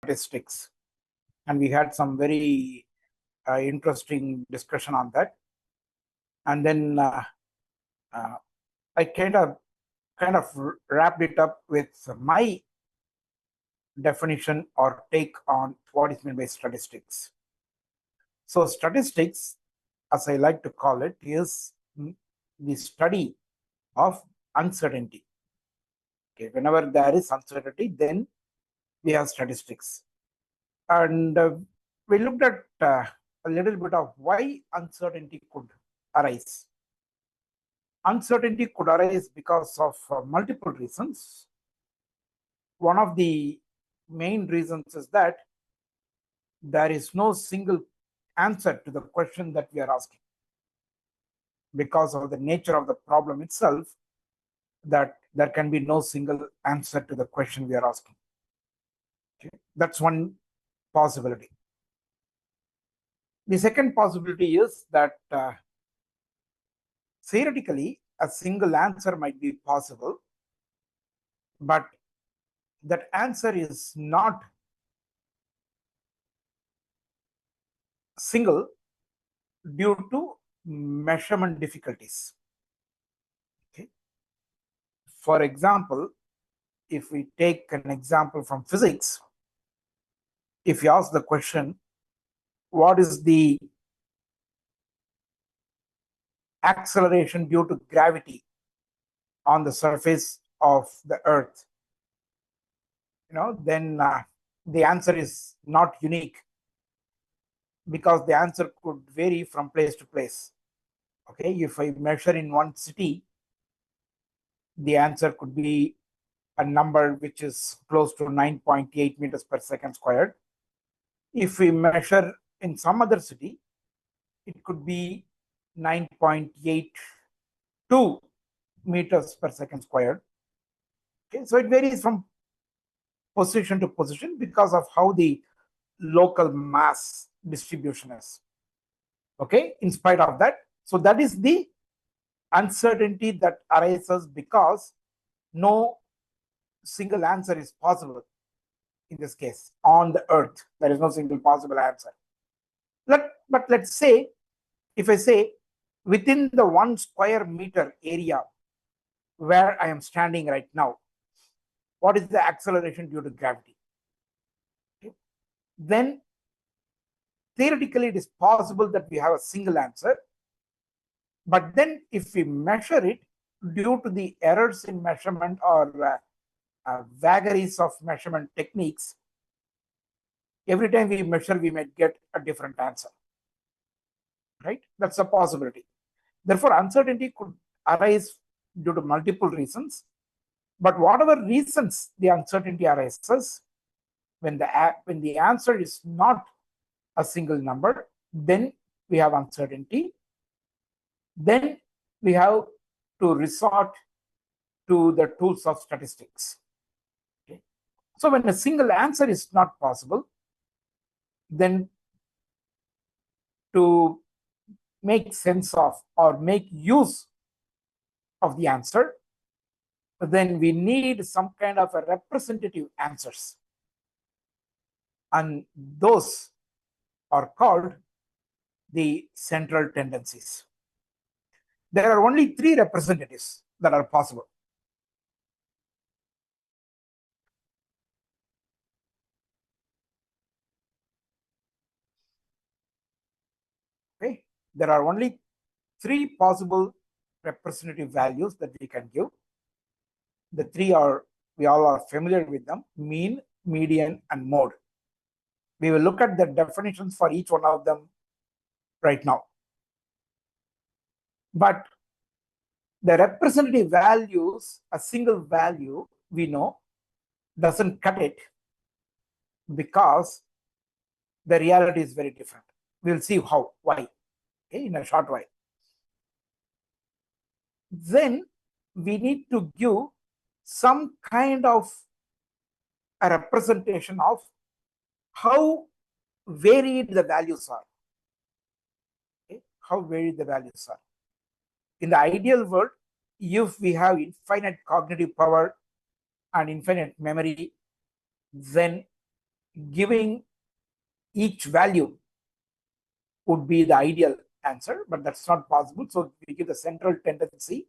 statistics, and we had some very interesting discussion on that. And then I kind of wrapped it up with my definition or take on what is meant by statistics. So statistics, as I like to call it, is the study of uncertainty. Okay, whenever there is uncertainty, then we have statistics. And we looked at a little bit of why uncertainty could arise. Uncertainty could arise because of multiple reasons. One of the main reasons is that there is no single answer to the question that we are asking. Because of the nature of the problem itself, that there can be no single answer to the question we are asking. Okay? That's one possibility. The second possibility is that theoretically a single answer might be possible, but that answer is not single due to measurement difficulties. Okay. For example, if we take an example from physics, if you ask the question, what is the acceleration due to gravity on the surface of the earth, then the answer is not unique, because the answer could vary from place to place. Okay, if I measure in one city, the answer could be a number which is close to 9.8 meters per second squared. If we measure in some other city, it could be 9.82 meters per second squared. Okay, so it varies from position to position because of how the local mass distribution is. Okay, in spite of that, so that is the uncertainty that arises because no single answer is possible. In this case, on the earth, there is no single possible answer. But let's say, if I say within the 1 square meter area where I am standing right now, what is the acceleration due to gravity? Okay. Then theoretically it is possible that we have a single answer, but then if we measure it, due to the errors in measurement or vagaries of measurement techniques, every time we measure, we might get a different answer. Right? That's a possibility. Therefore, uncertainty could arise due to multiple reasons. But whatever reasons the uncertainty arises, when the answer is not a single number, then we have uncertainty. Then we have to resort to the tools of statistics. Okay. So when a single answer is not possible, then to make sense of or make use of the answer, then we need some kind of a representative answers. And those are called the central tendencies. There are only 3 representatives that are possible. Okay, there are only 3 possible representative values that we can give. The 3 are, we all are familiar with them: mean, median, and mode. We will look at the definitions for each one of them right now. But the representative values, a single value, we know, doesn't cut it, because the reality is very different. We'll see why, okay, in a short while. Then we need to give some kind of a representation of how varied the values are. Okay? How varied the values are. In the ideal world, if we have infinite cognitive power and infinite memory, then giving each value would be the ideal answer, but that's not possible. So we give the central tendency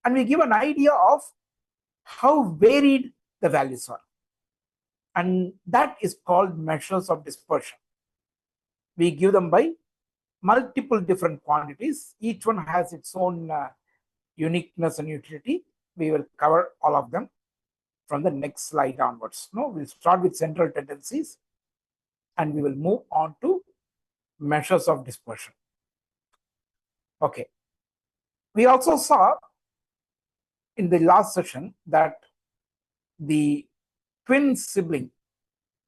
and we give an idea of how varied the values are. And that is called measures of dispersion. We give them by multiple different quantities. Each one has its own uniqueness and utility. We will cover all of them from the next slide onwards. No, we'll start with central tendencies and we will move on to measures of dispersion. Okay. We also saw in the last session that the twin sibling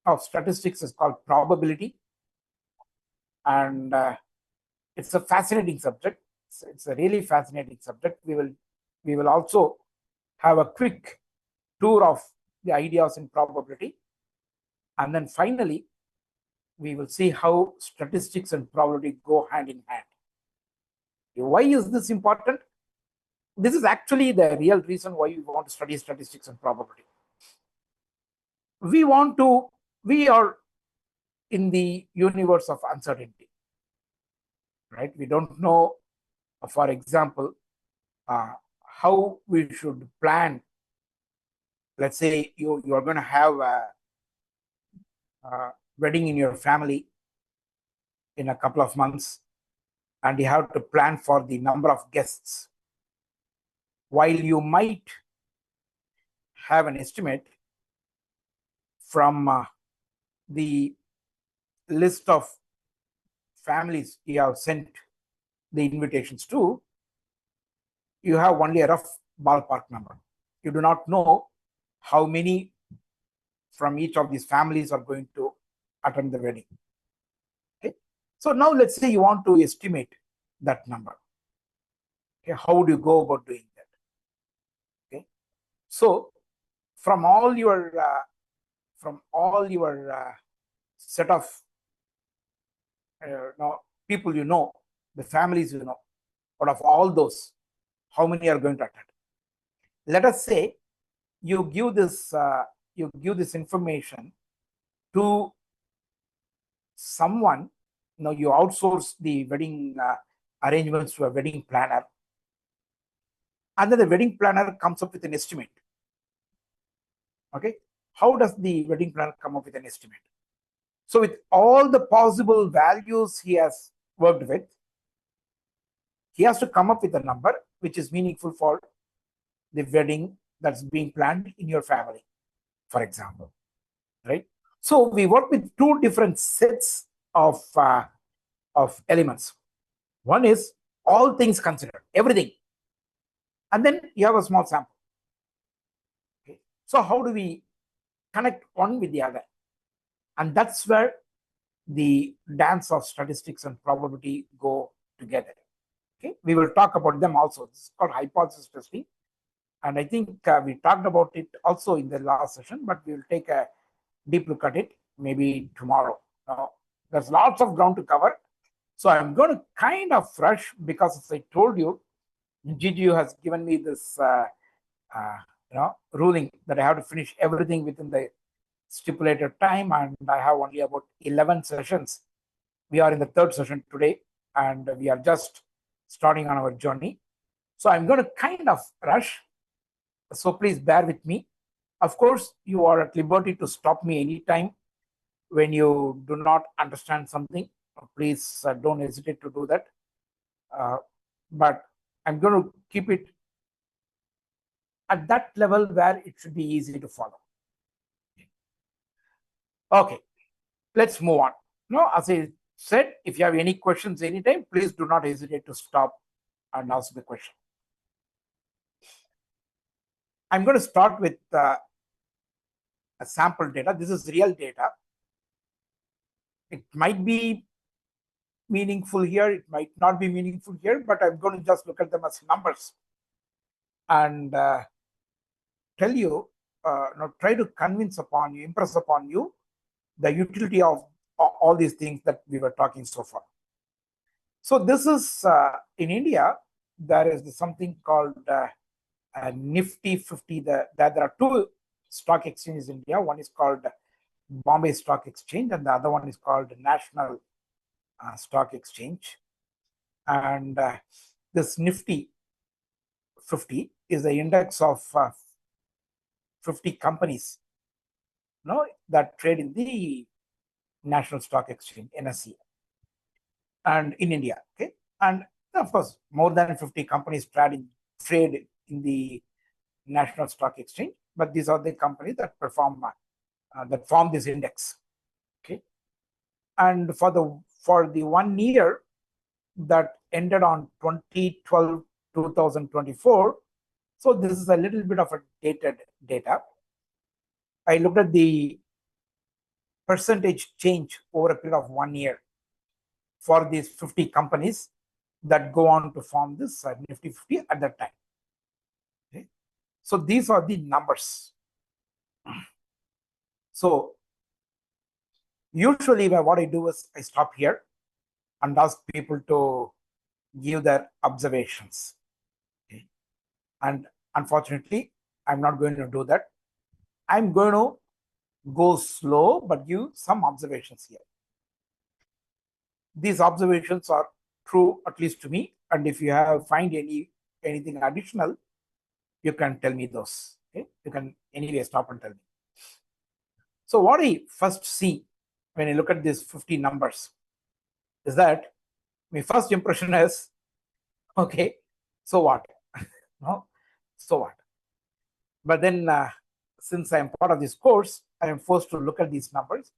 of statistics is called probability, and it's a fascinating subject. It's a really fascinating subject. We will also have a quick tour of the ideas in probability, and then finally we will see how statistics and probability go hand in hand. Why is this important? This is actually the real reason why we want to study statistics and probability. We are in the universe of uncertainty, right? We don't know, for example, how we should plan. Let's say you are going to have a wedding in your family in a couple of months, and you have to plan for the number of guests. While you might have an estimate from the list of families you have sent the invitations to, you have only a rough ballpark number. You do not know how many from each of these families are going to attend the wedding. Okay. So now let's say you want to estimate that number. Okay. How do you go about doing that? Okay. So from all your set of people you know, the families you know, out of all those, how many are going to attend? Let us say you give this information to someone. You outsource the wedding arrangements to a wedding planner, and then the wedding planner comes up with an estimate. Okay, how does the wedding planner come up with an estimate? So with all the possible values he has worked with, he has to come up with a number which is meaningful for the wedding that's being planned in your family, for example, right? So we work with two different sets of elements. One is all things considered, everything, and then you have a small sample. Okay. So how do we connect one with the other? And that's where the dance of statistics and probability go together. Okay, we will talk about them also. This is called hypothesis testing, and I think we talked about it also in the last session, but we will take a deep look at it maybe tomorrow. There's lots of ground to cover, so I'm going to kind of rush because, as I told you, GGU has given me this ruling that I have to finish everything within the stipulated time, and I have only about 11 sessions. We are in the third session today, and we are just starting on our journey. So I'm going to kind of rush. So please bear with me. Of course, you are at liberty to stop me anytime when you do not understand something. Please don't hesitate to do that. But I'm going to keep it at that level where it should be easy to follow. Okay, let's move on. Now, as I said, if you have any questions anytime, please do not hesitate to stop and ask the question. I'm going to start with a sample data. This is real data. It might be meaningful here, it might not be meaningful here, but I'm going to just look at them as numbers and tell you, try to impress upon you the utility of all these things that we were talking so far. So this is in India, there is something called Nifty 50. There are two stock exchanges in India. One is called Bombay Stock Exchange, and the other one is called National Stock Exchange. And this Nifty 50 is the index of 50 companies, that trade in the National Stock Exchange, NSE, and in India. Okay, and of course, more than 50 companies trade in the National Stock Exchange, but these are the companies that form this index. Okay, and for the 1 year that ended on 2012-2024, so this is a little bit of a dated data. I looked at the percentage change over a period of 1 year for these 50 companies that go on to form this Nifty 50 at that time. Okay, so these are the numbers. So usually what I do is I stop here and ask people to give their observations. Okay, and unfortunately, I'm not going to do that. I'm going to go slow but give some observations here. These observations are true, at least to me, and if you find anything additional, you can tell me those. Okay, you can anyway stop and tell me. So what I first see when I look at these 50 numbers is that my first impression is, okay, so what? No, so what? But then since I am part of this course, I am forced to look at these numbers.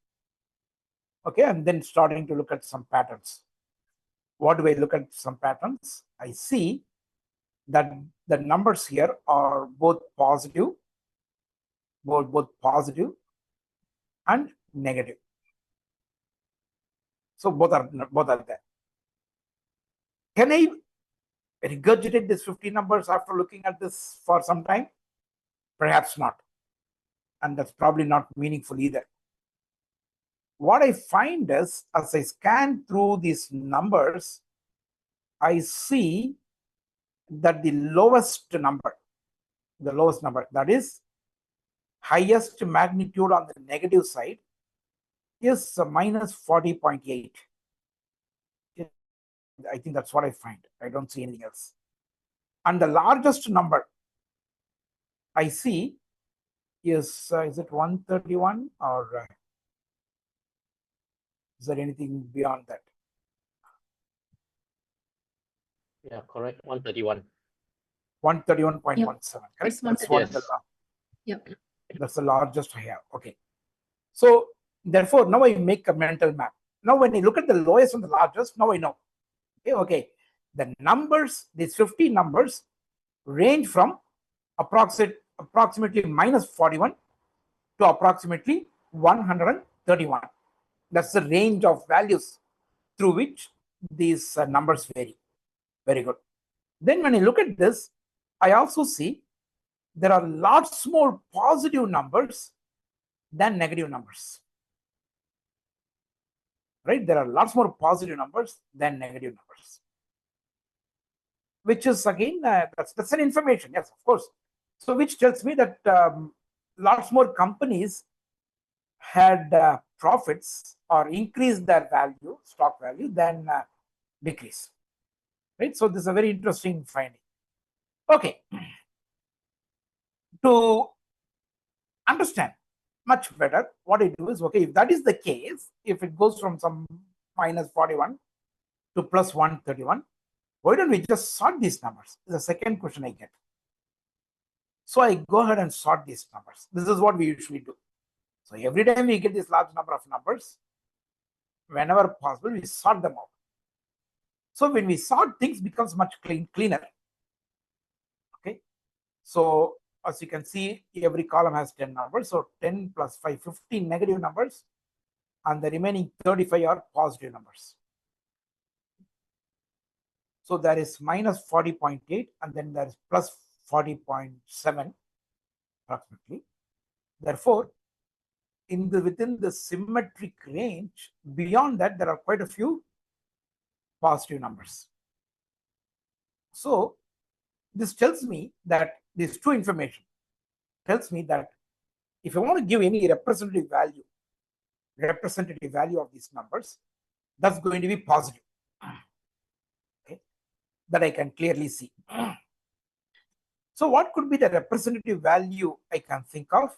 Okay, and then starting to look at some patterns. What do I look at? Some patterns. I see that the numbers here are both positive and negative. So both are there. Can I regurgitate these 50 numbers after looking at this for some time? Perhaps not. And that's probably not meaningful either. What I find is, as I scan through these numbers, I see that the lowest number, that is highest magnitude on the negative side, is minus 40.8. I think that's what I find. I don't see anything else. And the largest number I see is it 131, or is there anything beyond that? Yeah, correct. 131. 131.17. Correct. That's what that's the largest I have. Okay. So therefore, now I make a mental map. Now when I look at the lowest and the largest, now I know. Okay. The numbers, these 50 numbers, range from approximately minus 41 to approximately 131. That's the range of values through which these numbers vary. Very good. Then when I look at this, I also see there are lots more positive numbers than negative numbers. Right? There are lots more positive numbers than negative numbers. Which is again, that's an information, yes, of course. So which tells me that lots more companies had profits or increased their value, stock value, than decrease. Right? So this is a very interesting finding. Okay. To understand much better, what I do is, okay, if that is the case, if it goes from some minus 41 to plus 131, why don't we just sort these numbers? Is the second question I get. So I go ahead and sort these numbers. This is what we usually do. So every time we get this large number of numbers, whenever possible, we sort them out. So when we sort, things becomes much cleaner. Okay. So as you can see, every column has 10 numbers. So 10 plus 5, 15 negative numbers, and the remaining 35 are positive numbers. So there is minus 40.8, and then there is plus 40.7 approximately. Therefore, within the symmetric range, beyond that, there are quite a few positive numbers. So this tells me that these two information tells me that if I want to give any representative value representative value of these numbers, that's going to be positive. Okay, that I can clearly see. So what could be the representative value I can think of?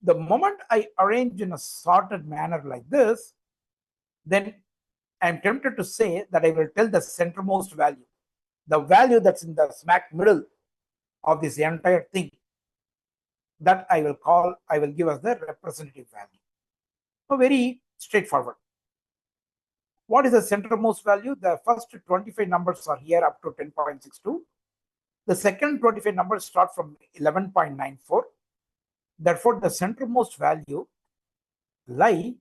The moment I arrange in a sorted manner like this, then I'm tempted to say that I will tell the centermost value, the value that's in the smack middle of this entire thing, that I will give us the representative value. So very straightforward. What is the centermost value? The first 25 numbers are here up to 10.62. The second 25 numbers start from 11.94. Therefore, the centermost value lie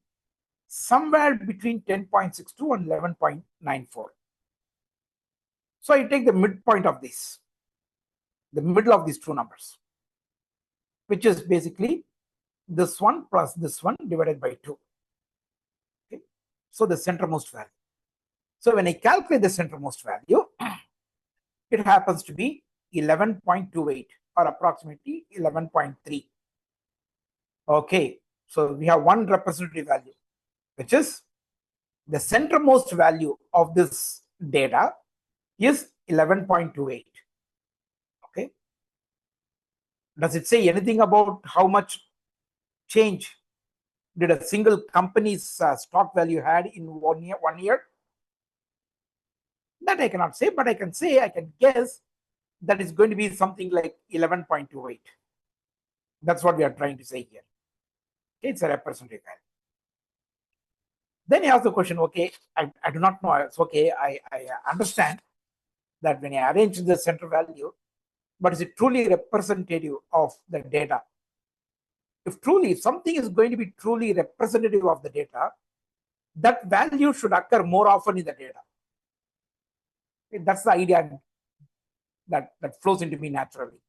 somewhere between 10.62 and 11.94. So I take the midpoint of this, the middle of these two numbers, which is basically this one plus this one divided by 2. Okay, so the centermost value. So when I calculate the centermost value, it happens to be 11.28 or approximately 11.3. Okay, so we have one representative value, which is the centermost value of this data is 11.28. Okay, does it say anything about how much change did a single company's stock value had in 1 year? That I cannot say, but I can guess that is going to be something like 11.28. That's what we are trying to say here. Okay, it's a representative value. Then he asks the question, okay, I do not know. It's okay, I understand that when I arrange the center value, but is it truly representative of the data? If something is going to be truly representative of the data, that value should occur more often in the data. That's the idea that flows into me naturally.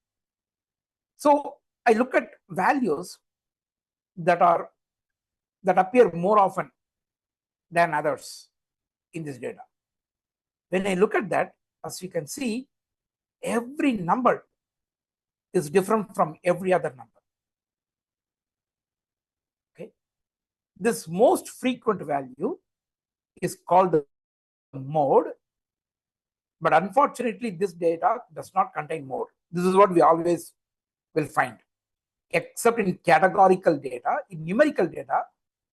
So I look at values that appear more often than others in this data. When I look at that, as you can see, every number is different from every other number. Okay, this most frequent value is called the mode, but unfortunately this data does not contain mode. This is what we always will find, except in categorical data. In numerical data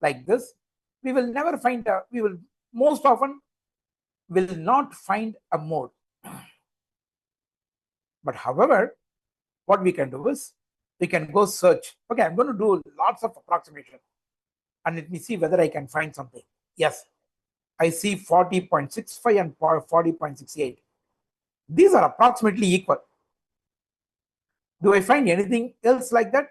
like this, we will never find we will most often will not find a mode. But however, what we can do is we can go search. Okay, I'm going to do lots of approximation and let me see whether I can find something. Yes, I see 40.65 and 40.68. These are approximately equal. Do I find anything else like that?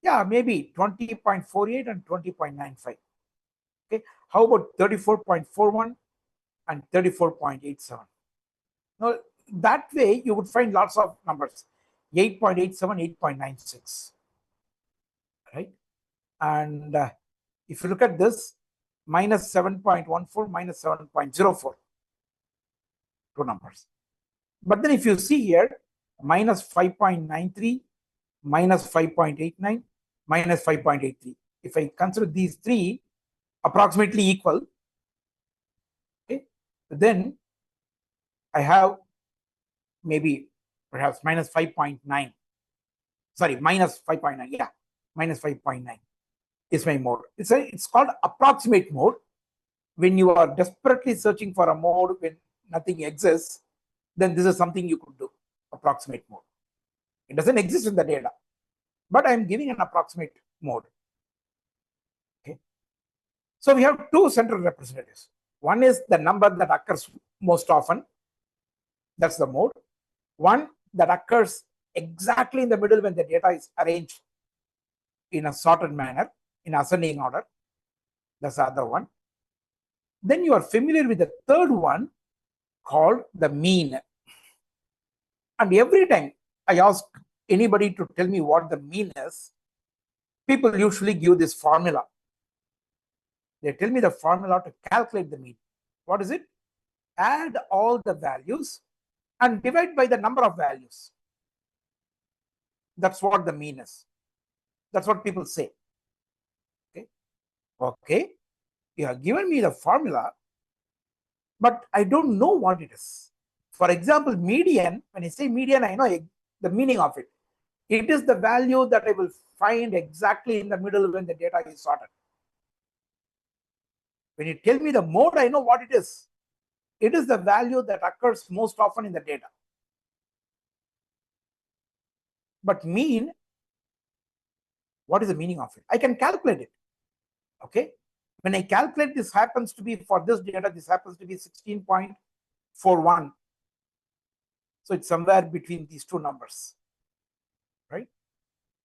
Yeah, maybe 20.48 and 20.95. Okay, how about 34.41 and 34.87? Now, that way you would find lots of numbers, 8.87, 8.96, right? And if you look at this, minus 7.14, minus 7.04, two numbers. But then if you see here, minus 5.93, minus 5.89, minus 5.83. If I consider these three approximately equal, okay, then I have maybe perhaps minus 5.9. Sorry, minus 5.9. Yeah, minus 5.9 is my mode. It's called approximate mode. When you are desperately searching for a mode when nothing exists, then this is something you could do, approximate mode. It doesn't exist in the data, but I'm giving an approximate mode. Okay, so we have two central representatives. One is the number that occurs most often, that's the mode. One that occurs exactly in the middle when the data is arranged in a sorted manner, in ascending order, that's the other one. Then you are familiar with the third one called the mean. And every time I ask anybody to tell me what the mean is, people usually give this formula. They tell me the formula to calculate the mean. What is it? Add all the values and divide by the number of values. That's what the mean is. That's what people say. Okay. Okay, you have given me the formula, but I don't know what it is. For example, median, when I say median, I know the meaning of it. It is the value that I will find exactly in the middle when the data is sorted. When you tell me the mode, I know what it is. It is the value that occurs most often in the data. But mean, what is the meaning of it? I can calculate it. Okay. When I calculate, this happens to be for this data, this happens to be 16.41. So it's somewhere between these two numbers, right?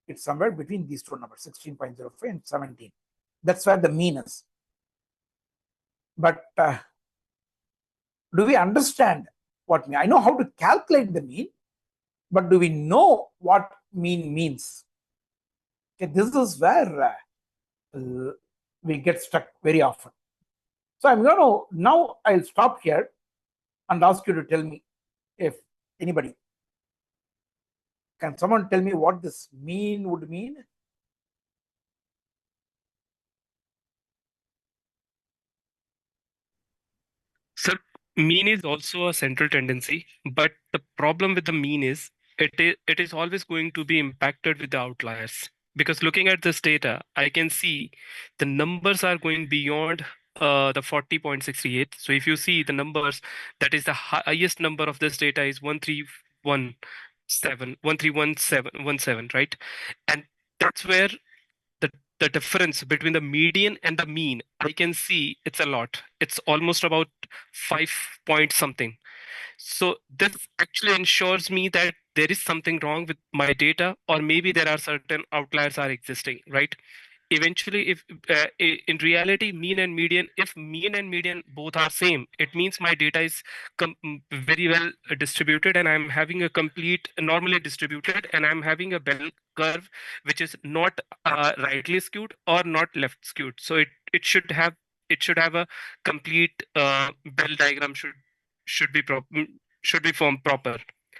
It's somewhere between these two numbers, 16.05 and 17. That's where the mean is. But do we understand what mean? I know how to calculate the mean, but do we know what mean means? Okay, this is where we get stuck very often. So I'm going to, now I'll stop here and ask you to tell me, if anybody, can someone tell me what this mean would mean? So mean is also a central tendency, but the problem with the mean is it is always going to be impacted with the outliers. Because looking at this data, I can see the numbers are going beyond the 40.68. So if you see the numbers, that is the highest number of this data is 1317, right? And that's where the the difference between the median and the mean, I can see it's a lot. It's almost about 5 point something. So this actually ensures me that there is something wrong with my data, or maybe there are certain outliers are existing, right? Eventually, if in reality, mean and median, if mean and median both are same, it means my data is very well distributed, and I'm having a complete normally distributed, and I'm having a bell curve which is not rightly skewed or not left skewed. So it should have a complete bell diagram should be should be formed proper.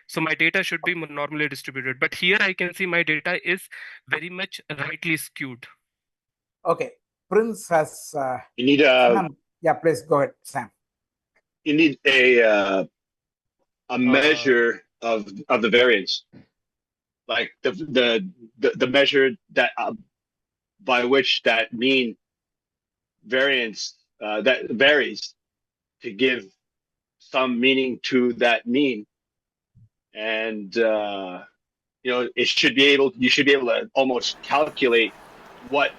So my data should be normally distributed, but here I can see my data is very much rightly skewed. Okay, Prince has. You need Sam. Yeah, please go ahead, Sam. You need a measure of the variance, like the measure that by which that mean variance that varies to give some meaning to that mean, and you should be able to almost calculate what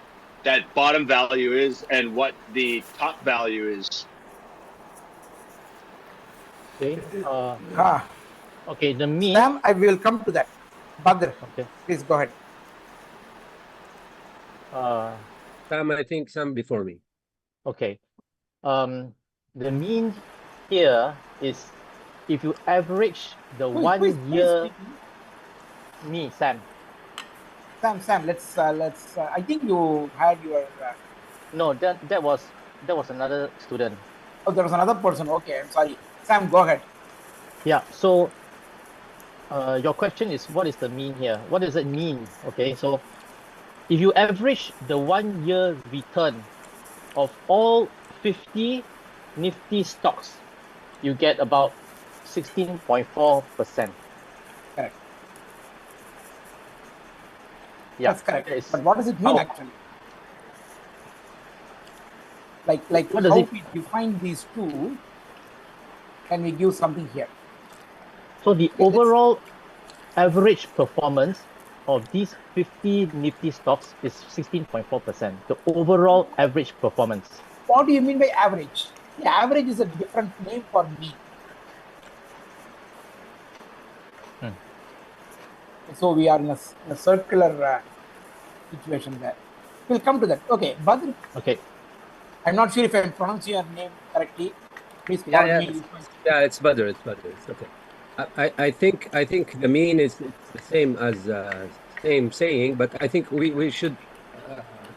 that bottom value is and what the top value is. Okay. Ah, Okay, the mean. Sam, I will come to that. Badr, Okay. please go ahead. Sam, I think Sam before me. Okay. The mean here is if you average the Who is 1 year. speaking? Me, Sam. Sam, let's. I think you had your. No, that was another student. Oh, there was another person. Okay, I'm sorry. Sam, go ahead. Yeah. So, your question is, what is the mean here? What does it mean? Okay. So, if you average the 1 year return of all 50 Nifty stocks, you get about 16.4%. Correct. Yeah, that's correct. that is But what does it mean how- actually? Like What does how it- we define these two? Can we give something here? So the let's- overall average performance of these 50 Nifty stocks is 16.4%. The overall average performance. What do you mean by average? The average is a different name for mean. So we are in a circular situation there. We'll come to that. Okay, Badr, Okay. I'm not sure if I'm pronouncing your name correctly. Please Yeah, pardon me. it's better. It's okay. I think the mean is the same as same saying, but I think we should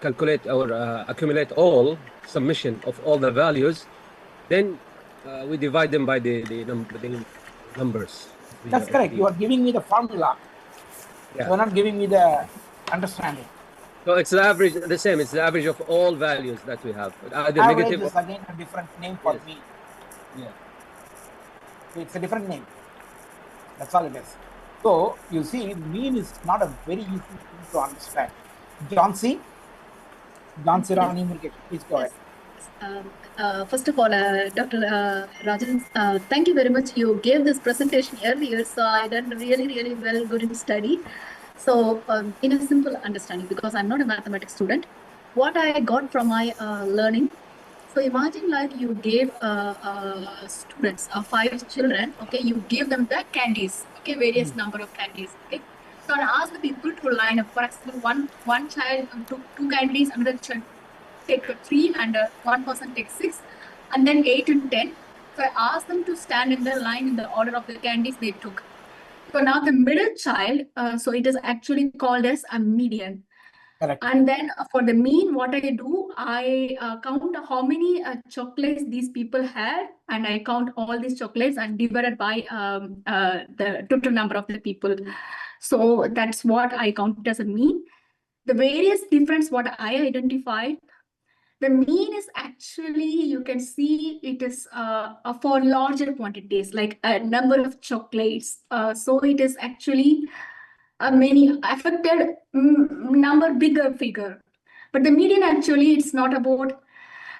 calculate or accumulate all submission of all the values, then we divide them by the numbers. That's correct. You are giving me the formula. Yeah. You are not giving me the understanding. So it's the average, the same. It's the average of all values that we have. Either Average negative is or again a different name for yes. mean. Yeah. It's a different name. That's all it is. So you see, mean is not a very easy thing to understand. John Rani Murgesh, please go ahead. First of all, Dr. Rajan, thank you very much. You gave this presentation earlier, so I done really, really well, good in study. So in a simple understanding, because I'm not a mathematics student, what I got from my learning, so imagine like you gave students, 5 children, okay, you give them the candies, okay, various number of candies, okay. So I asked the people to line up. For example, one child took 2 candies, another child take 3, and one person takes 6, and then 8 and 10. So I asked them to stand in the line in the order of the candies they took. So now the middle child, so it is actually called as a median. Correct. And then for the mean, what I do, I count how many chocolates these people had, and I count all these chocolates and divided by the total number of the people. So that's what I count as a mean. The various difference what I identified, the mean is actually, you can see it is for larger quantities, like a number of chocolates. So it is actually many affected number, bigger figure. But the median actually, it's not about,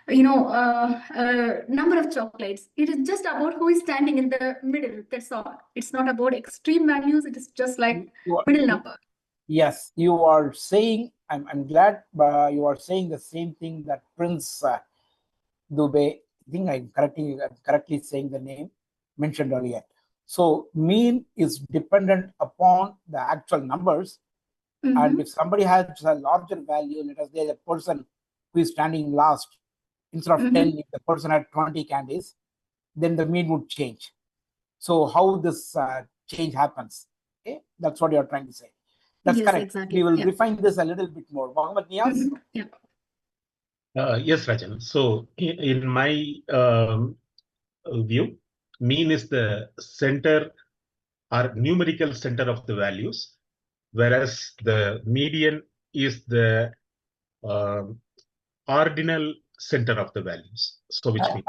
number of chocolates. It is just about who is standing in the middle. That's all. It's not about extreme values. It is just like middle number. Yes, you are saying, I'm glad you are saying the same thing that Prince Dubey, I think I'm correctly saying the name, mentioned earlier. So mean is dependent upon the actual numbers. And if somebody has a larger value, let us say the person who is standing last, instead of 10, if the person had 20 candies, then the mean would change. So how this change happens, okay? That's what you're trying to say. That's Yes, correct. exactly. We will refine this a little bit more. Mohammed Niaz? Yeah. Yes, Rajan. So in my view, mean is the center or numerical center of the values, whereas the median is the ordinal center of the values. So which means?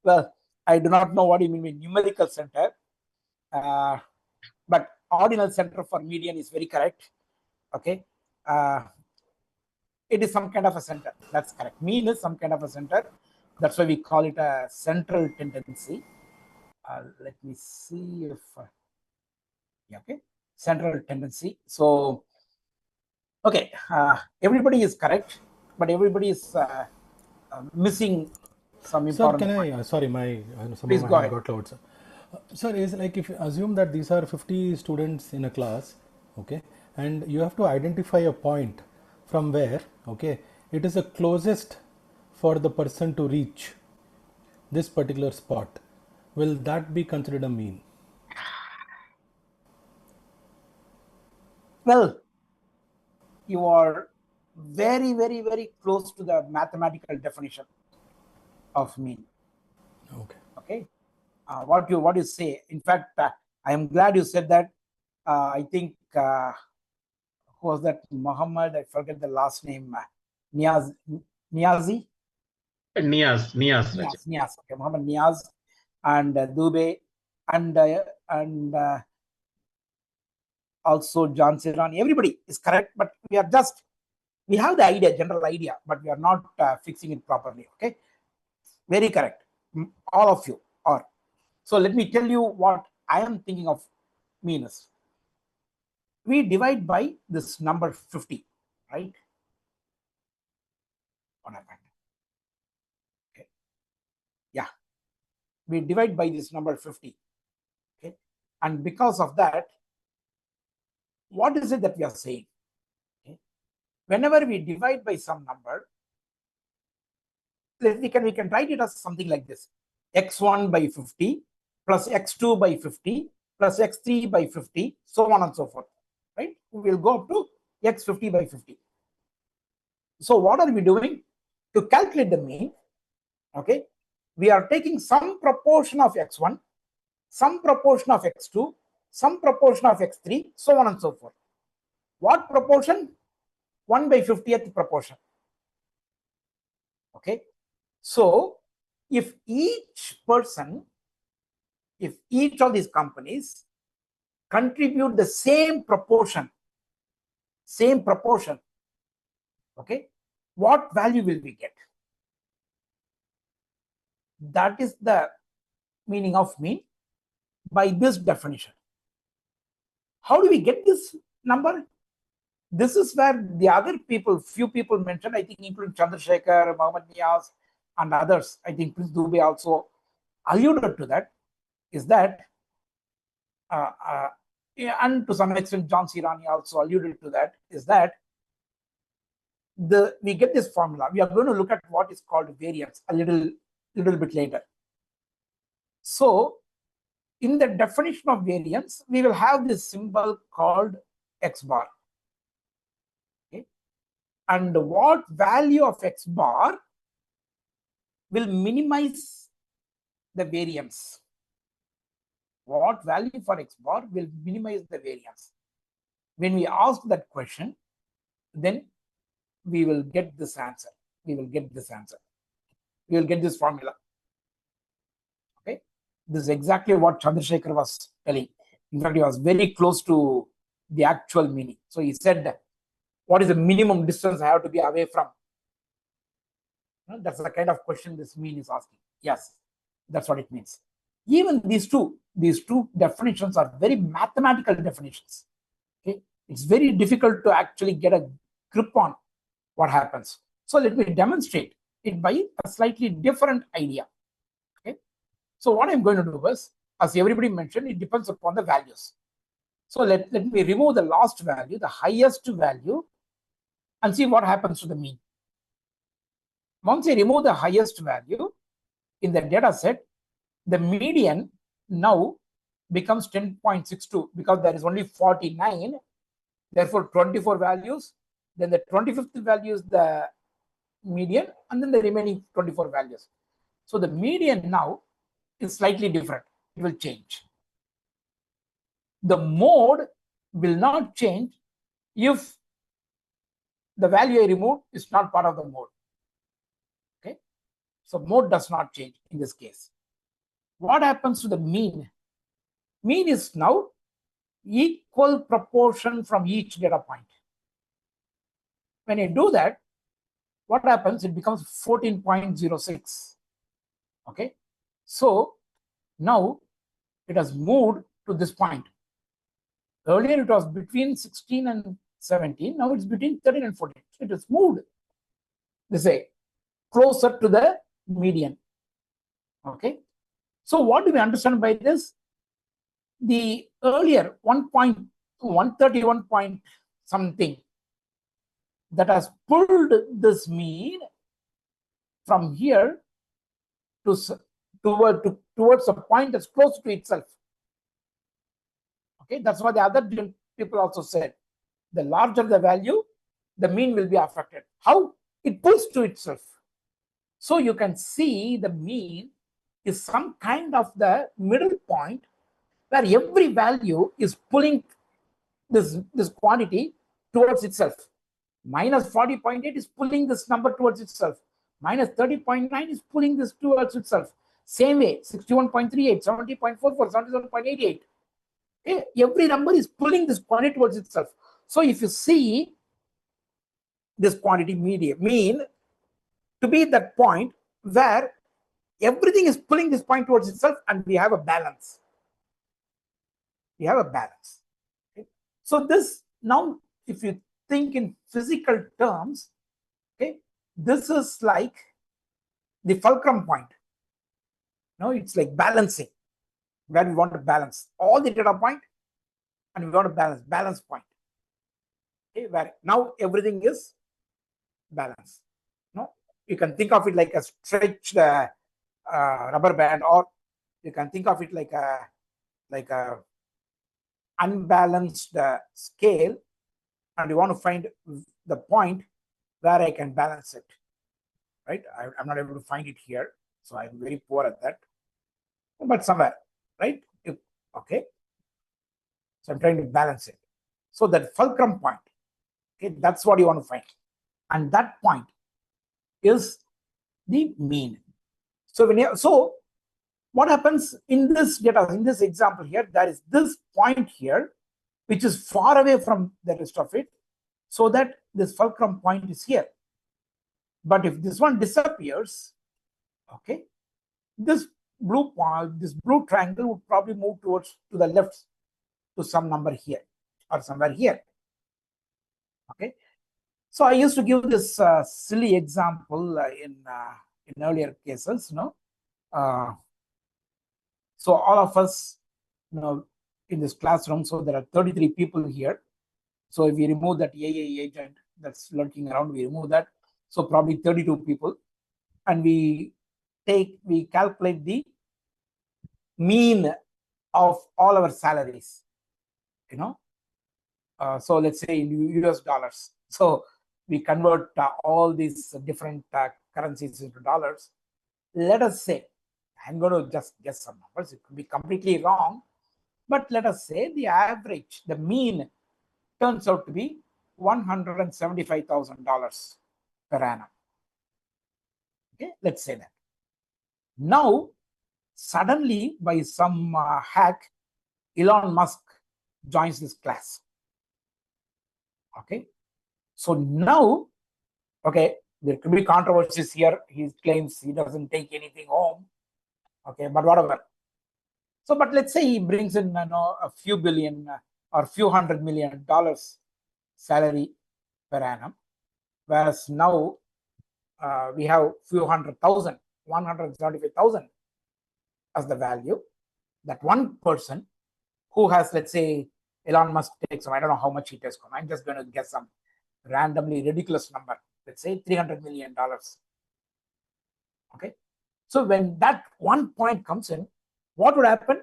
Well, I do not know what you mean by numerical center, but ordinal center for median is very correct. Okay. It is some kind of a center. That's correct. Mean is some kind of a center. That's why we call it a central tendency. Let me see if, yeah, okay, central tendency. So, okay, everybody is correct, but everybody is missing some important. Sir, can I, sorry, some Please of go my ahead. hand got loud, sir. Sir, is like if you assume that these are 50 students in a class, okay, and you have to identify a point from where, okay, it is the closest for the person to reach this particular spot. Will that be considered a mean? Well, you are very, very, very close to the mathematical definition of mean. Okay. Okay. What you say. In fact, I am glad you said that. I think who was that? Muhammad, I forget the last name. Niazi. Niaz. Okay, Muhammad Niaz and Dubey and also John Sirani. Everybody is correct, but we have the idea, general idea, but we are not fixing it properly. Okay, very correct. All of you are. So let me tell you what I am thinking of mean is. We divide by this number 50, right? What happened? Okay. Yeah. We divide by this number 50. Okay. And because of that, what is it that we are saying? Okay. Whenever we divide by some number, we can write it as something like this: x1 by 50 plus x2 by 50 plus x3 by 50, so on and so forth. Right? We will go up to x50 by 50. So what are we doing? To calculate the mean, okay, we are taking some proportion of x1, some proportion of x2, some proportion of x3, so on and so forth. What proportion? 1/50th proportion. Okay. So if each person, if each of these companies contribute the same proportion, okay, what value will we get? That is the meaning of mean by this definition. How do we get this number? This is where the other people, few people mentioned, I think including Chandrasekhar, Mohammed Niaz, and others, I think Prince Dubey also alluded to that, is that, and to some extent John C. Rani also alluded to that, is that we get this formula. We are going to look at what is called variance a little bit later. So in the definition of variance, we will have this symbol called X bar. Okay? And what value of X bar will minimize the variance? What value for X bar will minimize the variance? When we ask that question, then we will get this answer. We will get this formula. Okay, this is exactly what Chandrasekhar was telling. In fact, he was very close to the actual meaning. So he said, what is the minimum distance I have to be away from? That's the kind of question this mean is asking. Yes, that's what it means. Even these two definitions are very mathematical definitions. Okay, it's very difficult to actually get a grip on what happens. So let me demonstrate it by a slightly different idea. Okay, so what I'm going to do is, as everybody mentioned, it depends upon the values. So let me remove the last value, the highest value, and see what happens to the mean. Once I remove the highest value in the data set, the median now becomes 10.62 because there is only 49, therefore 24 values. Then the 25th value is the median, and then the remaining 24 values. So the median now is slightly different. It will change. The mode will not change if the value I removed is not part of the mode. Okay, so mode does not change in this case. What happens to the mean? Mean is now equal proportion from each data point. When I do that, what happens? It becomes 14.06. Okay, so now it has moved to this point. Earlier it was between 16 and 17. Now it's between 13 and 14. So it has moved this way, closer to the median. Okay, so what do we understand by this? The earlier 131 point something that has pulled this mean from here to towards a point that's close to itself. Okay, that's what the other people also said. The larger the value, the mean will be affected. How? It pulls to itself. So you can see the mean is some kind of the middle point where every value is pulling this quantity towards itself. Minus 40.8 is pulling this number towards itself. Minus 30.9 is pulling this towards itself. Same way, 61.38, 70.44, 77.88. Okay? Every number is pulling this quantity towards itself. So if you see this quantity mean to be that point where everything is pulling this point towards itself and we have a balance. We have a balance. Okay? So this now, if you think in physical terms, okay, this is like the fulcrum point. No, it's like balancing, where we want to balance all the data point and we want to balance point. Okay, where now everything is balanced. No, you can think of it like a stretched rubber band, or you can think of it like a unbalanced scale, and you want to find the point where I can balance it. Right? I'm not able to find it here, so I'm very poor at that. But somewhere, right? Okay. So I'm trying to balance it. So that fulcrum point, Okay, that's what you want to find. And that point is the mean. So what happens in this data, in this example here, there is this point here, which is far away from the rest of it, so that this fulcrum point is here. But if this one disappears, okay, this blue point, this blue triangle would probably move to the left to some number here or somewhere here. Okay, so I used to give this silly example in earlier cases, so all of us, in this classroom, so there are 33 people here. So if we remove that AA agent that's lurking around, we remove that. So probably 32 people, and we calculate the mean of all our salaries, so let's say in US dollars. So we convert all these different currencies into dollars. Let us say, I'm going to just guess some numbers, it could be completely wrong, but let us say the average, the mean turns out to be $175,000 per annum. Okay, let's say that. Now, suddenly, by some hack, Elon Musk joins this class. Okay, so now, okay, there could be controversies here. He claims he doesn't take anything home. Okay, but whatever. So, but let's say he brings in a few billion or few $100 million salary per annum, whereas now we have few 100,000, 175,000 as the value. That one person who has, let's say, Elon Musk takes, I don't know how much he takes home. I'm just going to guess some randomly ridiculous number. Let's say $300 million. Okay. So when that one point comes in, what would happen?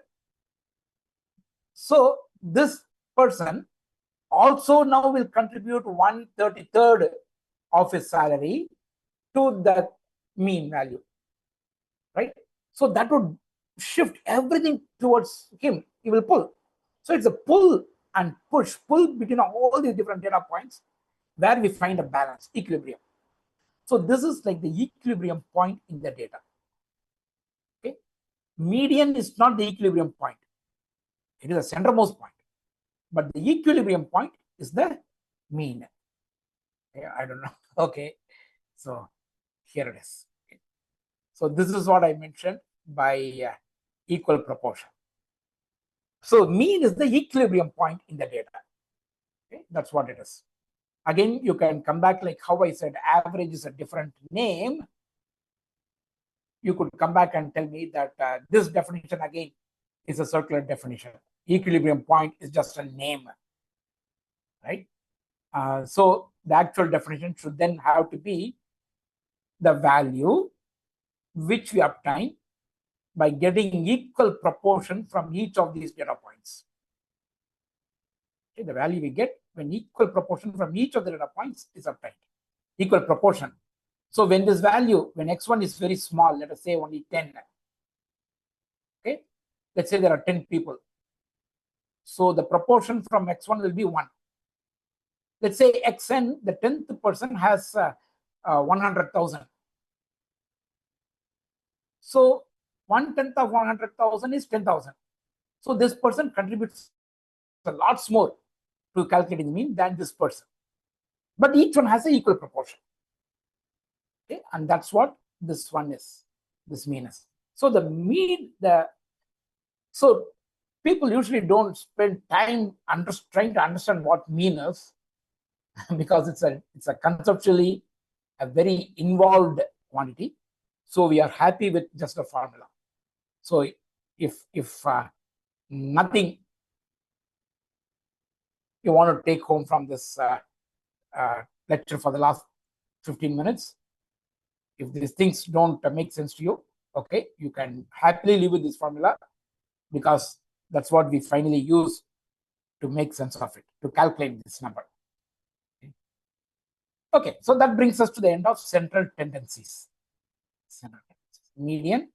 So this person also now will contribute 1/33 of his salary to the mean value, right? So that would shift everything towards him. He will pull. So it's a pull and push, pull between all these different data points where we find a balance, equilibrium. So this is like the equilibrium point in the data. Okay, median is not the equilibrium point. It is the centermost point, but the equilibrium point is the mean. Okay, I don't know. Okay, so here it is. Okay. So this is what I mentioned by equal proportion. So mean is the equilibrium point in the data. Okay, that's what it is. Again, you can come back like how I said average is a different name. You could come back and tell me that this definition again is a circular definition. Equilibrium point is just a name, right? So the actual definition should then have to be the value which we obtain by getting equal proportion from each of these data points. Okay, the value we get when equal proportion from each of the data points is obtained. Equal proportion. So when this value, when x1 is very small, let us say only 10. Okay, let's say there are 10 people. So the proportion from x1 will be 1. Let's say xn, the 10th person has 100,000. So 1/10 of 100,000 is 10,000. So this person contributes a lot more to calculating the mean than this person. But each one has an equal proportion. Okay, and that's what this one is, this mean is. So the mean, so people usually don't spend time trying to understand what mean is because it's a conceptually a very involved quantity. So we are happy with just a formula. So if nothing you want to take home from this lecture for the last 15 minutes, if these things don't make sense to you, okay, you can happily live with this formula because that's what we finally use to make sense of it, to calculate this number. Okay, so that brings us to the end of central tendencies. Median,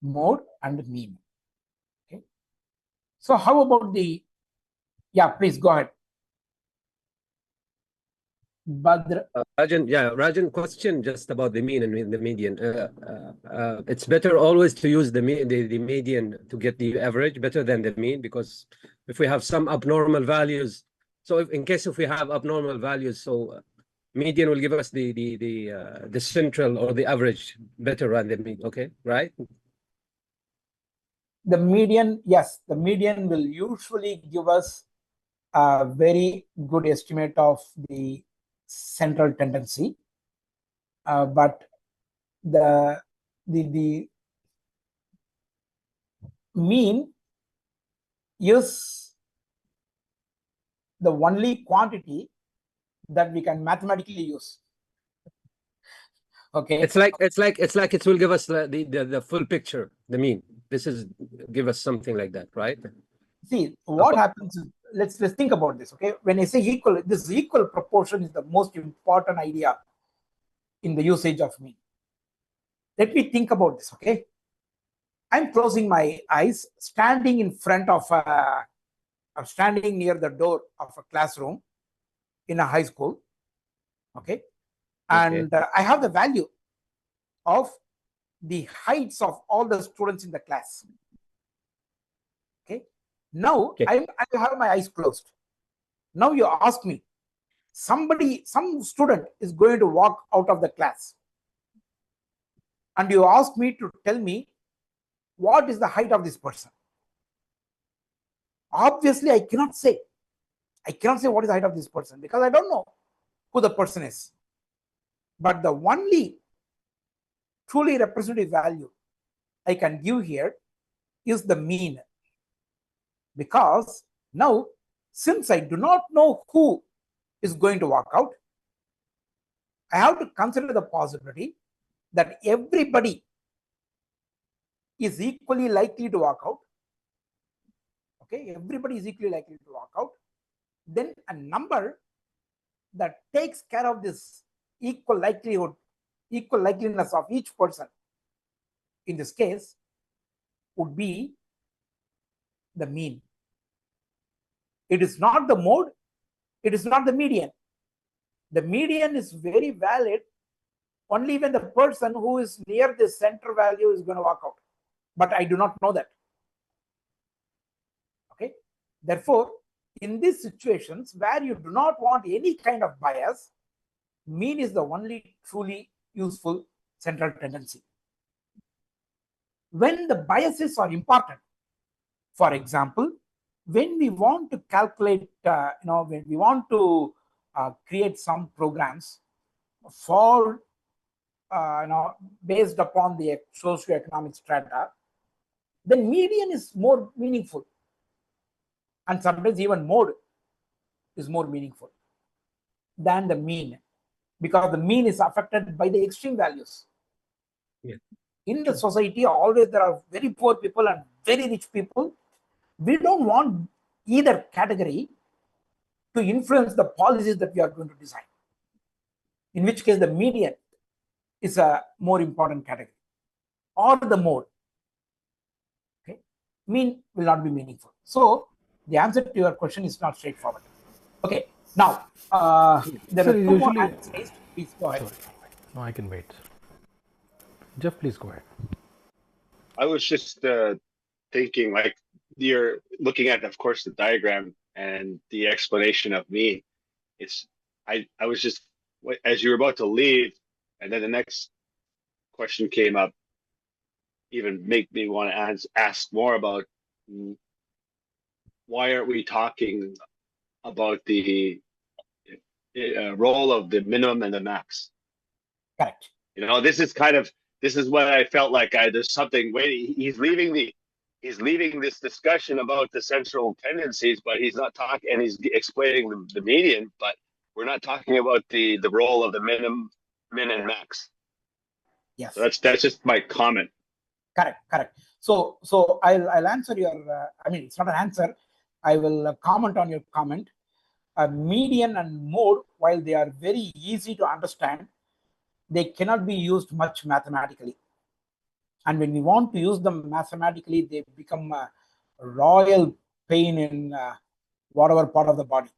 mode, and mean. Okay. So how about the, yeah, please go ahead. Badr, Rajan, question just about the mean and the median. It's better always to use the median to get the average better than the mean, because if we have some abnormal values, so if we have abnormal values, so median will give us the central or the average better than the mean. Okay, right? the median, yes, the median will usually give us a very good estimate of the central tendency, but the mean is the only quantity that we can mathematically use. Okay, It's like it will give us the full picture, the mean. This is give us something like that, right? see what happens is, let's think about this. Okay, when I say equal, this equal proportion is the most important idea in the usage of mean. Let me think about this. Okay, I'm closing my eyes, standing in front of I'm standing near the door of a classroom in a high school. Okay, and I have the value of the heights of all the students in the class. Okay, now I have my eyes closed. Now you ask me, some student is going to walk out of the class, and you ask me to tell me what is the height of this person. Obviously, I cannot say what is the height of this person, because I don't know who the person is. But the only truly representative value I can give here is the mean, because now, since I do not know who is going to walk out, I have to consider the possibility that everybody is equally likely to walk out. Okay, everybody is equally likely to walk out. Then a number that takes care of this equal likeliness of each person in this case would be the mean. It is not the mode, it is not the median. The median is very valid only when the person who is near the center value is going to walk out. But I do not know that. Okay. Therefore, in these situations where you do not want any kind of bias, mean is the only truly useful central tendency. When the biases are important, for example, when we want to calculate, when we want to create some programs for, based upon the socioeconomic strata, then median is more meaningful, and sometimes even mode is more meaningful than the mean, because the mean is affected by the extreme values. Yeah. In the society, always there are very poor people and very rich people. We don't want either category to influence the policies that we are going to design, in which case the median is a more important category, or the mode. Okay, mean will not be meaningful. So the answer to your question is not straightforward. Okay, now there are two more hands raised. Please go ahead. No, I can wait. Jeff, please go ahead. I was just thinking, like, you're looking at, of course, the diagram and the explanation of mean. I was just, as you were about to leave, and then the next question came up, even make me want to ask more about why aren't we talking about the role of the minimum and the max? Correct. This is what I felt like there's something waiting. He's leaving this discussion about the central tendencies, but he's not talking, and he's explaining the median, but we're not talking about the role of the min and max. Yes. So that's just my comment. Correct. So I'll answer your. It's not an answer. I will comment on your comment. Median and mode, while they are very easy to understand, they cannot be used much mathematically. And when we want to use them mathematically, they become a royal pain in whatever part of the body.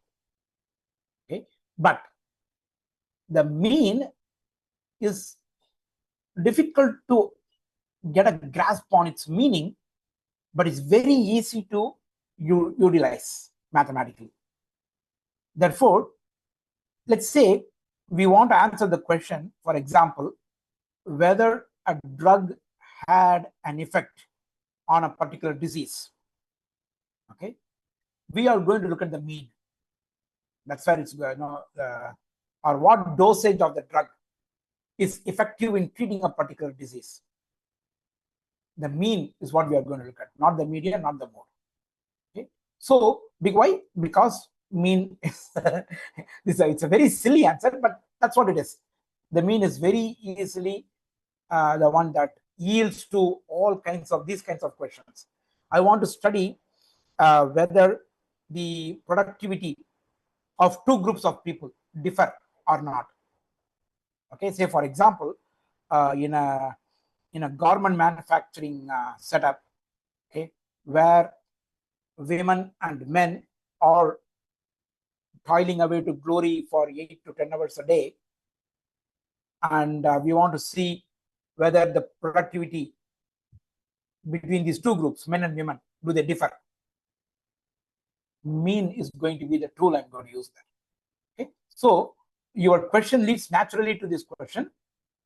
Okay, but the mean is difficult to get a grasp on its meaning, but it's very easy to utilize mathematically. Therefore, let's say we want to answer the question, for example, whether a drug had an effect on a particular disease. Okay, we are going to look at the mean. That's where it's going, or what dosage of the drug is effective in treating a particular disease. The mean is what we are going to look at, not the median, not the mode. Okay, so why? Because mean is it's a very silly answer, but that's what it is. The mean is very easily the one that yields to all kinds of these kinds of questions. I want to study whether the productivity of two groups of people differ or not. Okay, say for example, in a garment manufacturing setup, okay, where women and men are toiling away to glory for 8 to 10 hours a day, and we want to see whether the productivity between these two groups, men and women, do they differ. Mean is going to be the tool I'm going to use there. Okay, so your question leads naturally to this question,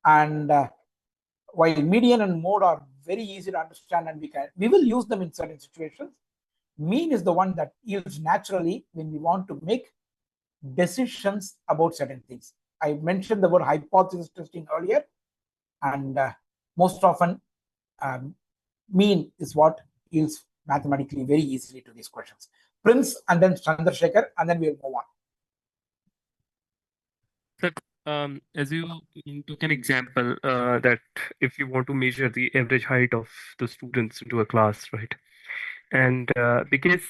and while median and mode are very easy to understand and we will use them in certain situations, mean is the one that yields naturally when we want to make decisions about certain things. I mentioned the word hypothesis testing earlier, and most often mean is what yields mathematically very easily to these questions. Prince and then Chandrasekhar, and then we'll move on. As you took an example that if you want to measure the average height of the students into a class, right? And because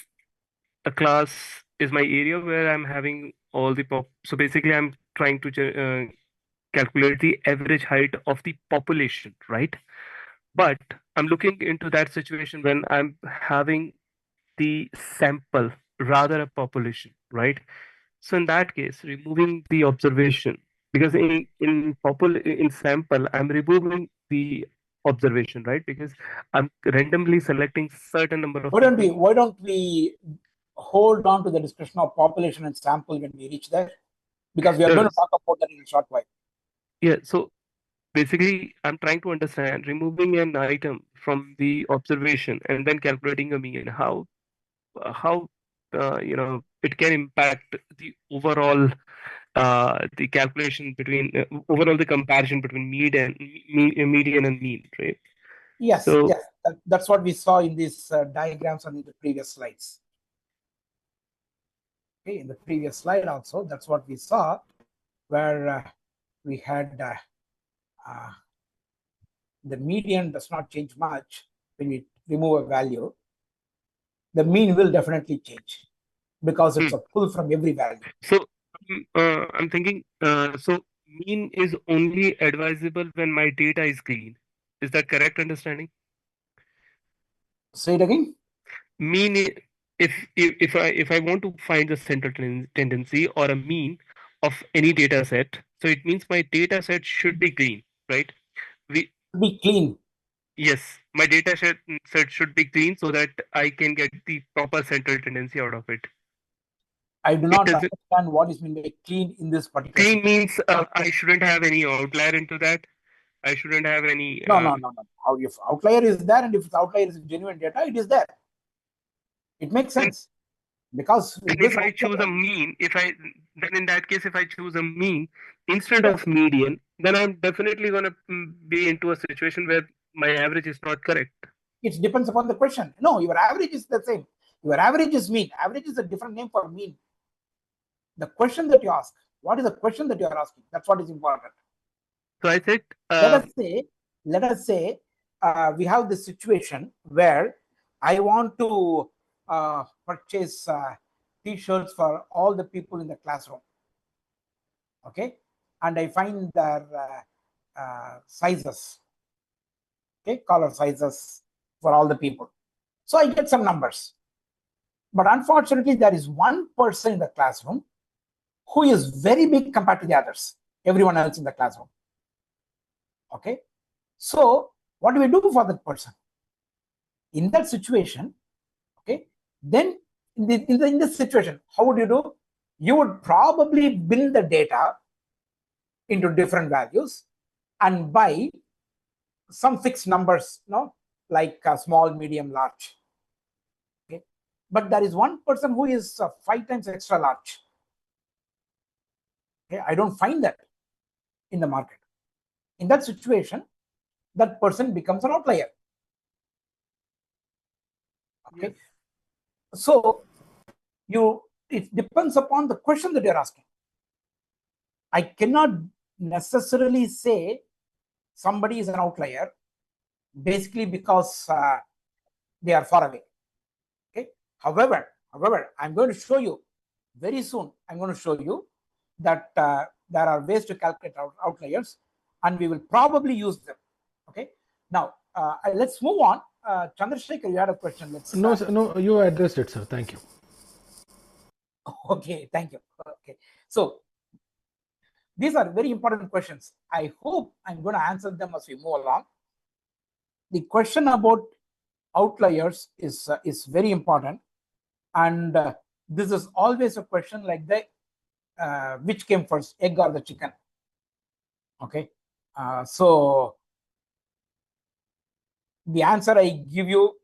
a class is my area where I'm having all the so basically I'm trying to calculate the average height of the population, right? But I'm looking into that situation when I'm having the sample rather a population, right? So in that case, removing the observation, because in sample, I'm removing the observation, right? Because I'm randomly selecting certain number of people. Why don't we hold on to the discussion of population and sample when we reach there? Because we are going to talk about that in a short while. Yeah, so basically, I'm trying to understand removing an item from the observation and then calculating a mean, how it can impact the overall the calculation between overall the comparison between median and mean, right? Yes, so, yes, that's what we saw in these diagrams and in the previous slides. Okay, in the previous slide also, that's what we saw, where we had the median does not change much when we remove a value. The mean will definitely change because it's a pull from every value. So I'm thinking, so mean is only advisable when my data is clean. Is that correct understanding? Say it again. Mean, if I want to find the central tendency or a mean of any data set, so it means my data set should be clean, right? Be clean. Yes, my data set should be clean so that I can get the proper central tendency out of it. I do not understand what is meant by clean in this particular. Clean means I shouldn't have any outlier into that. I shouldn't have any. No. How if outlier is there, and if the outlier is genuine data, it is there. It makes sense. Because if I choose a mean, then in that case, if I choose a mean instead of median, then I'm definitely going to be into a situation where my average is not correct. It depends upon the question. No, your average is the same. Your average is mean. Average is a different name for mean. The question that you ask, what is the question that you are asking? That's what is important. So I said, let us say we have this situation where I want to purchase t-shirts for all the people in the classroom. Okay, and I find their sizes, okay, collar sizes for all the people. So I get some numbers. But unfortunately, there is one person in the classroom who is very big compared to the others. everyone else in the classroom. Okay, so what do we do for that person in that situation? Okay, then in this situation, how would you do? You would probably build the data into different values and by some fixed numbers, like small, medium, large. Okay, but there is one person who is 5 times extra large. Okay, I don't find that in the market. In that situation, that person becomes an outlier. Okay, so it depends upon the question that you're asking. I cannot necessarily say somebody is an outlier basically because they are far away. Okay, however, I'm going to show you very soon. I'm going to show you that there are ways to calculate outliers, and we will probably use them. Okay, now let's move on. Chandrasekhar, you had a question. No, sir, no, you addressed it, sir. Thank you. Okay, thank you. Okay, so these are very important questions. I hope I'm going to answer them as we move along. The question about outliers is very important, and this is always a question like the which came first, egg or the chicken? Okay, so the answer I give you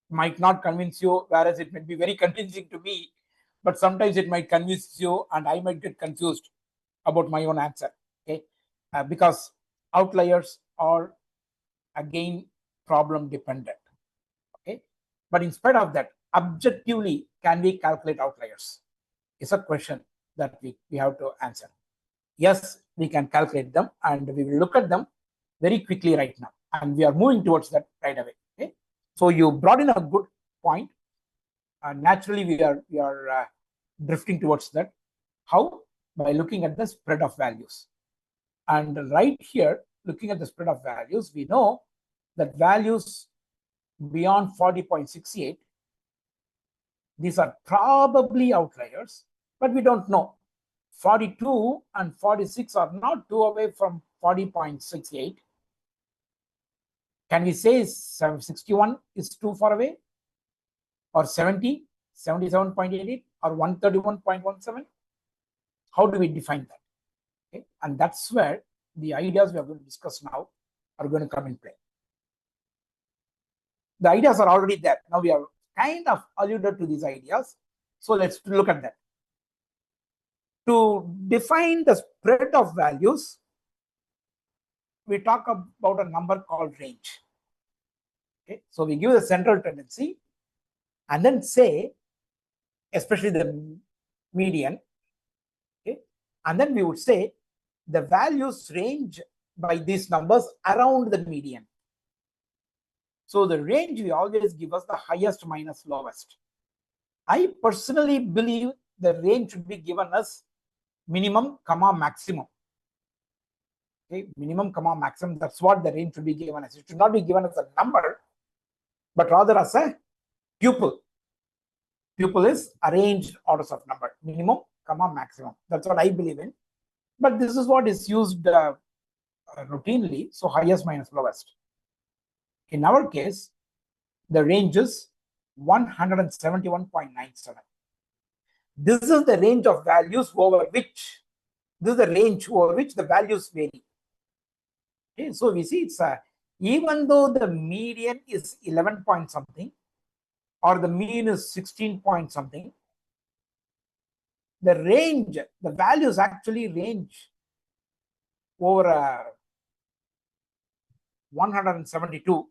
might not convince you, whereas it might be very convincing to me, but sometimes it might convince you and I might get confused about my own answer. Okay, because outliers are again problem dependent. Okay, but in spite of that, objectively, can we calculate outliers? Is a question that we have to answer. Yes, we can calculate them, and we will look at them very quickly right now, and we are moving towards that right away. Okay, so you brought in a good point. Naturally, we are drifting towards that. How? By looking at the spread of values. And right here, looking at the spread of values, we know that values beyond 40.68, these are probably outliers, but we don't know. 42 and 46 are not too away from 40.68. Can we say 61 is too far away? Or 70, 77.88, or 131.17? How do we define that? Okay, and that's where the ideas we are going to discuss now are going to come in play. The ideas are already there. Now we are kind of alluded to these ideas. So let's look at that. To define the spread of values, we talk about a number called range. Okay, so we give the central tendency and then say, especially the median, okay, and then we would say the values range by these numbers around the median. So the range we always give us the highest minus lowest. I personally believe the range should be given as minimum comma maximum. Okay, minimum comma maximum, that's what the range should be given as. It should not be given as a number, but rather as a tuple. Tuple is arranged orders of number, minimum comma maximum. That's what I believe in. But this is what is used routinely, so highest minus lowest. In our case, the range is 171.97. This is the range of values over which, this is the range over which the values vary. Okay, so we see it's even though the median is 11 point something, or the mean is 16 point something, the range, the values actually range over 172.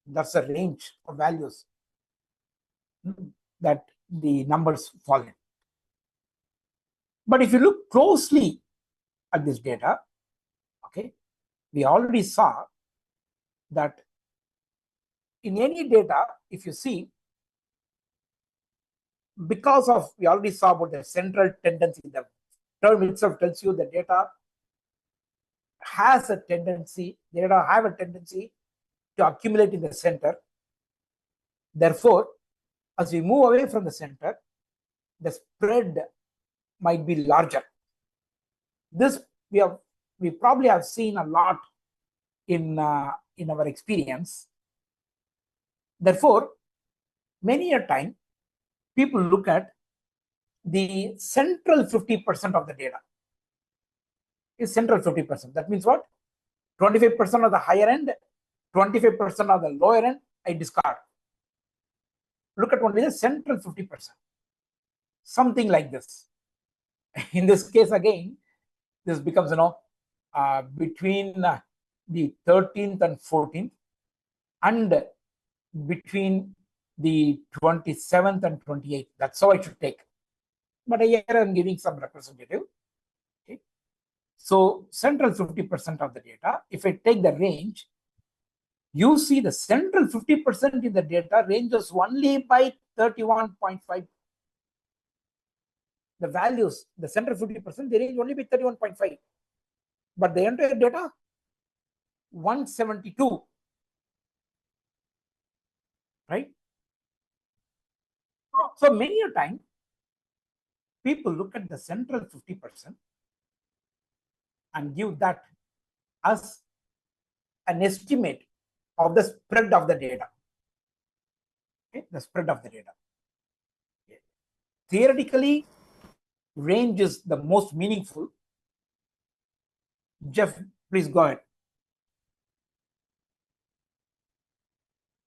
That's the range of values that the numbers fall in. But if you look closely at this data, okay, we already saw that in any data, if you see, because of, we already saw about the central tendency, the term itself tells you the data has a tendency, data have a tendency to accumulate in the center. Therefore, as we move away from the center, the spread might be larger. This we probably have seen a lot in our experience. Therefore, many a time people look at the central 50% of the data. Is central 50%. That means what? 25% of the higher end, 25% of the lower end, I discard. Look at only the central 50%. Something like this. In this case, again, this becomes, between the 13th and 14th, and between the 27th and 28th. That's how I should take. But here I'm giving some representative. Okay. So central 50% of the data, if I take the range, you see the central 50% in the data ranges only by 31.5. The values, the central 50%, they range only by 31.5. But the entire data, 172. Right? So many a time, people look at the central 50% and give that as an estimate of the spread of the data. Okay? The spread of the data. Okay. Theoretically, range is the most meaningful. Jeff, please go ahead.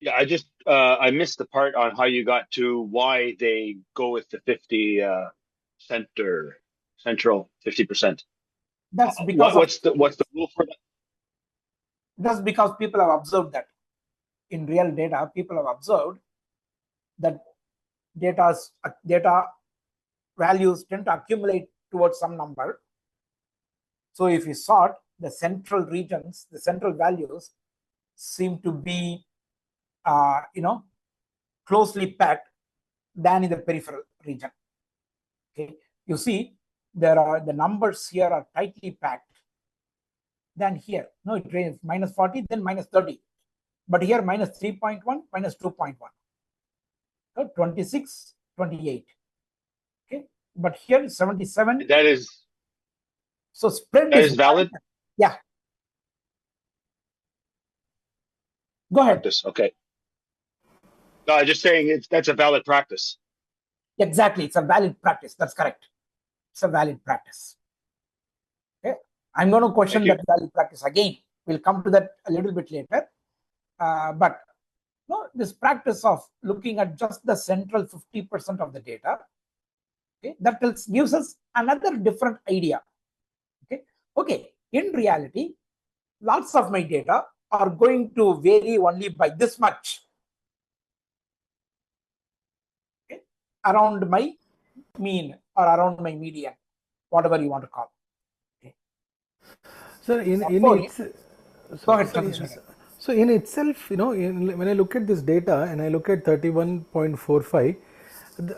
Yeah, I missed the part on how you got to why they go with the 50 central 50%. That's because what's the rule for that? That's because people have observed that in real data, people have observed that data values tend to accumulate towards some number. So if you sort the central regions, the central values seem to be closely packed than in the peripheral region. Okay, you see the numbers here are tightly packed than here. No, it ranges minus 40, then minus 30, but here minus 3.1, minus 2.1, so 26, 28. Okay, but here 77. That is so spread is valid. Yeah. Go ahead. Practice. Okay. No, I'm just saying that's a valid practice. Exactly, it's a valid practice. That's correct. It's a valid practice. Okay, I'm going to question that valid practice again. We'll come to that a little bit later. But no, this practice of looking at just the central 50% of the data, okay, that gives us another different idea. Okay, in reality, lots of my data are going to vary only by this much. Okay, around my mean or around my median, whatever you want to call. Okay. So so in itself, when I look at this data and I look at 31.45,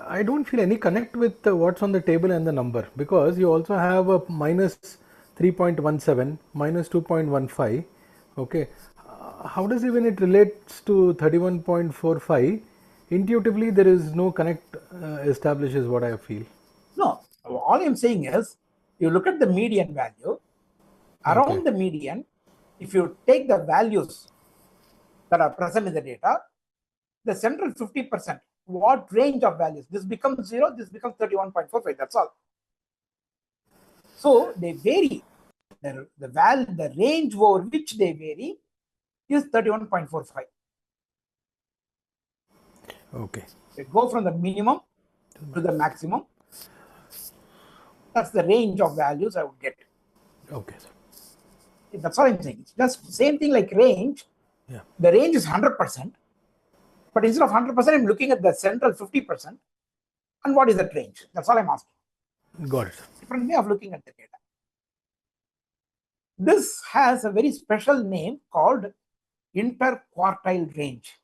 I don't feel any connect with what's on the table and the number, because you also have a minus 3.17, minus 2.15. Okay, how does even it relates to 31.45? Intuitively, there is no connect establishes what I feel. No, all I'm saying is, you look at the median value. Around the median, if you take the values that are present in the data, the central 50%, what range of values? This becomes 0, this becomes 31.45, that's all. So they vary. The range over which they vary is 31.45. Okay. They go from the minimum to the maximum. That's the range of values I would get. Okay. That's all I'm saying. It's just same thing like range. Yeah. The range is 100%, but instead of 100%, I'm looking at the central 50%. And what is that range? That's all I'm asking. Got it. Different way of looking at the data. This has a very special name called interquartile range.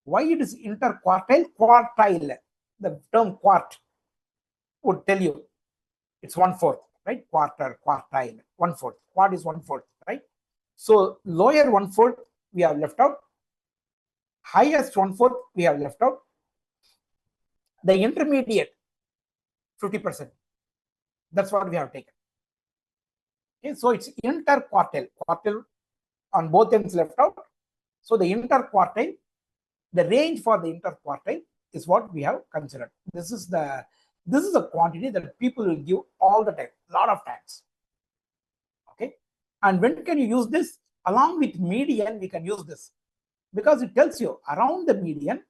Why it is interquartile? Quartile, the term quart would tell you it's 1/4, right? Quarter, quartile, 1/4. Quart is 1/4, right? So lower 1/4 we have left out. Highest 1/4 we have left out. The intermediate 50%. That's what we have taken. Okay, so it's interquartile, quartile on both ends left out. So the interquartile, the range for the interquartile is what we have considered. This is a quantity that people will give all the time, a lot of times. Okay, and when can you use this? Along with median, we can use this because it tells you around the median,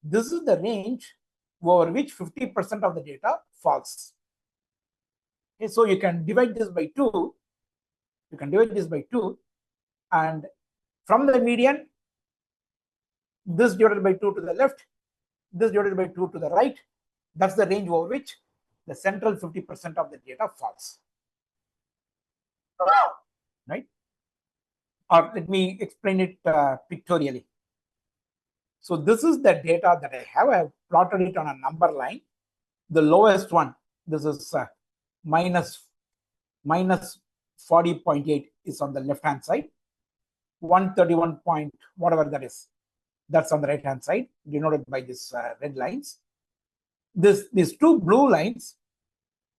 this is the range over which 50% of the data falls. Okay, so you can divide this by 2. You can divide this by 2, and from the median, this divided by 2 to the left, this divided by 2 to the right. That's the range over which the central 50% of the data falls. Right? Or let me explain it pictorially. So this is the data that I have. I have plotted it on a number line. The lowest one, this is minus 40.8 is on the left-hand side. 131 point, whatever that is, that's on the right-hand side, denoted by these red lines. These two blue lines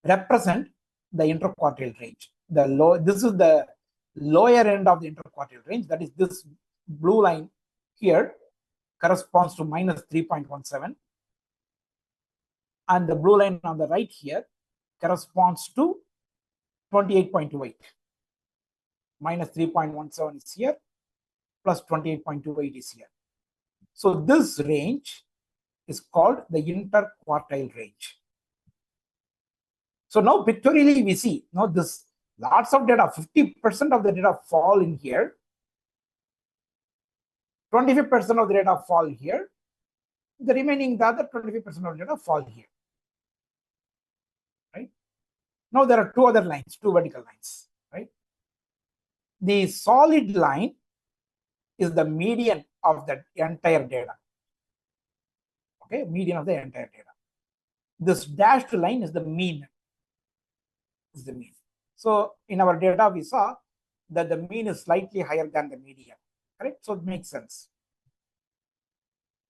represent the interquartile range. This is the lower end of the interquartile range. That is, this blue line here corresponds to minus 3.17. And the blue line on the right here corresponds to 28.28. Minus 3.17 is here, plus 28.28 is here. So this range is called the interquartile range. So now pictorially we see, now this lots of data, 50% of the data fall in here, 25% of the data fall here, the remaining, the other 25% of the data fall here. Right? Now there are two other lines, two vertical lines. Right? The solid line is the median of the entire data. Okay, median of the entire data. This dashed line is the mean. Is the mean. So in our data, we saw that the mean is slightly higher than the median. Correct? So it makes sense.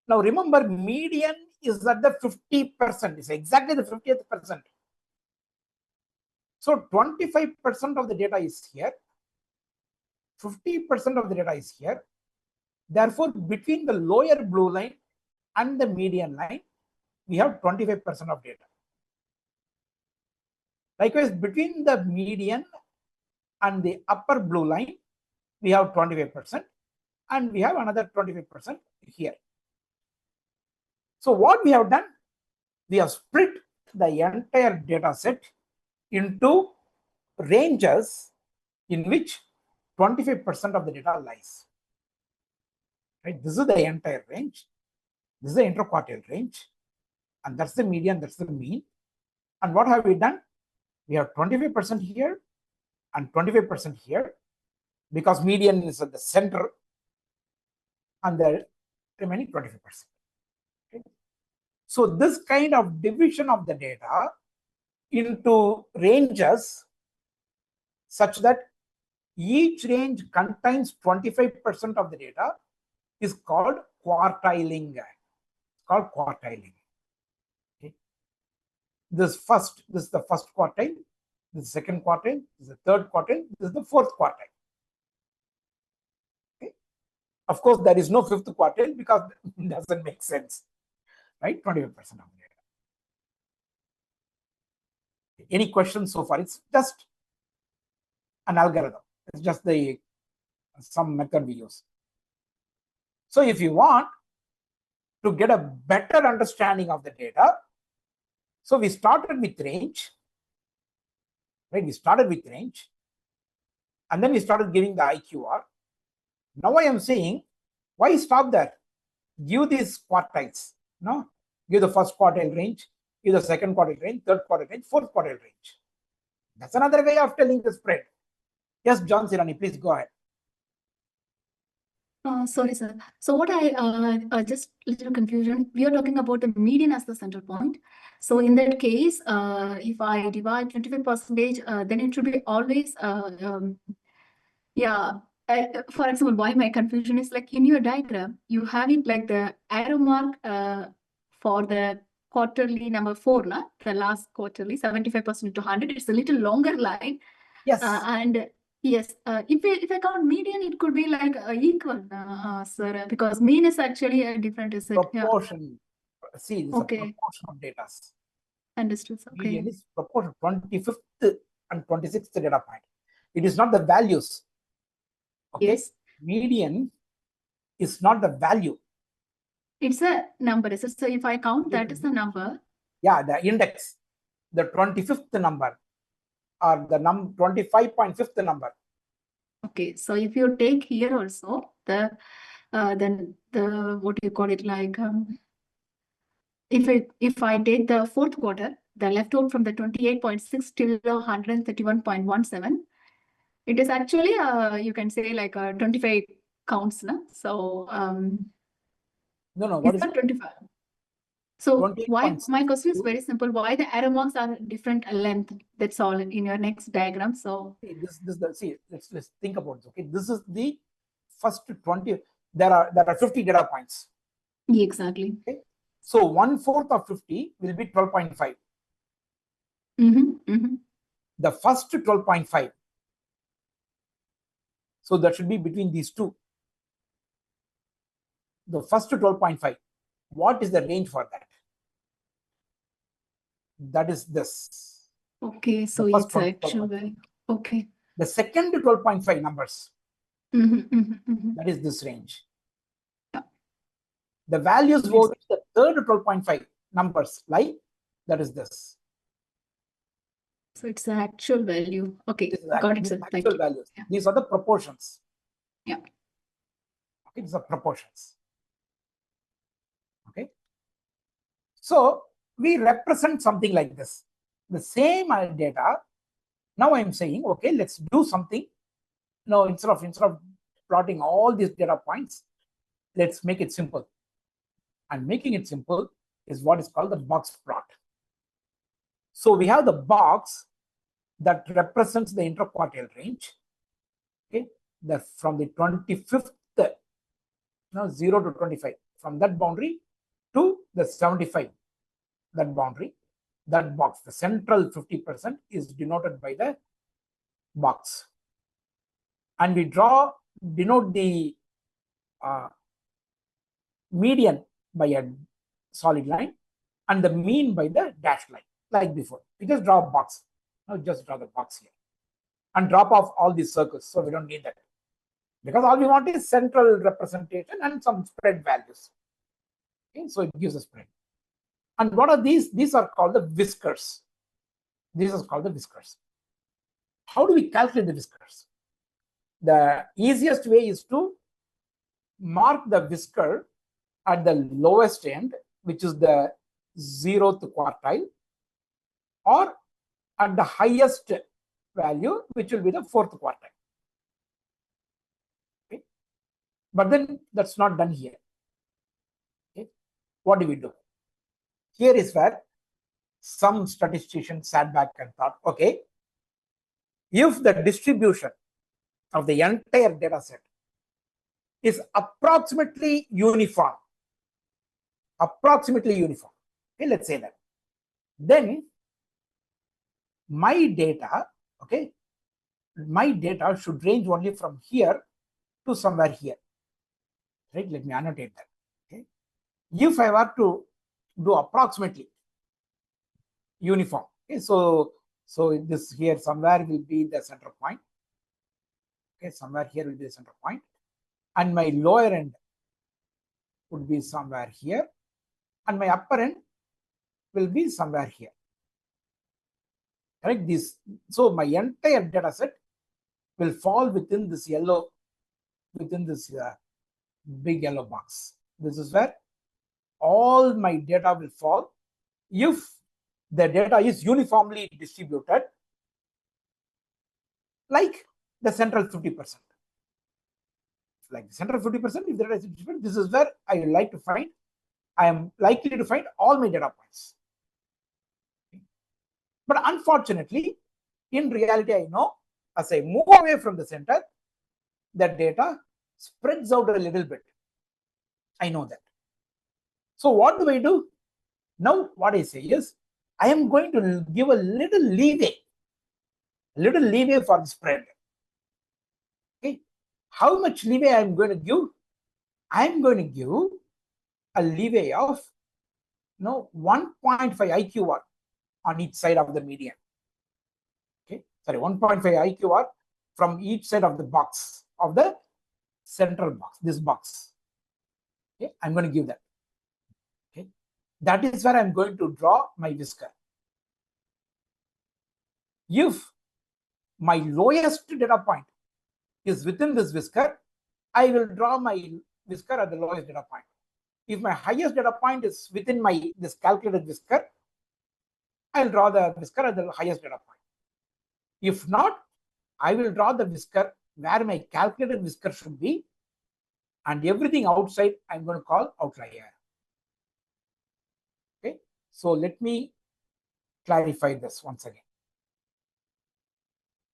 Now remember, median is at the 50%. It's exactly the 50th percent. So 25% of the data is here. 50% of the data is here. Therefore, between the lower blue line and the median line, we have 25% of data. Likewise, between the median and the upper blue line, we have 25%, and we have another 25% here. So what we have done, we have split the entire data set into ranges in which 25% of the data lies. Right? This is the entire range. This is the interquartile range. And that's the median, that's the mean. And what have we done? We have 25% here and 25% here, because median is at the center, and the remaining 25%. Okay? So this kind of division of the data into ranges such that each range contains 25% of the data is called quartiling. It's called quartiling. Okay? This is the first quartile, this is the second quartile, this is the third quartile, this is the fourth quartile. Okay? Of course, there is no fifth quartile because it doesn't make sense. Right? 25% of the data. Any questions so far? It's just an algorithm. It's just some method we use. So if you want to get a better understanding of the data, so we started with range. Right? We started with range, and then we started giving the IQR. Now I am saying, why stop there? Give these quartiles. No, give the first quartile range, give the second quartile range, third quartile range, fourth quartile range. That's another way of telling the spread. Yes, John Sirani, please go ahead. Sorry, sir. So what I just little confusion. We are talking about the median as the center point. So in that case, if I divide 25%, then it should be always for example, why my confusion is like in your diagram, you have it like the arrow mark for the quarterly number 4, the last quarterly, 75% to 100. It's a little longer line. Yes. And yes, if I count median, it could be like equal, sir, because mean is actually a different set. Yeah. Proportion. See, it's Okay. a proportion of data. Understood. Okay. Median is proportion 25th and 26th data point. It is not the values. Okay. Yes. Median is not the value. It's a number. So if I count, that is the number. Yeah, the index, the 25th number, or the 25.5th number. Okay, so if you take here also then the what do you call it, like if I take the fourth quarter, the left out from the 28.6 till the 131.17, it is actually you can say like 25 counts, no? So No, what is that 25? So why 28.6 my question is very simple. Why the arrow marks are different length? That's all in your next diagram. So let's think about this. Okay, this is the first 20. There are 50 data points. exactly. Okay, so 1/4 of 50 will be 12.5. The first 12.5. So that should be between these two. The first 12.5. What is the range for that? That is this. Okay, so first it's actual value. Okay. The second 12.5 numbers. That is this range. Yeah. The values for the third 12.5 numbers, like that is this. So it's the actual value. Okay, got it, sir. Thank Actual you. values. Yeah. These are the proportions. Yeah. Okay, these are proportions. Okay. So we represent something like this. The same data. Now I'm saying, okay, let's do something. Now instead of plotting all these data points, let's make it simple. And making it simple is what is called the box plot. So we have the box that represents the interquartile range. Okay, from the 25th, 0 to 25, from that boundary to the 75, that boundary, that box, the central 50% is denoted by the box. And we denote the median by a solid line and the mean by the dashed line, like before. We just draw a box. Now just draw the box here and drop off all these circles. So we don't need that, because all we want is central representation and some spread values. Okay, so it gives a spread. And what are these? These are called the whiskers. These are called the whiskers. How do we calculate the whiskers? The easiest way is to mark the whisker at the lowest end, which is the 0th quartile, or at the highest value, which will be the 4th quartile. Okay. But then that's not done here. Okay. What do we do? Here is where some statisticians sat back and thought, okay, if the distribution of the entire data set is approximately uniform, okay, let's say that, then my data, okay, my data should range only from here to somewhere here, right? Let me annotate that. Okay, if I were to do approximately uniform, okay, so this here somewhere will be the center point. Okay, somewhere here will be the center point, and my lower end would be somewhere here, and my upper end will be somewhere here. Correct? So my entire data set will fall within this yellow, within this big yellow box. This is where all my data will fall if the data is uniformly distributed, like the central 50%. Like the central 50%, if the data is distributed, this is where I am likely to find all my data points. But unfortunately, in reality, I know as I move away from the center, the data spreads out a little bit. I know that. So what do I do? Now what I say is, I am going to give a little leeway a little leeway for the spread. Okay, how much leeway I'm going to give? I'm going to give a leeway of 1.5 IQR on each side of the median. Okay, sorry, 1.5 IQR from each side of the box, of the central box, this box. Okay, I'm going to give that. Okay, that is where I'm going to draw my whisker. If my lowest data point is within this whisker, I will draw my whisker at the lowest data point. If my highest data point is within this calculated whisker, I'll draw the whisker at the highest data point. If not, I will draw the whisker where my calculated whisker should be, and everything outside I'm going to call outlier. Okay, so let me clarify this once again.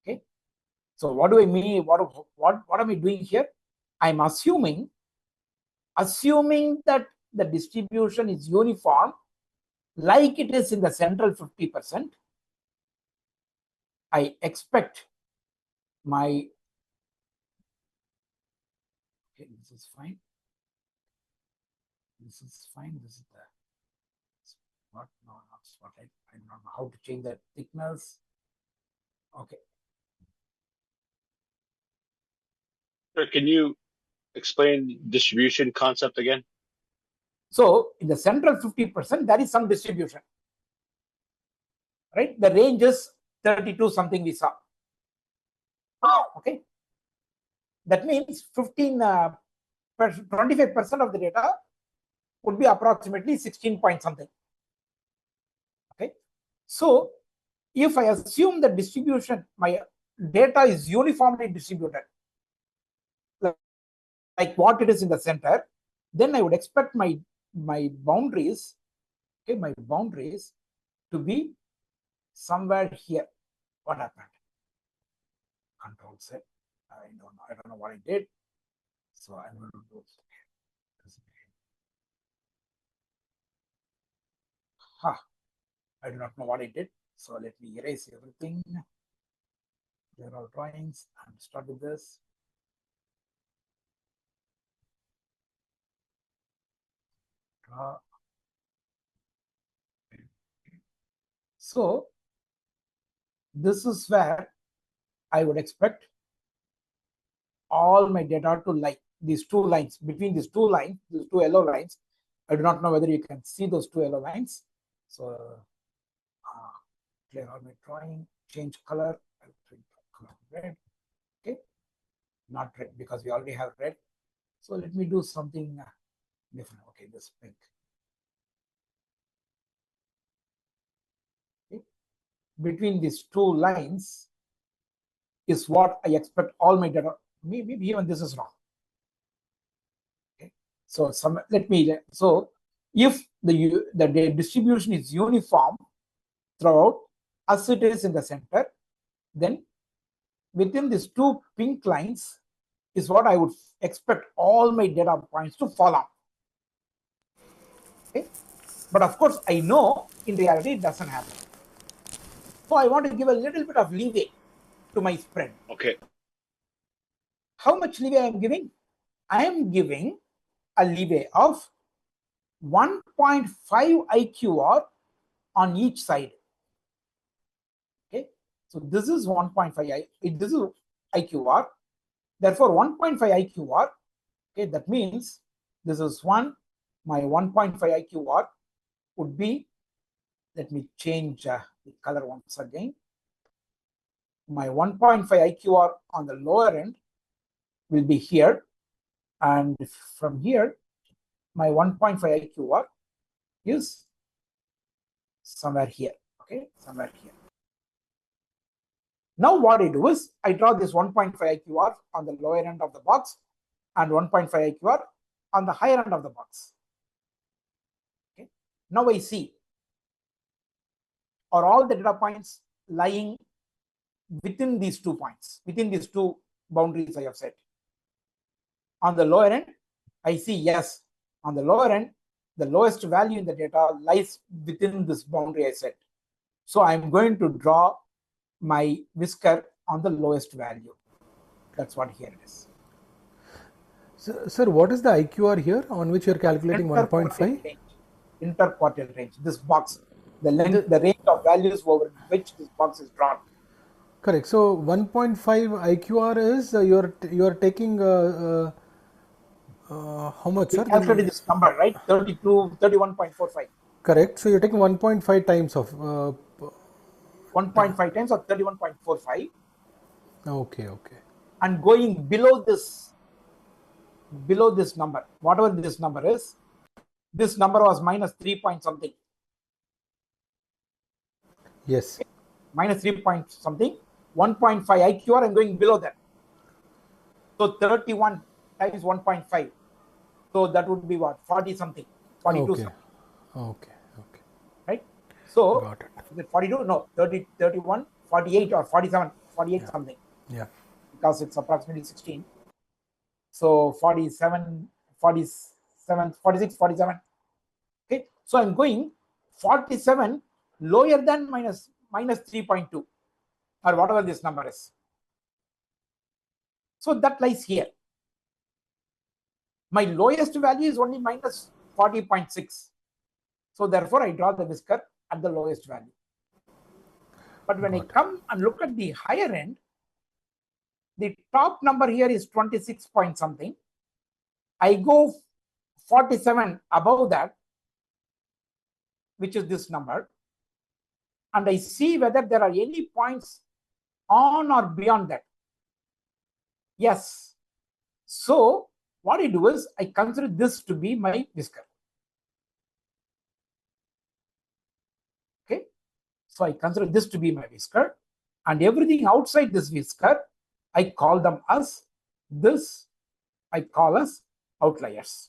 Okay, so what do I mean? What am I doing here? I'm assuming that the distribution is uniform, like it is in the central 50%. I expect my, okay, this is fine. This is fine. This is the what? No, not what. I don't know how to change the thickness. Okay. Sir, can you explain distribution concept again? So in the central 50%, there is some distribution, right? The range is 32 something we saw. Okay, that means 25% of the data would be approximately 16 point something. Okay, so if I assume the distribution, my data is uniformly distributed, like what it is in the center, then I would expect my boundaries, okay, my boundaries to be somewhere here. What happened? Control Z. I don't know what I did. So I'm going to do this. I do not know what I did. So let me erase everything. They're all drawings and start with this. So this is where I would expect all my data to lie. These two lines, between these two lines, these two yellow lines. I do not know whether you can see those two yellow lines. So clear all my drawing, change color, I'll change color red. Okay, not red because we already have red. So let me do something different. Okay, this pink. Okay, between these two lines is what I expect all my data. Maybe even this is wrong. Okay, so so if the distribution is uniform throughout as it is in the center, then within these two pink lines is what I would expect all my data points to fall on. Okay, but of course I know in reality it doesn't happen. So I want to give a little bit of leeway to my spread. Okay. How much leeway I am giving? I am giving a leeway of 1.5 IQR on each side. Okay, so this is 1.5. This is IQR. Therefore, 1.5 IQR. Okay, that means this is one. My 1.5 IQR would be. Let me change the color once again. My 1.5 IQR on the lower end will be here, and from here, my 1.5 IQR is somewhere here. Okay, somewhere here. Now what I do is I draw this 1.5 IQR on the lower end of the box and 1.5 IQR on the higher end of the box. Okay, now I see, are all the data points lying within these 2 points, within these 2 boundaries I have set. On the lower end, I see yes, on the lower end, the lowest value in the data lies within this boundary I set. So I'm going to draw my whisker on the lowest value. That's what here it is. So, sir, what is the IQR here on which you are calculating 1.5? Interquartile range. This box, the length, the range of values over which this box is drawn. Correct. So 1.5 IQR is you are taking how much, sir? Calculate this number, right? 31.45. Correct. So you're taking 1.5 times of 1.5 times of 31.45. Okay. And going below this number, whatever this number is, this number was minus 3 point something. Yes. Okay. Minus 3 point something. 1.5 IQR, I'm going below that. So 31 times 1.5. So that would be what? 40 something. 42 okay. something. Okay. Right? So, Got it. is it 42? No, 30, 31, 48 or 47, 48 something. Yeah. Because it's approximately 16. So 47, 47, 46, 47. Okay. So I'm going 47 lower than minus 3.2 or whatever this number is. So that lies here. My lowest value is only minus 40.6. So therefore I draw the whisker at the lowest value. But when I come and look at the higher end, the top number here is 26 point something. I go 47 above that, which is this number, and I see whether there are any points on or beyond that. Yes. So what I do is I consider this to be my whisker. Okay. So I consider this to be my whisker, and everything outside this whisker, I call them as this. I call as outliers.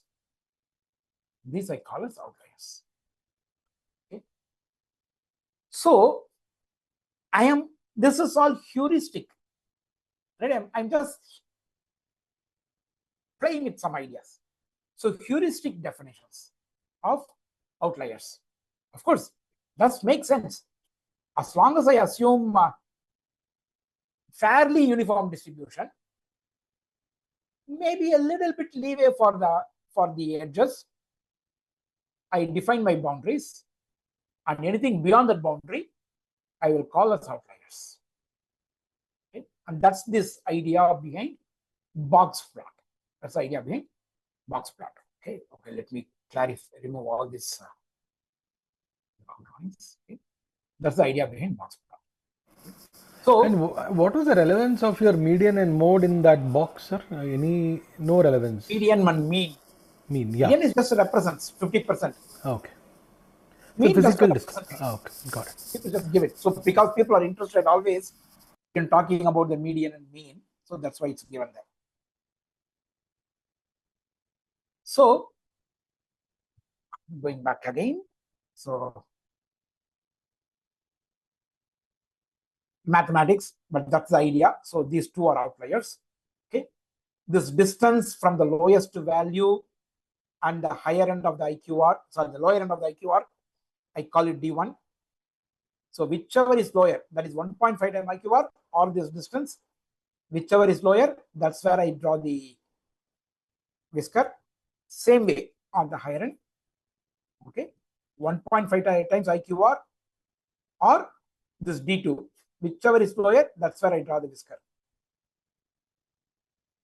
These I call as outliers. Okay. So this is all heuristic. Right? I'm just playing with some ideas. So heuristic definitions of outliers. Of course, that makes sense. As long as I assume fairly uniform distribution, maybe a little bit leeway for the edges. I define my boundaries, and anything beyond that boundary, I will call as outliers. Okay? And that's this idea behind box plot. That's the idea behind box plot. Okay, let me clarify, remove all this drawings. Okay? That's the idea behind box plot. So, and what was the relevance of your median and mode in that box, sir? No relevance? Median and mean. Mean, yeah. Median is just represents 50%. Okay. Mean so physical distance. Okay, got it. People just give it. So because people are interested always in talking about the median and mean, so that's why it's given there. So going back again, so mathematics, but that's the idea. So these two are outliers. Okay, this distance from the lowest value and the higher end of the IQR, sorry, the lower end of the IQR, I call it D1. So whichever is lower, that is 1.5 times IQR or this distance, whichever is lower, that's where I draw the whisker. Same way on the higher end. Okay, 1.5 times IQR or this D2, whichever is lower, that's where I draw the whisker.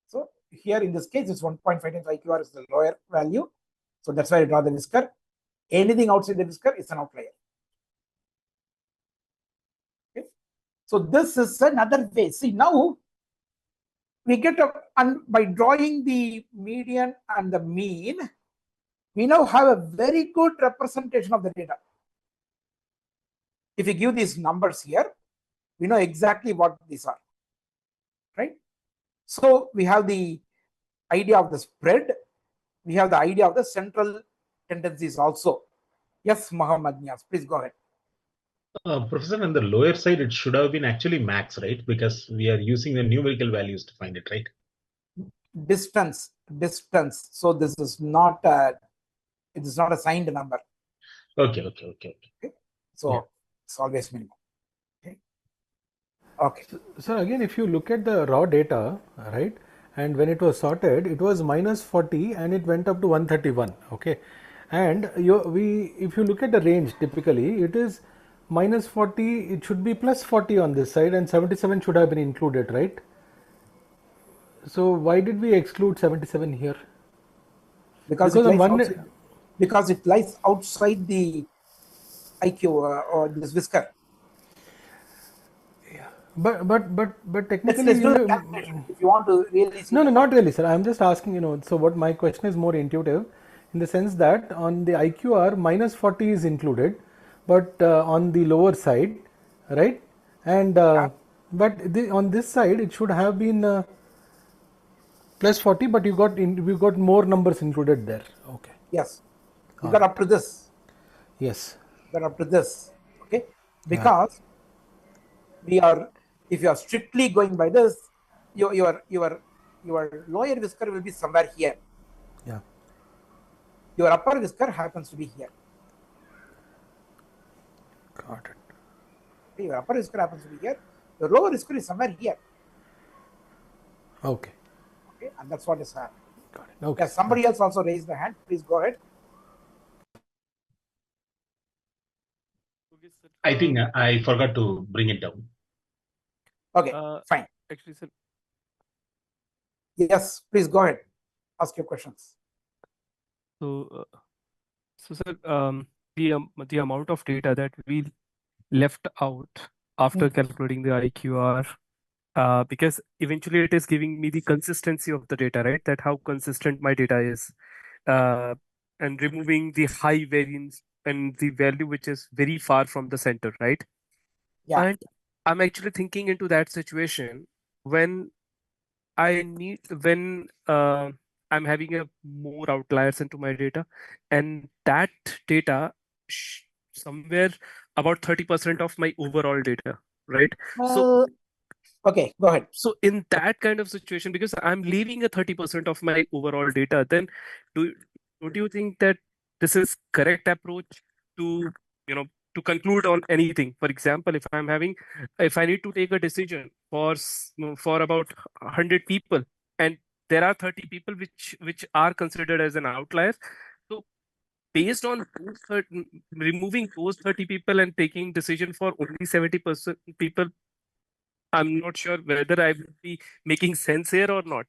So here in this case, it's 1.5 times IQR is the lower value. So that's why I draw the whisker. Anything outside the whisker is an outlier. Okay. So this is another way. See, now we get and by drawing the median and the mean, we now have a very good representation of the data. If you give these numbers here, we know exactly what these are, right? So we have the idea of the spread. We have the idea of the central tendencies also. Yes, Muhammad Niaz, please go ahead. Professor, on the lower side, it should have been actually max, right? Because we are using the numerical values to find it, right? Distance. So this is not a signed number. Okay. So yeah. It's always minimum. Okay. Okay. So again, if you look at the raw data, right, and when it was sorted, it was minus 40 and it went up to 131. Okay, and if you look at the range, typically it is minus 40. It should be plus 40 on this side, and 77 should have been included, right? So why did we exclude 77 here? Because it lies outside the IQ or this whisker. But technically, Let's do the calculation if you want to really see. No, not really, sir. I'm just asking, so what my question is more intuitive in the sense that on the IQR, minus 40 is included, but on the lower side, right? And, but on this side, it should have been plus 40, but we got more numbers included there. Okay. Yes. You got up to this. Yes. Got up to this. Okay. Because if you are strictly going by this, your lower whisker will be somewhere here. Yeah. Your upper whisker happens to be here. Got it. Okay, your upper whisker happens to be here. Your lower whisker is somewhere here. Okay. Okay, and that's what is happening. Got it. Okay. Yes, somebody else also raised the hand. Please go ahead. I think I forgot to bring it down. Okay, fine. Actually, sir. Yes, please go ahead. Ask your questions. So, sir, the amount of data that we left out after calculating the IQR, because eventually it is giving me the consistency of the data, right? That how consistent my data is, and removing the high variance and the value which is very far from the center, right? Yeah. And I'm actually thinking into that situation when when I'm having a more outliers into my data, and that data somewhere about 30% of my overall data, right? So okay, go ahead. So in that kind of situation, because I'm leaving a 30% of my overall data, then don't you think that this is correct approach to, to conclude on anything? For example, if I need to take a decision for about 100 people, and there are 30 people which are considered as an outlier. So based on removing those 30 people and taking decision for only 70% people, I'm not sure whether I will be making sense here or not.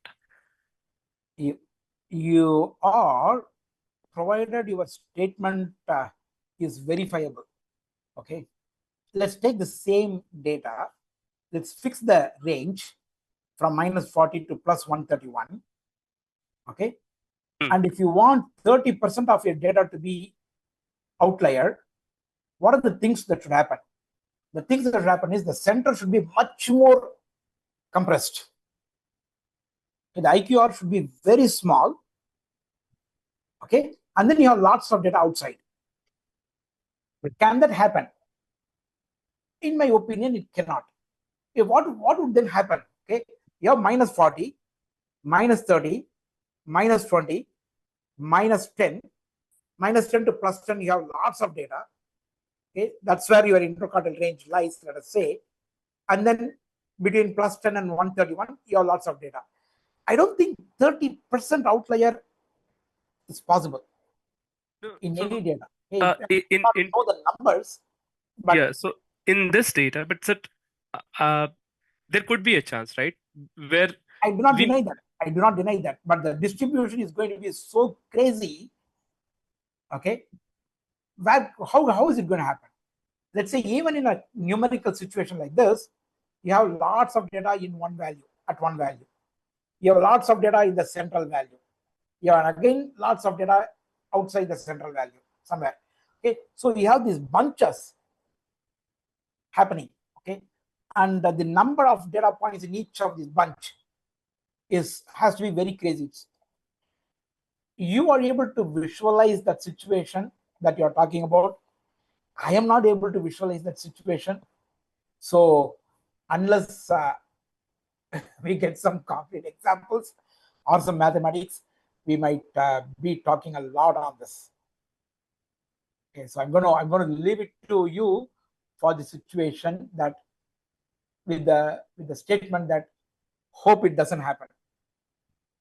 You are, provided your statement is verifiable. Okay, let's take the same data. Let's fix the range from minus 40 to plus 131. Okay, and if you want 30% of your data to be outlier, what are the things that should happen? The things that should happen is the center should be much more compressed. The IQR should be very small. Okay, and then you have lots of data outside. But can that happen? In my opinion, it cannot. Okay, what would then happen? Okay, you have minus 40, minus 30, minus 20, minus 10, minus 10 to plus 10, you have lots of data. Okay, that's where your interquartile range lies, let us say. And then between plus 10 and 131, you have lots of data. I don't think 30% outlier is possible in any data. Okay, not know the numbers, but yeah. So in this data, but there could be a chance, right? Where I do not deny that. I do not deny that. But the distribution is going to be so crazy. Okay, how is it going to happen? Let's say even in a numerical situation like this, you have lots of data in one value, at one value. You have lots of data in the central value. You have again lots of data outside the central value somewhere. Okay, so you have these bunches happening. Okay, and the number of data points in each of these bunch has to be very crazy. You are able to visualize that situation that you're talking about. I am not able to visualize that situation. So unless we get some concrete examples or some mathematics, we might be talking a lot on this. Okay, so I'm going to leave it to you for the situation that with the statement that hope it doesn't happen.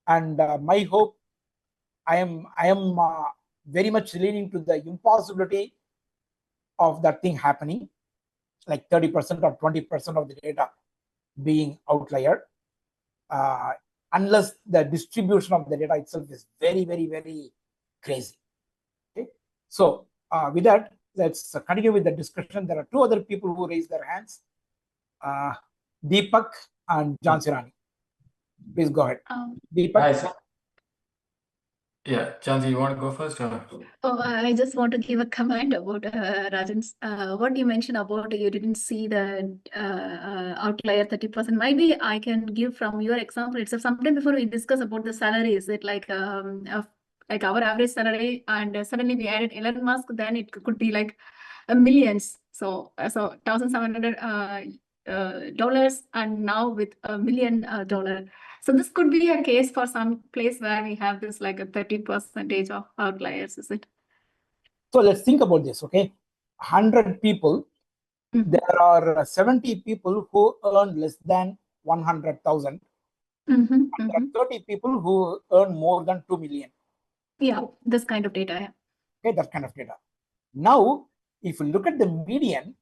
And my hope, I am very much leaning to the impossibility of that thing happening, like 30% or 20% of the data being outlier, unless the distribution of the data itself is very, very, very crazy. Okay, so with that, let's continue with the discussion. There are two other people who raised their hands, Deepak and John Sirani. Please go ahead. Deepak. Hi, sir. Yeah, Chansi, you want to go first? Or? Oh, I just want to give a comment about Rajan's what you mentioned about you didn't see the outlier 30%. Maybe I can give from your example itself. Sometime before we discuss about the salary, is it like our average salary, and suddenly we added Elon Musk, then it could be like millions. So $1,700 dollars, and now with $1 million dollar. So this could be a case for some place where we have this like a 30% of outliers, is it? So let's think about this, okay? 100 people, there are 70 people who earn less than 100,000. There are 30 people who earn more than 2 million. Yeah, this kind of data. Yeah. Okay, that kind of data. Now, if you look at the median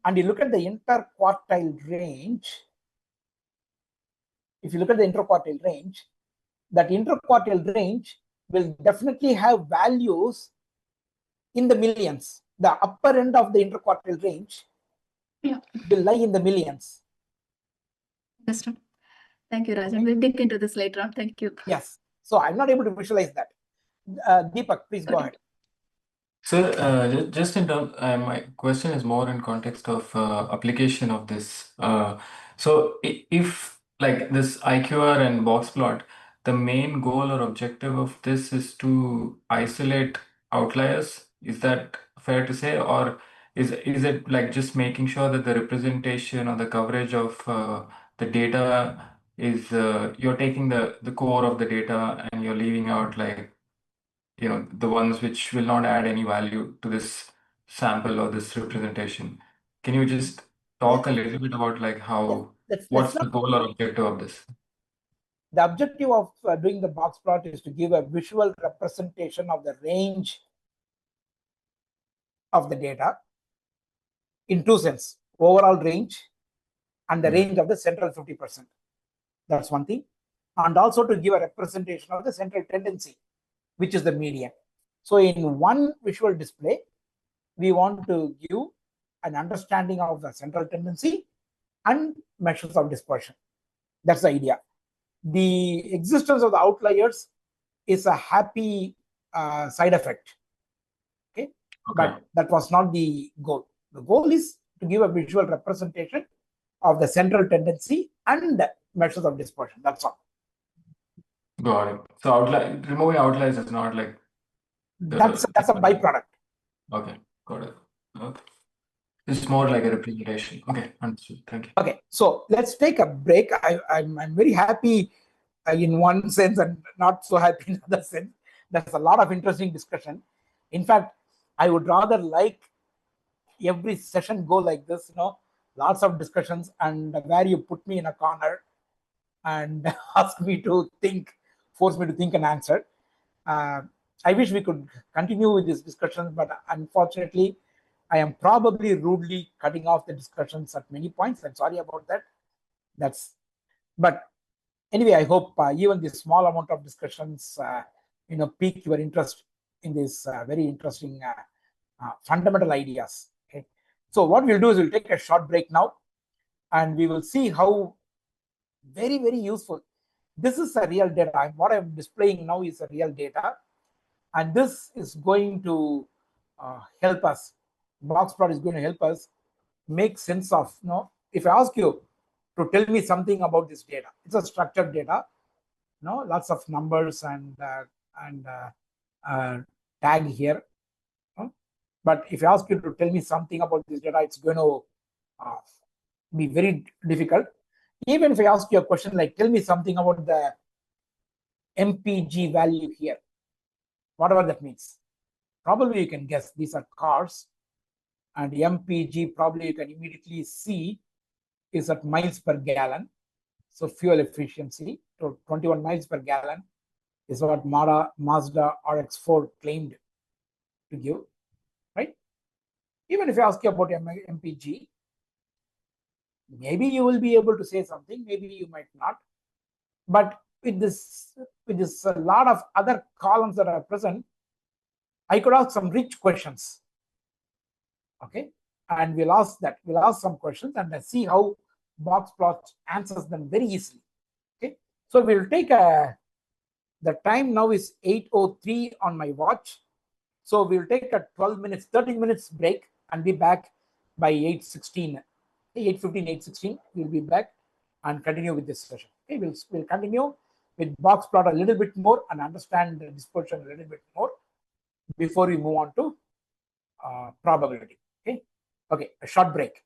and you look at the interquartile range, if you look at the interquartile range, that interquartile range will definitely have values in the millions. The upper end of the interquartile range will lie in the millions. Understood. Thank you, Rajan. We'll dig into this later on. Thank you. Yes. So I'm not able to visualize that. Deepak, please go ahead. Sir, just in terms, my question is more in context of application of this. So if like this IQR and box plot, the main goal or objective of this is to isolate outliers. Is that fair to say, or is it like just making sure that the representation or the coverage of the data is you're taking the core of the data and you're leaving out like the ones which will not add any value to this sample or this representation. Can you just talk a little bit about like how what's the goal or objective of this? The objective of doing the box plot is to give a visual representation of the range of the data in two sense: overall range and the range of the central 50%. That's one thing. And also to give a representation of the central tendency, which is the median. So in one visual display, we want to give an understanding of the central tendency and measures of dispersion. That's the idea. The existence of the outliers is a happy side effect. Okay? But that was not the goal. The goal is to give a visual representation of the central tendency and measures of dispersion. That's all. Got it. So removing outliers is not like that's a byproduct. Okay, got it. Okay. It's more like a representation. Okay, understood. Thank you. Okay, so let's take a break. I'm very happy in one sense and not so happy in another sense. There's a lot of interesting discussion. In fact, I would rather like every session go like this, lots of discussions, and where you put me in a corner and ask me to think, force me to think and answer. I wish we could continue with these discussions, but unfortunately, I am probably rudely cutting off the discussions at many points. I'm sorry about that. But anyway, I hope even this small amount of discussions, pique your interest in this very interesting fundamental ideas. Okay. So what we'll do is we'll take a short break now, and we will see how very, very useful. This is a real data. What I'm displaying now is a real data, and this is going to help us. Box plot is going to help us make sense of, if I ask you to tell me something about this data, it's a structured data, lots of numbers and tag here. But if I ask you to tell me something about this data, it's going to be very difficult. Even if I ask you a question like, tell me something about the MPG value here, whatever that means, probably you can guess these are cars, and MPG probably you can immediately see is at miles per gallon. So fuel efficiency to 21 miles per gallon is what Mazda RX-4 claimed to give, right? Even if I ask you about MPG, maybe you will be able to say something, maybe you might not. But with this a lot of other columns that are present, I could ask some rich questions. Okay, and we'll ask some questions and see how boxplot answers them very easily. Okay, so we'll take the time now is 8:03 on my watch. So we'll take a 13 minutes break and be back by 8:16. 8:15, 8:16, we'll be back and continue with this session. Okay, we'll continue with boxplot a little bit more and understand the dispersion a little bit more before we move on to probability. Okay, a short break.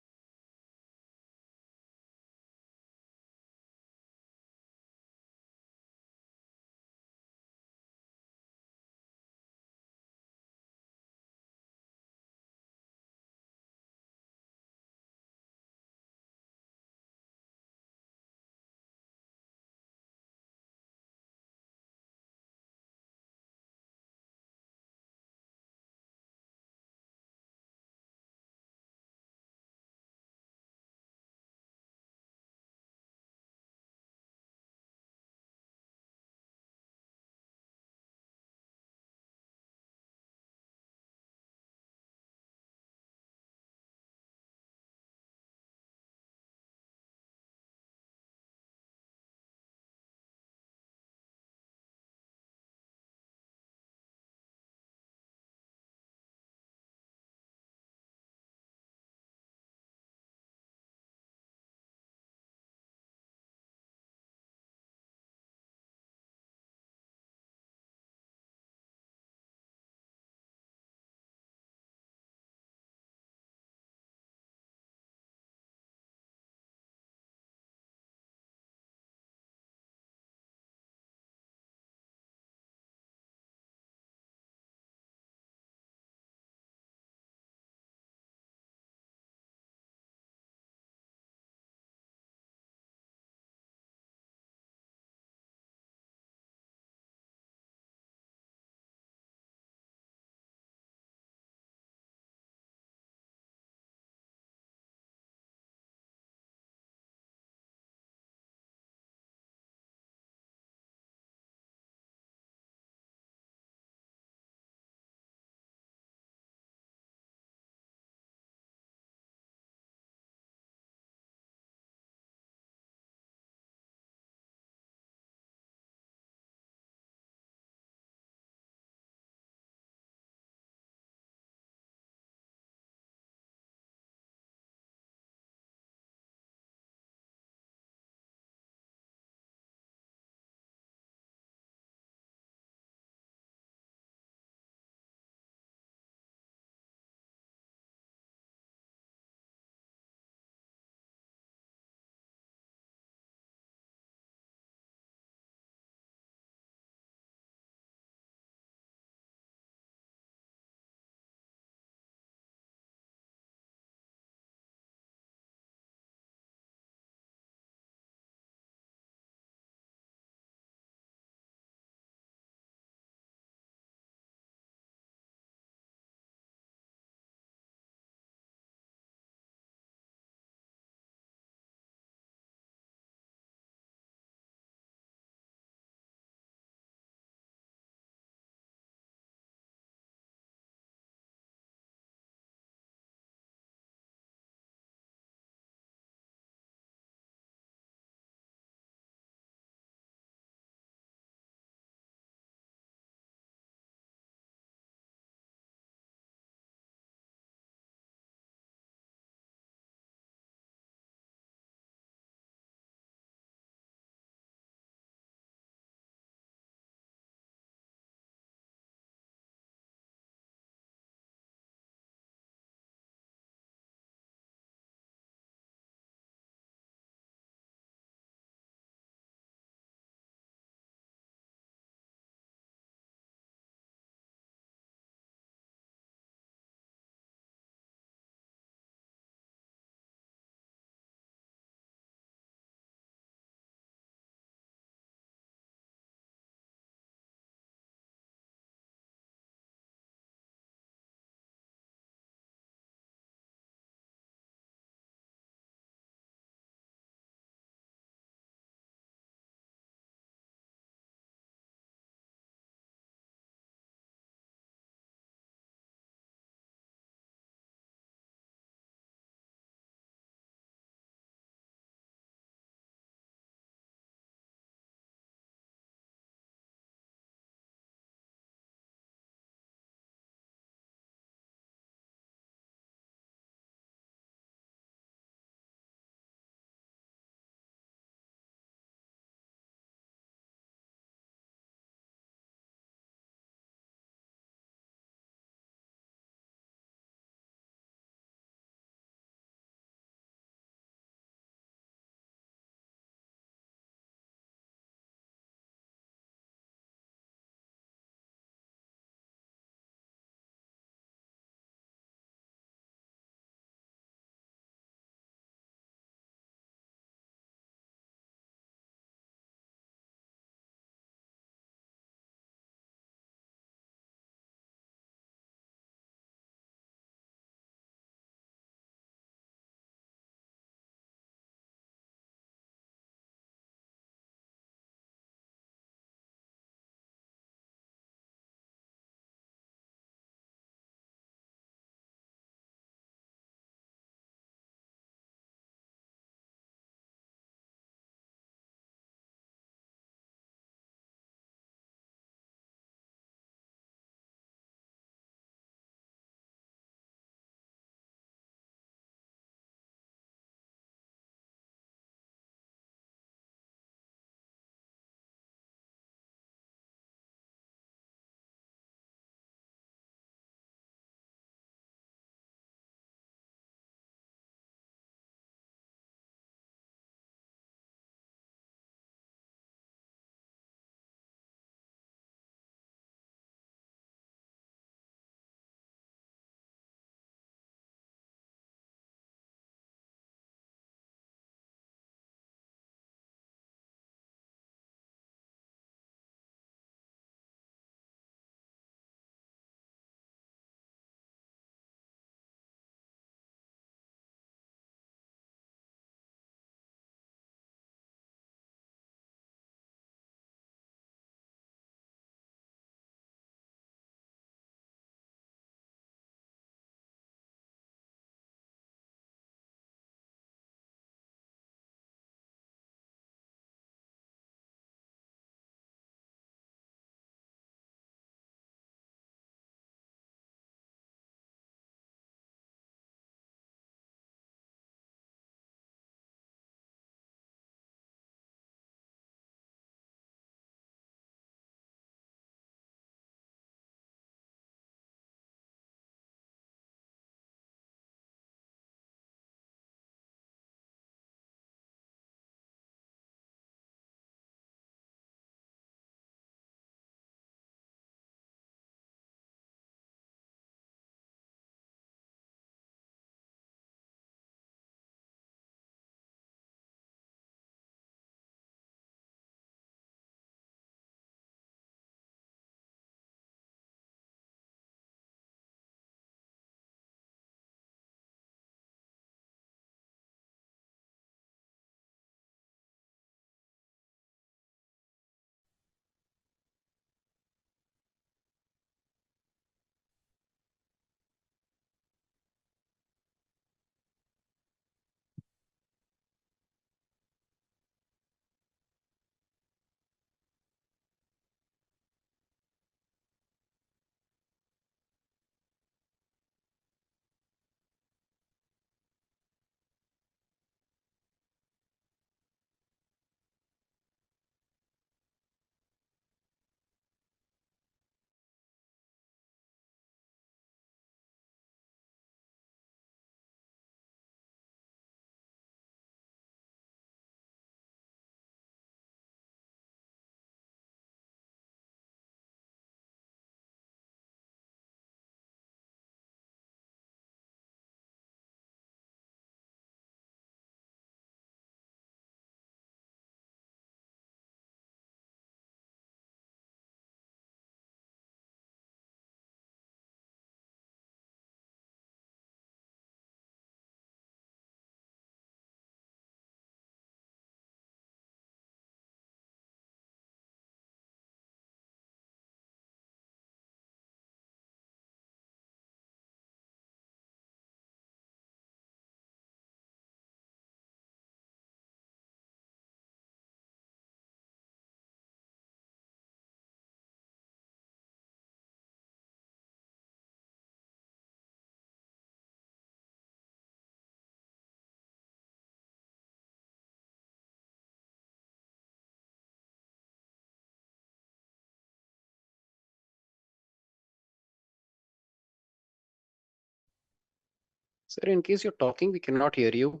Sir, in case you're talking, we cannot hear you.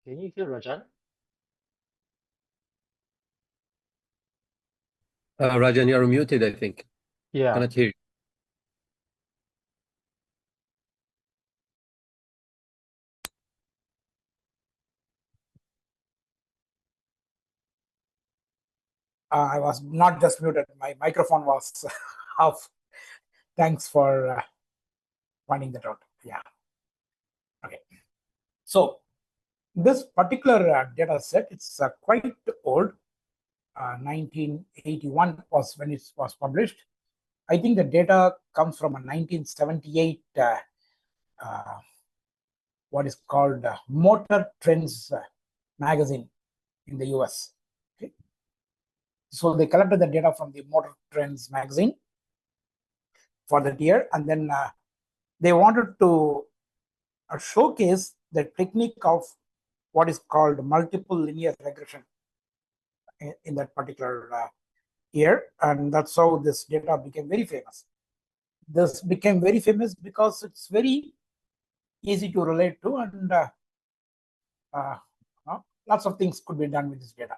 Can you hear Rajan? Rajan, you're muted, I think. Yeah. Cannot hear you. I was not just muted, my microphone was off. Thanks for finding that out. Yeah. Okay. So this particular data set, it's quite old. 1981 was when it was published. I think the data comes from a 1978 what is called Motor Trends magazine in the US. Okay. So they collected the data from the Motor Trends magazine for that year, and then they wanted to showcase the technique of what is called multiple linear regression in that particular year, and that's how this data became very famous. This became very famous because it's very easy to relate to, and lots of things could be done with this data.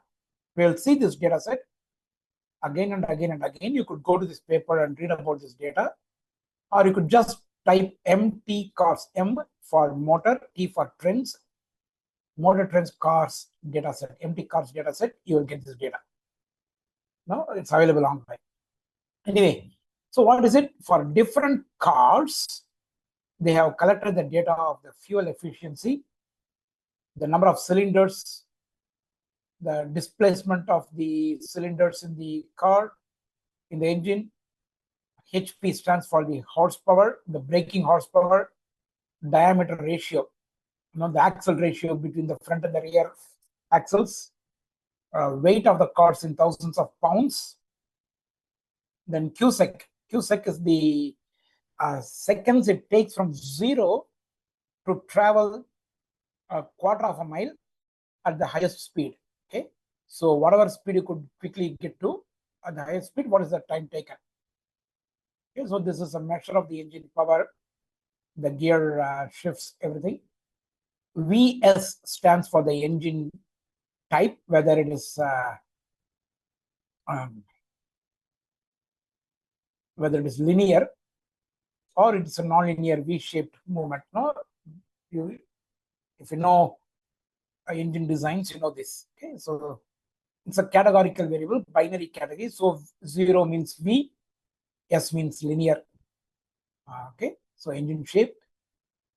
We'll see this data set again and again and again. You could go to this paper and read about this data, or you could just type MT cars, M for motor, T for trends, motor trends cars data set, MT cars data set, you will get this data. No, it's available online. Anyway, so what is it? For different cars, they have collected the data of the fuel efficiency, the number of cylinders, the displacement of the cylinders in the car, in the engine. HP stands for the horsepower, the braking horsepower, diameter ratio, the axle ratio between the front and the rear axles, weight of the cars in thousands of pounds. Then QSEC. QSEC is the seconds it takes from 0 to travel a quarter of a mile at the highest speed. Okay, so whatever speed you could quickly get to at the highest speed, what is the time taken? Okay, so this is a measure of the engine power, the gear shifts, everything. VS stands for the engine type, whether it is linear or it's a non-linear V-shaped movement. No, if you know engine designs, you know this. Okay, so it's a categorical variable, binary category. So 0 means V, S means linear. Okay, so engine shape.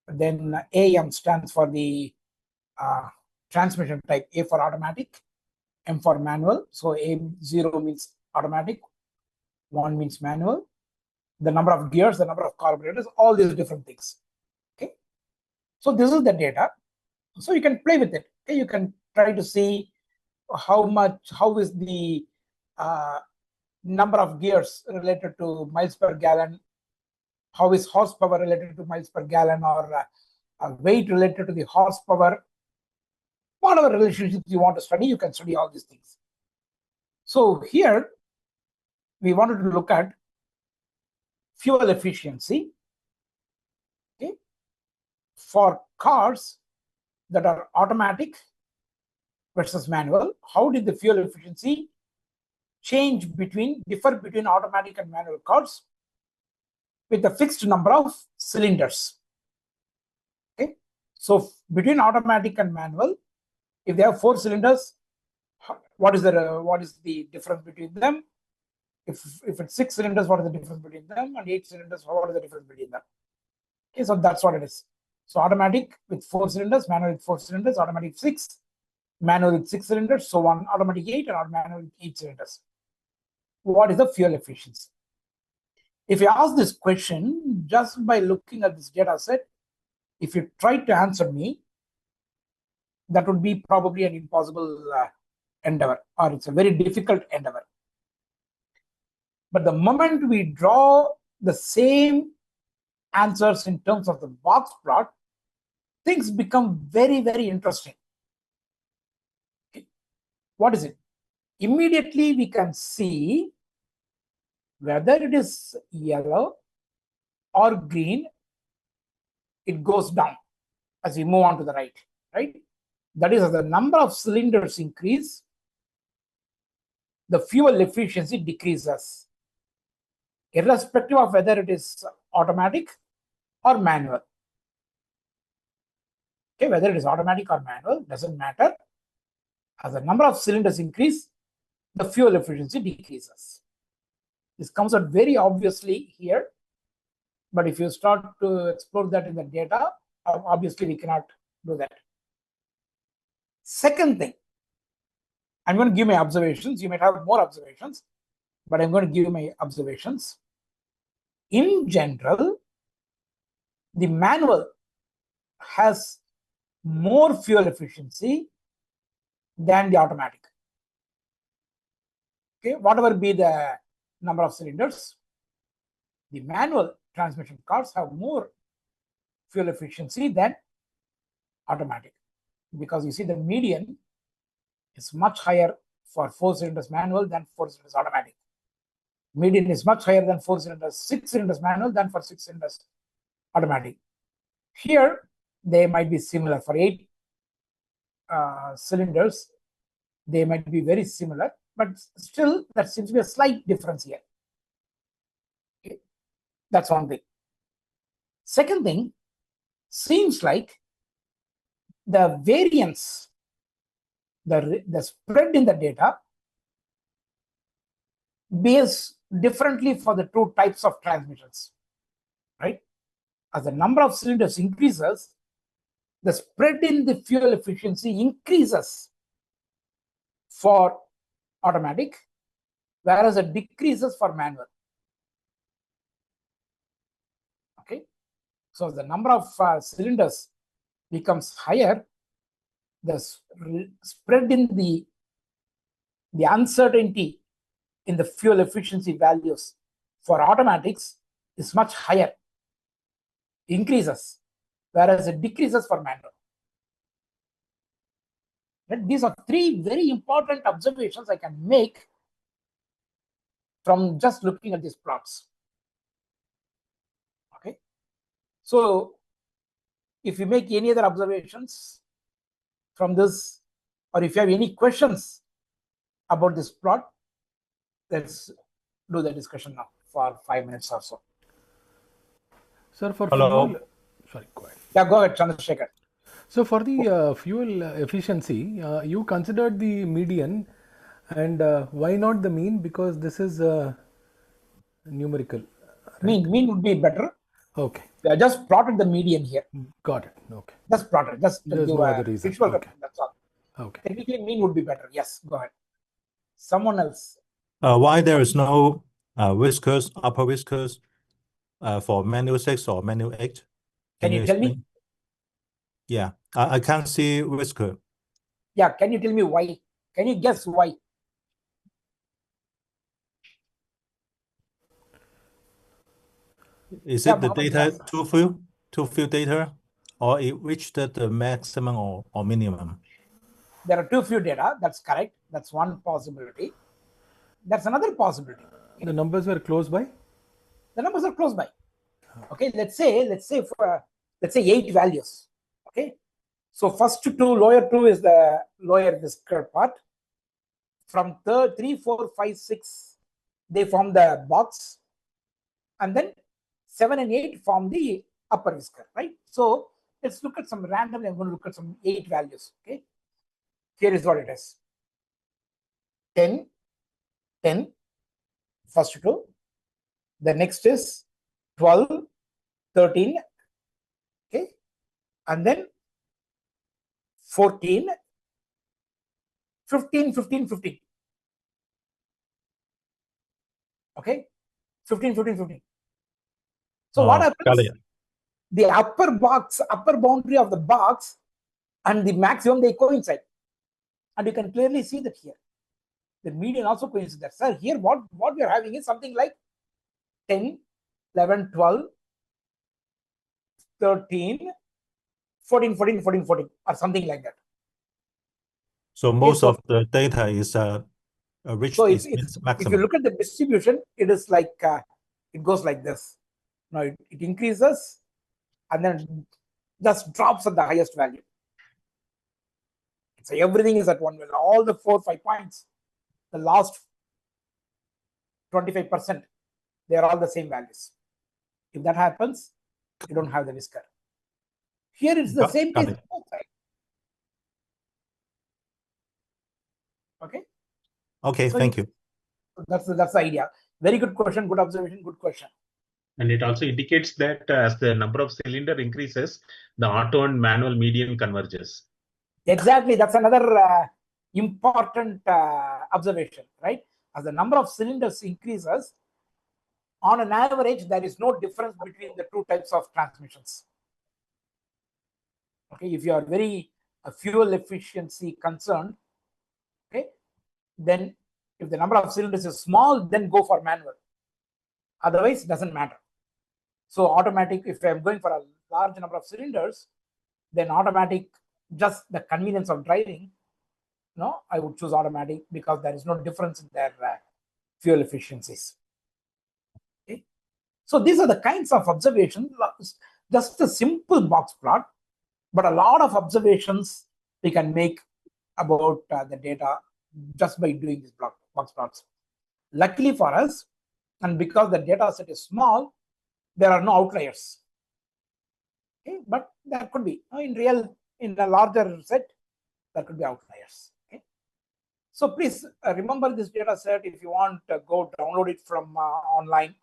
Then AM stands for the transmission type, A for automatic, M for manual. So A0 means automatic, 1 means manual. The number of gears, the number of carburetors, all these different things. Okay, so this is the data. So you can play with it. Okay, you can try to see how is the number of gears related to miles per gallon, how is horsepower related to miles per gallon, or weight related to the horsepower. Whatever relationships you want to study, you can study all these things. So here we wanted to look at fuel efficiency. Okay, for cars, that are automatic versus manual, how did the fuel efficiency differ between automatic and manual cars with a fixed number of cylinders? Okay, so between automatic and manual, if they have 4 cylinders, what is the difference between them? If it's 6 cylinders, what is the difference between them? And 8 cylinders, what is the difference between them? Okay, so that's what it is. So automatic with 4 cylinders, manual with 4 cylinders, automatic 6, manual with 6 cylinders, so on, automatic 8 and manual with 8 cylinders. What is the fuel efficiency? If you ask this question just by looking at this data set, if you try to answer me, that would be probably an impossible endeavor, or it's a very difficult endeavor. But the moment we draw the same answers in terms of the box plot, things become very, very interesting. Okay. What is it? Immediately we can see whether it is yellow or green, it goes down as we move on to the right, right? That is, as the number of cylinders increase, the fuel efficiency decreases, irrespective of whether it is automatic or manual. Okay, whether it is automatic or manual, doesn't matter. As the number of cylinders increase, the fuel efficiency decreases. This comes out very obviously here, but if you start to explore that in the data, obviously we cannot do that. Second thing, I'm going to give my observations. You might have more observations, but I'm going to give you my observations. In general, the manual has more fuel efficiency than the automatic. Okay, whatever be the number of cylinders, the manual transmission cars have more fuel efficiency than automatic, because you see the median is much higher for 4 cylinders manual than 4 cylinders automatic. Median is much higher than 6 cylinders manual than for 6 cylinders automatic. Here, they might be similar. For 8 cylinders, they might be very similar, but still there seems to be a slight difference here. Okay. That's one thing. Second thing, seems like the variance, the spread in the data behaves differently for the 2 types of transmissions, right? As the number of cylinders increases, the spread in the fuel efficiency increases for automatic, whereas it decreases for manual. Okay, so the number of cylinders becomes higher, the spread in the uncertainty in the fuel efficiency values for automatics is much higher, increases, whereas it decreases for manual. And these are 3 very important observations I can make from just looking at these plots. Okay, so if you make any other observations from this, or if you have any questions about this plot, let's do the discussion now for 5 minutes or so. Sir, for Hello. fuel, sorry, go ahead. Yeah, go ahead, Chandrasekhar. So for the fuel efficiency, you considered the median, and why not the mean? Because this is numerical. Right? Mean would be better. Okay. I just plotted the median here. Got it. Okay. Just plotted. Just to There's give no a other reason. visual Okay. reference, that's all. Okay. Technically, mean would be better. Yes, go ahead. Someone else. Why there is no whiskers, upper whiskers for manual 6 or manual 8? Can you tell me? explain? Yeah, I can't see whisker. Yeah, can you tell me why? Can you guess why? Is Yeah, it the Mohammed, data yes. two field data, or it reached the maximum or minimum? There are too few data. That's correct. That's one possibility. That's another possibility. The numbers were close by? The numbers are close by. Okay, let's say 8 values. Okay, So first two, lower two is the lower whisker part. From 3, 4, 5, 6, they form the box. And then 7 and 8 form the upper whisker, right? So let's look at some randomly. I'm going to look at some 8 values. Okay. Here is what it is. 10, 10, first two. The next is 12, 13. Okay. And then 14, 15, 15, 15. Okay. 15, 15, 15. So what happens? The upper box, upper boundary of the box and the maximum, they coincide. And you can clearly see that here. The median also coincides. Sir, here what we are having is something like 10, 11, 12, 13, 14, 14, 14, 14, or something like that. So most of the data is reached so its if maximum. you look at the distribution, it is like, it goes like this. Now it increases and then just drops at the highest value. So everything is at one value. All the 4, 5 points, the last 25%, they are all the same values. If that happens, you don't have the whisker. Here it's the same case. Okay. Okay, so thank you. That's the idea. Very good question, good observation, good question. And it also indicates that as the number of cylinder increases, the auto and manual median converges. Exactly. That's another important observation, right? As the number of cylinders increases, on an average, there is no difference between the two types of transmissions. Okay, if you are very fuel efficiency concerned, okay, then if the number of cylinders is small, then go for manual. Otherwise, it doesn't matter. So automatic, if I'm going for a large number of cylinders, then automatic, just the convenience of driving, no, I would choose automatic because there is no difference in their fuel efficiencies. Okay. So these are the kinds of observations, just a simple box plot, but a lot of observations we can make about the data just by doing these box plots. Luckily for us, and because the data set is small, there are no outliers. Okay, but there could be in a larger set, there could be outliers. Okay, so please remember this data set. If you want, go download it from online,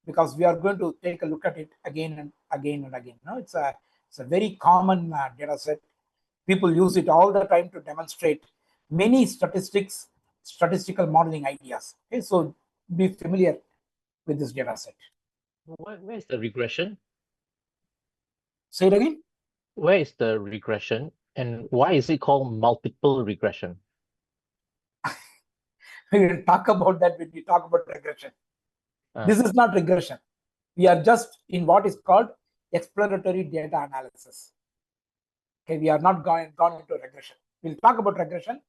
because we are going to take a look at it again and again and again. No, it's a very common data set. People use it all the time to demonstrate many statistical modeling ideas. Okay, so be familiar with this data set. Where is the regression? Say it again. Where is the regression, and why is it called multiple regression? We will talk about that when we talk about regression. This is not regression. We are just in what is called exploratory data analysis. Okay, we are not gone into regression. We'll talk about regression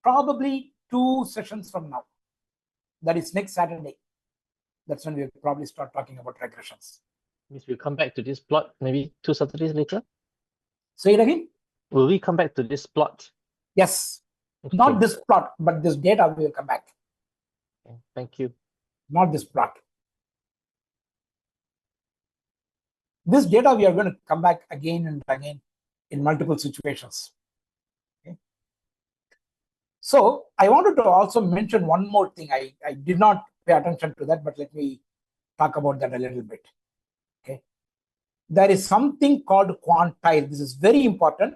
probably 2 sessions from now. That is next Saturday. That's when we'll probably start talking about regressions. Means we'll come back to this plot maybe 2 Saturdays later? Say it again. Will we come back to this plot? Yes. Okay. Not this plot, but this data will come back. Okay, thank you. Not this plot. This data we are going to come back again and again in multiple situations. Okay. So I wanted to also mention one more thing. I did not pay attention to that, but let me talk about that a little bit. Okay. There is something called quantile. This is very important.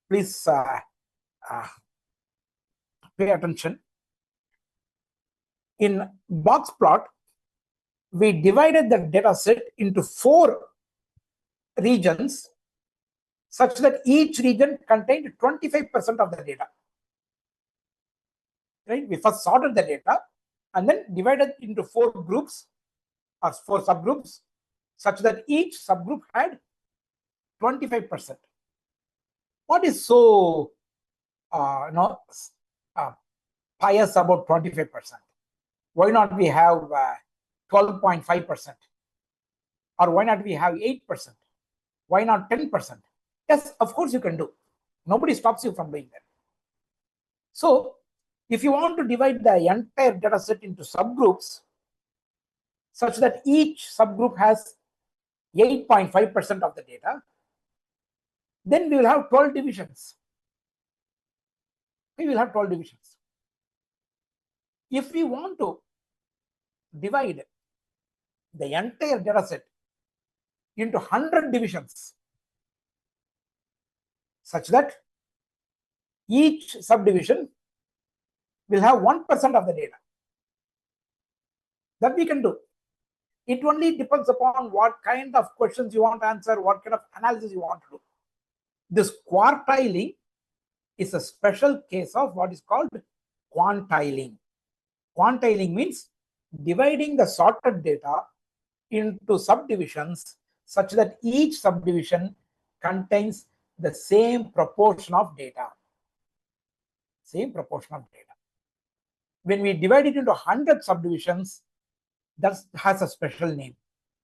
Please pay attention. In box plot, we divided the data set into 4 regions such that each region contained 25% of the data. Right? We first sorted the data and then divided into 4 groups or 4 subgroups such that each subgroup had 25%. What is so pious about 25%? Why not we have 12.5%? Or why not we have 8%? Why not 10%? Yes, of course you can do. Nobody stops you from doing that. So if you want to divide the entire data set into subgroups such that each subgroup has 8.5% of the data, then we will have 12 divisions. We will have 12 divisions. If we want to divide the entire data set into 100 divisions such that each subdivision will have 1% of the data, that we can do. It only depends upon what kind of questions you want to answer, what kind of analysis you want to do. This quartiling is a special case of what is called quantiling. Quantiling means dividing the sorted data into subdivisions such that each subdivision contains the same proportion of data. Same proportion of data. When we divide it into 100 subdivisions, that has a special name.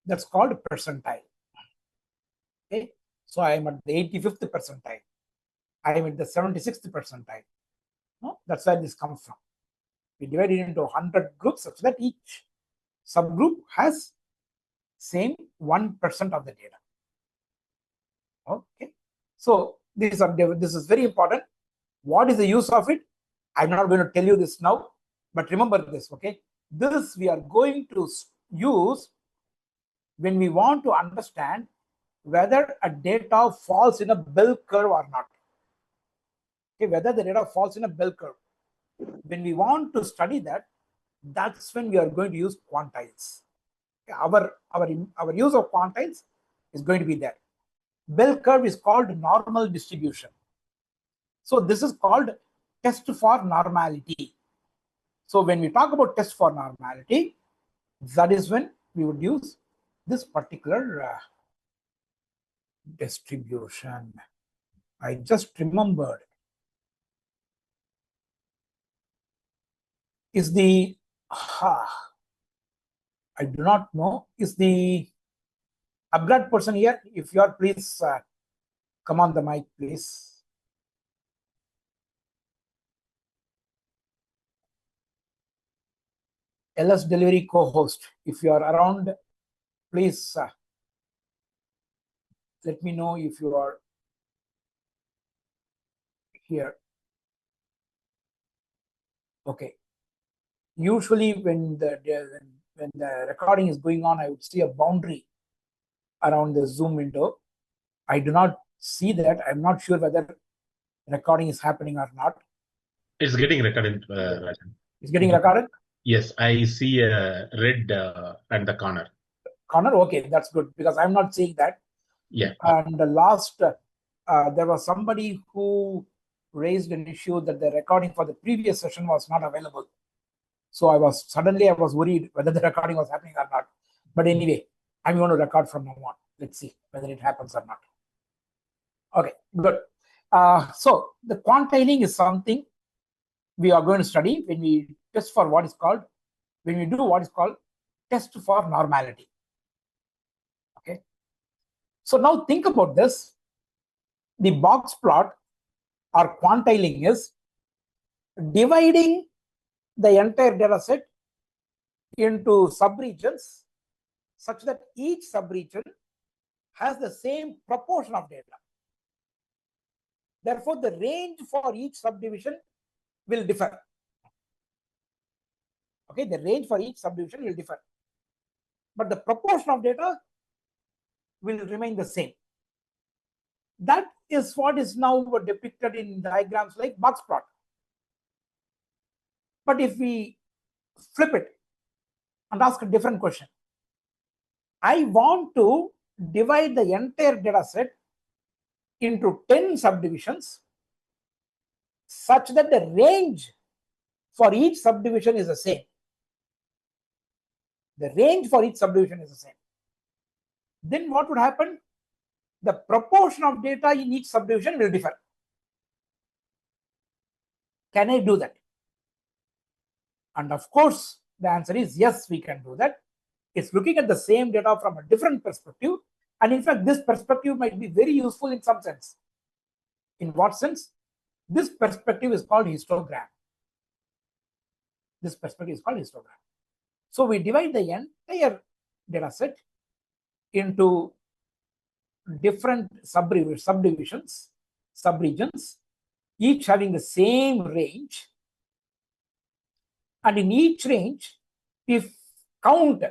That's called percentile. Okay, so I am at the 85th percentile. I am at the 76th percentile. No, that's where this comes from. We divide it into 100 groups such that each subgroup has same 1% of the data. Okay, so this is very important. What is the use of it? I'm not going to tell you this now, but remember this. Okay, this we are going to use when we want to understand whether a data falls in a bell curve or not. Okay, whether the data falls in a bell curve. When we want to study that, that's when we are going to use quantiles. Okay, our use of quantiles is going to be there. Bell curve is called normal distribution. So this is called test for normality. So when we talk about test for normality, that is when we would use this particular distribution. I just remembered. Is the I do not know. Is the upgrade person here? If you are, please come on the mic, please. LS delivery co-host, if you are around, please let me know if you are here. Okay. Usually when the recording is going on, I would see a boundary around the Zoom window. I do not see that. I'm not sure whether recording is happening or not. It's getting recorded, Rajan. It's getting recorded? Yes, I see a red at the corner. Corner? Okay, that's good because I'm not seeing that. Yeah. And the last, there was somebody who raised an issue that the recording for the previous session was not available. So I was worried whether the recording was happening or not. But anyway, I'm going to record from now on. Let's see whether it happens or not. Okay, good. So the quantiling is something we are going to study when we test for what is called, when we do what is called test for normality. Okay. So now think about this. The box plot or quantiling is dividing the entire data set into subregions such that each subregion has the same proportion of data. Therefore, the range for each subdivision will differ. Okay, the range for each subdivision will differ. But the proportion of data will remain the same. That is what is now depicted in diagrams like box plot. But if we flip it and ask a different question, I want to divide the entire data set into 10 subdivisions such that the range for each subdivision is the same. The range for each subdivision is the same. Then what would happen? The proportion of data in each subdivision will differ. Can I do that? And of course, the answer is yes, we can do that. It's looking at the same data from a different perspective, And in fact, this perspective might be very useful in some sense. In what sense? This perspective is called histogram. This perspective is called histogram. So we divide the entire data set into different subdivisions, subregions, each having the same range. And in each range, we count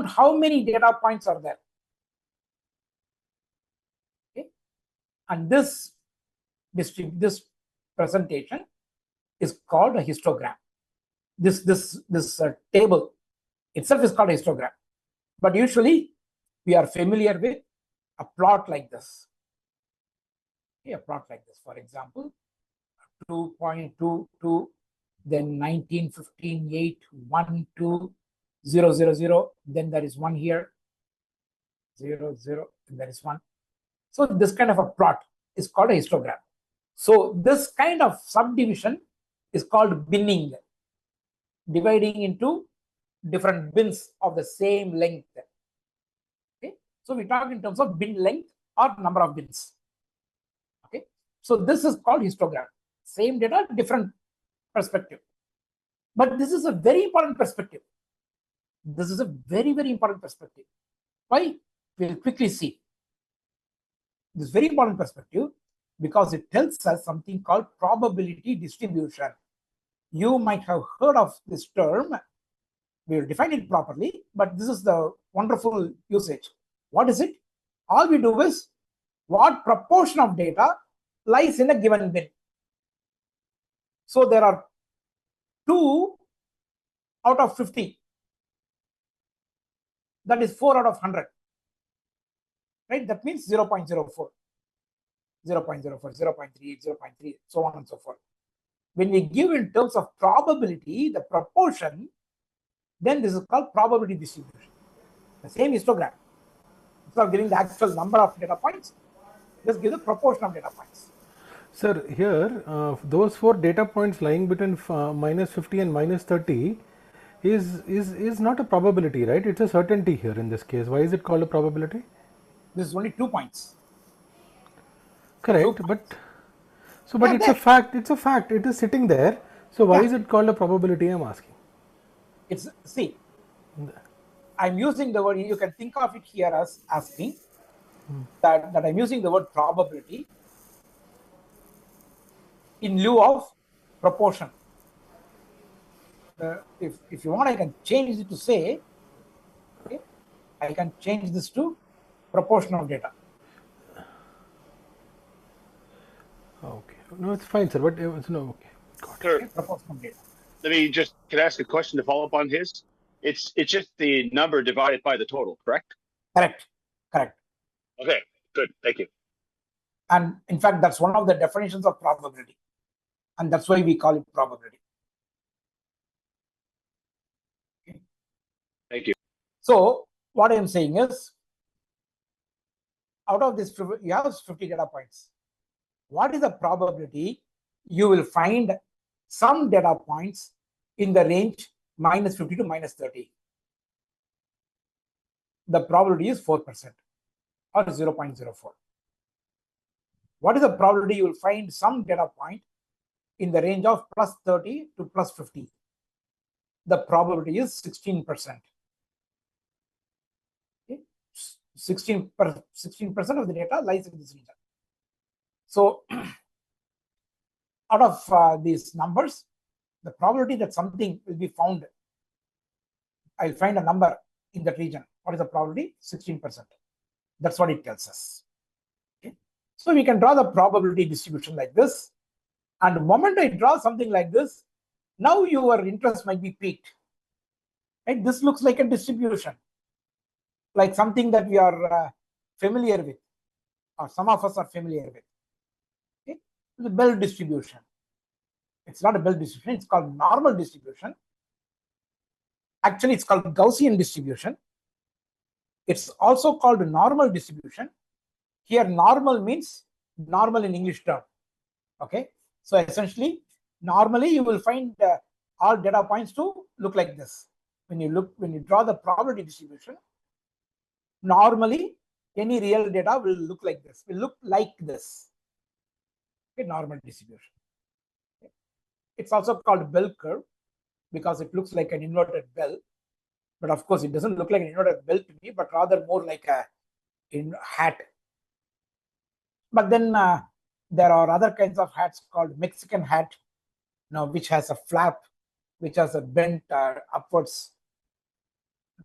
how many data points are there. Okay? And this presentation is called a histogram. This table itself is called a histogram. But usually we are familiar with a plot like this. Okay, a plot like this. For example, 2.22, then 19, 15, 8, 1, 2, 0, 0, 0. Then there is 1 here, 0, 0, and there is 1. So this kind of a plot is called a histogram. So this kind of subdivision is called binning, dividing into different bins of the same length. Okay, so we talk in terms of bin length or number of bins. Okay, so this is called histogram. Same data, different perspective. But this is a very important perspective. This is a very, very important perspective. Why? We'll quickly see. This very important perspective because it tells us something called probability distribution. You might have heard of this term. We will define it properly, but this is the wonderful usage. What is it? All we do is what proportion of data lies in a given bin. So there are 2 out of 50. That is 4 out of 100. Right? That means 0.04, 0.04, 0.38, 0.3, so on and so forth. When we give in terms of probability, the proportion, then this is called probability distribution. The same histogram. Instead of giving the actual number of data points, just give the proportion of data points. Sir, here those 4 data points lying between minus 50 and minus 30 is not a probability, right? It's a certainty here in this case. Why is it called a probability? This is only 2 points. Correct, but it's a fact. It's a fact. It is sitting there. So why is it called a probability? I'm asking. It's I'm using the word. You can think of it here as asking that I'm using the word probability in lieu of proportion. If you want, I can change it to say, okay, I can change this to proportion of data. Okay, no, it's fine, sir. But no, okay, got it. Sir, Okay, proportion of data. let me just, can I ask a question to follow up on his? It's just the number divided by the total, correct? Correct. Okay, good, thank you. And in fact, that's one of the definitions of probability. And that's why we call it probability. Okay. Thank you. So what I'm saying is, out of this, you have 50 data points. What is the probability you will find some data points in the range minus 50 to minus 30? The probability is 4% or 0.04. What is the probability you will find some data point in the range of plus 30 to plus 50? The probability is 16%. Okay? 16% of the data lies in this region. So out of these numbers, the probability that something will be found, I'll find a number in that region. What is the probability? 16%. That's what it tells us. Okay? So we can draw the probability distribution like this. And the moment I draw something like this, now your interest might be piqued. Right? This looks like a distribution, like something that we are familiar with, or some of us are familiar with. Okay? The Bell distribution. It's not a Bell distribution, it's called normal distribution. Actually, it's called Gaussian distribution. It's also called normal distribution. Here, normal means normal in English term. Okay, so essentially, normally you will find all data points to look like this. When you draw the probability distribution, normally Any real data will look like this, will look like this. Okay, normal distribution. Okay. It's also called bell curve because it looks like an inverted bell. But of course, it doesn't look like an inverted bell to me, but rather more like a hat. But then there are other kinds of hats called Mexican hat, which has a flap, which has a bent upwards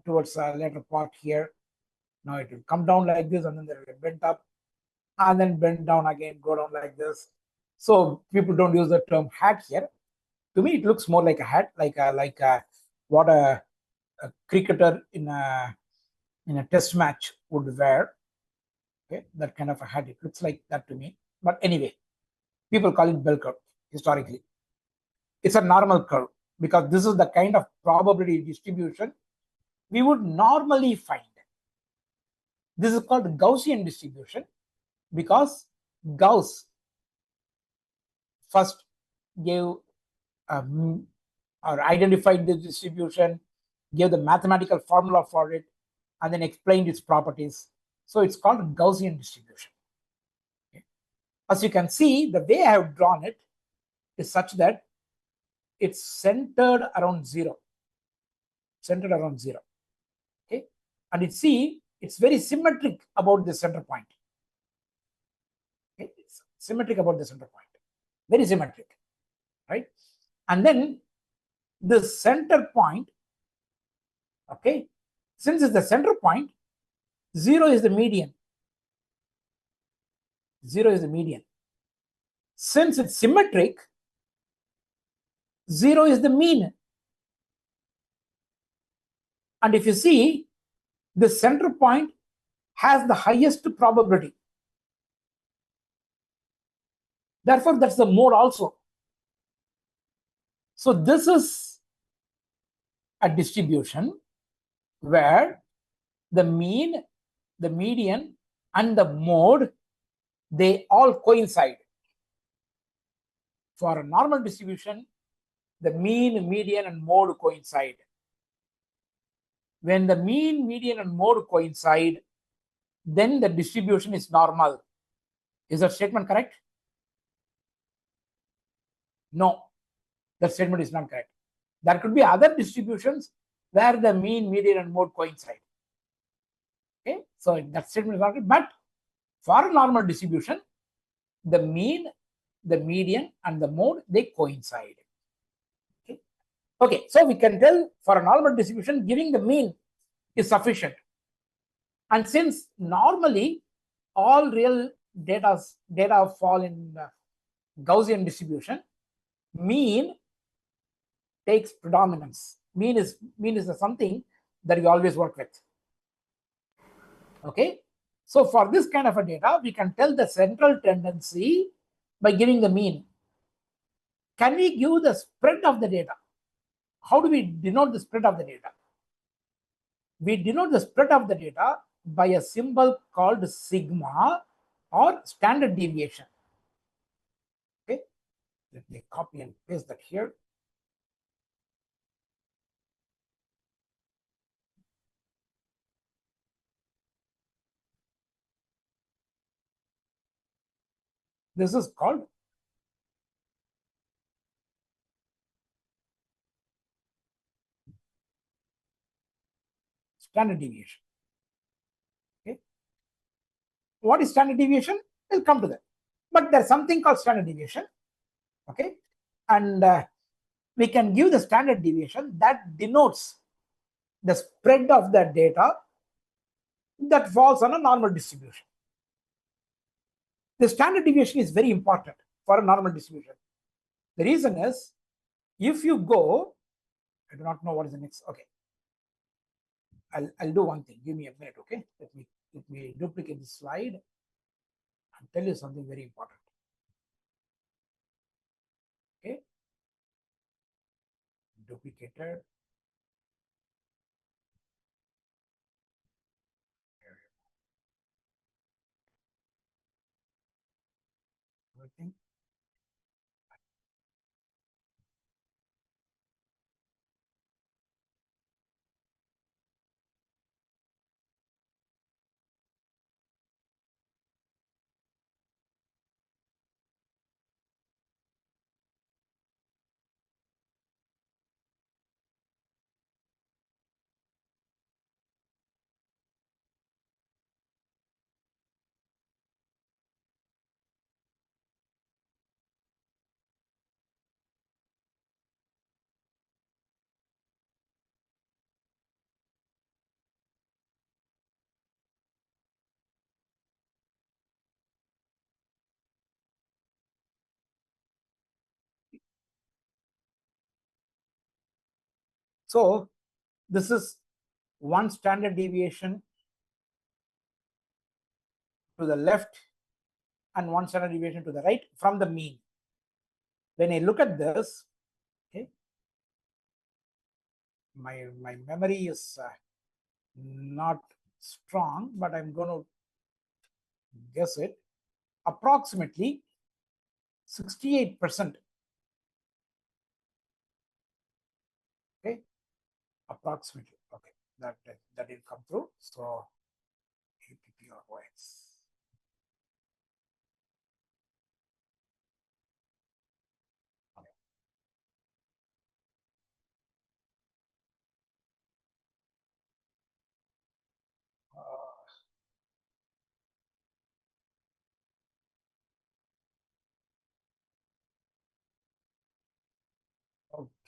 towards a later part here. Now it will come down like this, and then there will be bent up, and then bend down again, go down like this. So people don't use the term hat here. To me, it looks more like a hat, like what a cricketer in a test match would wear. Okay, that kind of a hat. It looks like that to me. But anyway, people call it bell curve historically. It's a normal curve because this is the kind of probability distribution we would normally find. This is called Gaussian distribution because Gauss first gave or identified the distribution, gave the mathematical formula for it, and then explained its properties. So it's called Gaussian distribution. Okay. As you can see, the way I have drawn it is such that it's centered around zero. Centered around zero. Okay. And it's very symmetric about the center point. Okay. It's symmetric about the center point. Very symmetric. Right? And then the center point, okay, since it's the center point, 0 is the median. 0 is the median. Since it's symmetric, 0 is the mean. And if you see, the center point has the highest probability. Therefore, that's the mode also. So this is a distribution where the mean, the median, and the mode, they all coincide. For a normal distribution, the mean, median, and mode coincide. When the mean, median, and mode coincide, then the distribution is normal. Is that statement correct? No, that statement is not correct. There could be other distributions where the mean, median, and mode coincide. Okay, so that statement is not correct. But for a normal distribution, the mean, the median, and the mode, they coincide. Okay, okay, so we can tell for a normal distribution, giving the mean is sufficient. And since normally all real data fall in Gaussian distribution, mean takes predominance. Mean is something that we always work with. Okay, so for this kind of a data, we can tell the central tendency by giving the mean. Can we give the spread of the data? How do we denote the spread of the data? We denote the spread of the data by a symbol called sigma or standard deviation. Okay, let me copy and paste that here. This is called standard deviation. Okay, what is standard deviation? We'll come to that. But there's something called standard deviation. Okay, and we can give the standard deviation that denotes the spread of the data that falls on a normal distribution. The standard deviation is very important for a normal distribution. The reason is, if you go, I do not know what is the next. Okay, I'll do one thing. Give me a minute. Okay, let me duplicate this slide and tell you something very important. Okay, duplicated. Everything. So this is one standard deviation to the left and one standard deviation to the right from the mean. When I look at this, okay, my memory is not strong, but I'm going to guess it. Approximately 68%. Okay, approximately. Okay, that didn't come through. So APP or OX.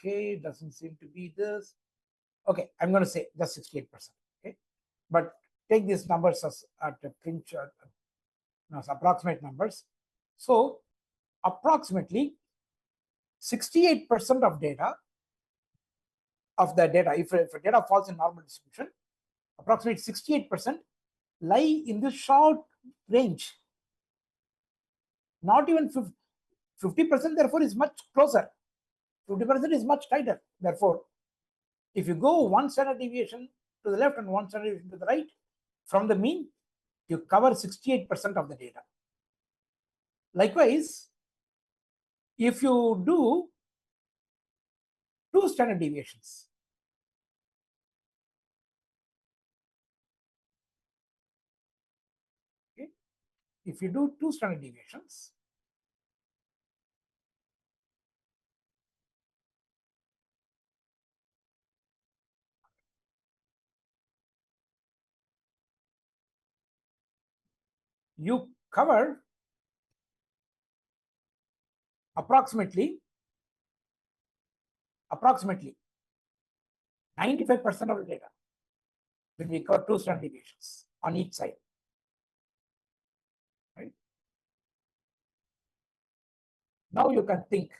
Okay, doesn't seem to be this. Okay, I'm going to say just 68%. Okay, but take these numbers as at a pinch, as approximate numbers. So approximately 68% of data if data falls in normal distribution, approximately 68% lie in this short range. Not even 50%, therefore, is much closer. 50% is much tighter. Therefore, if you go one standard deviation to the left and one standard deviation to the right from the mean, you cover 68% of the data. Likewise, if you do two standard deviations, okay, if you do two standard deviations, you cover approximately 95% of the data when we cover two standard deviations on each side. Right? Now you can think.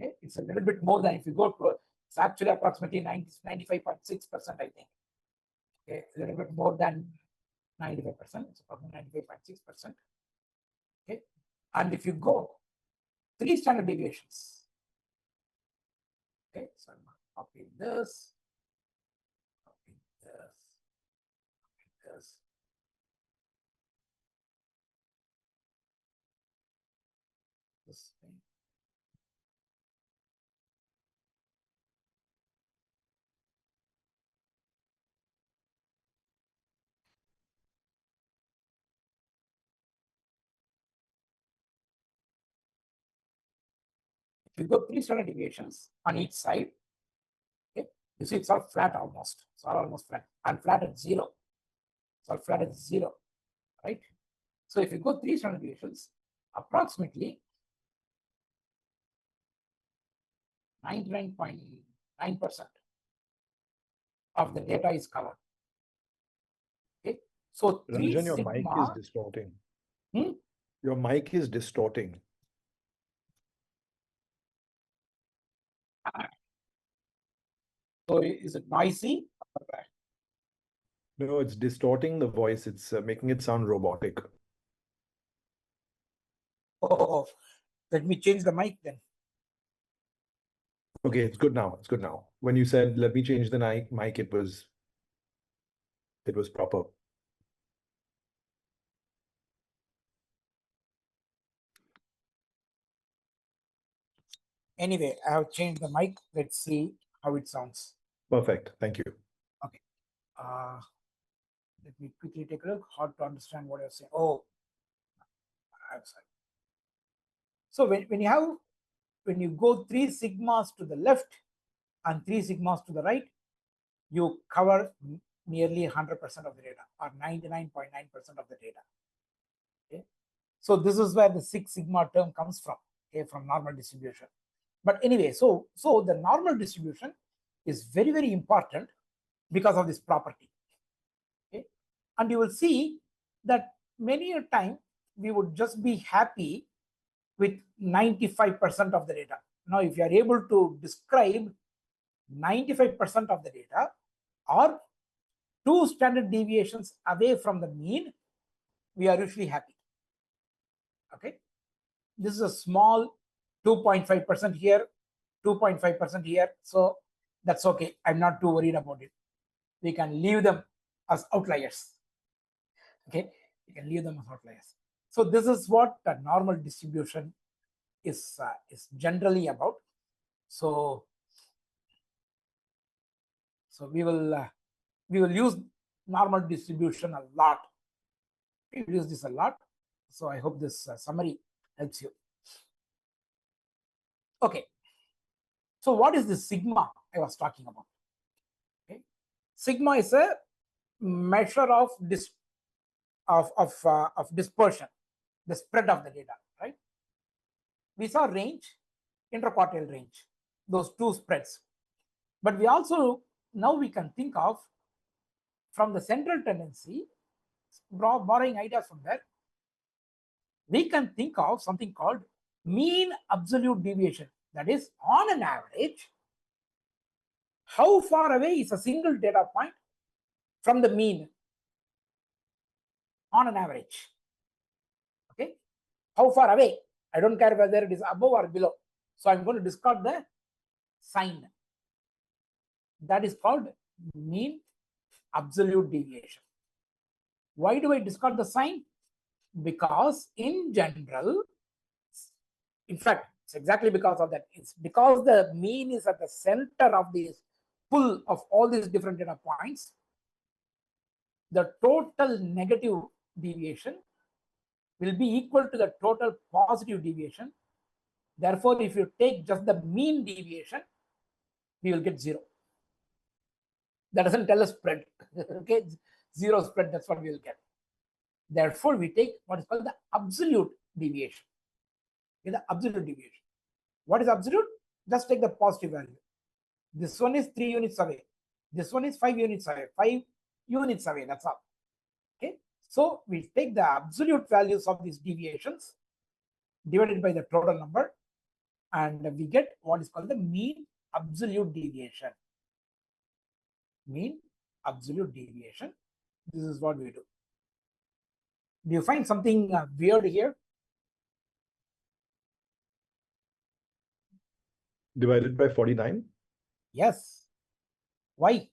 Okay? It's a little bit more than if you go to, it's actually approximately 95.6%, I think. Okay, a little bit more than 95%. It's approximately 95.6%. Okay, and if you go three standard deviations, okay, so I'm copying this, copying this, copying this. This thing. If you go three standard deviations on each side, okay, you see it's all flat almost. It's all almost flat. And flat at zero. It's all flat at zero, right? So if you go three standard deviations, approximately 99.9% of the data is covered. Okay, so Rajan, your mic is distorting. Your mic is distorting. So is it noisy? No, it's distorting the voice. It's making it sound robotic. Oh, let me change the mic then. Okay, it's good now. It's good now. When you said, let me change the mic, it was proper. Anyway, I have changed the mic. Let's see how it sounds. Perfect. Thank you. Okay. Let me quickly take a look. Hard to understand what you're saying. Oh, I'm sorry. So when you go three sigmas to the left and three sigmas to the right, you cover nearly 100% of the data or 99.9% of the data. Okay. So this is where the 6 sigma term comes from, okay, from normal distribution. But anyway, so the normal distribution is very, very important because of this property. Okay. And you will see that many a time we would just be happy with 95% of the data. Now, if you are able to describe 95% of the data or 2 standard deviations away from the mean, we are usually happy. Okay, this is a small 2.5% here, 2.5% here, so that's okay. I'm not too worried about it. We can leave them as outliers. Okay, we can leave them as outliers. So this is what the normal distribution is generally about. So we will use normal distribution a lot. We will use this a lot. So I hope this summary helps you. Okay. So what is the sigma I was talking about? Okay. Sigma is a measure of dispersion, the spread of the data, right? We saw range, interquartile range, those two spreads. But we also, now we can think of from the central tendency, borrowing ideas from there, we can think of something called mean absolute deviation. That is, on an average, how far away is a single data point from the mean on an average? Okay, how far away? I don't care whether it is above or below. So I'm going to discard the sign. That is called mean absolute deviation. Why do I discard the sign? Because in general, in fact, it's exactly because of that. It's because the mean is at the center of this pool of all these different data points. The total negative deviation will be equal to the total positive deviation. Therefore, if you take just the mean deviation, we will get 0. That doesn't tell us spread. Okay, 0 spread, that's what we will get. Therefore, we take what is called the absolute deviation. Okay, the absolute deviation. What is absolute? Just take the positive value. This one is 3 units away. This one is 5 units away. 5 units away, that's all. Okay, so we take the absolute values of these deviations divided by the total number, and we get what is called the mean absolute deviation. Mean absolute deviation. This is what we do. Do you find something weird here? Divided by 49? Yes. Why?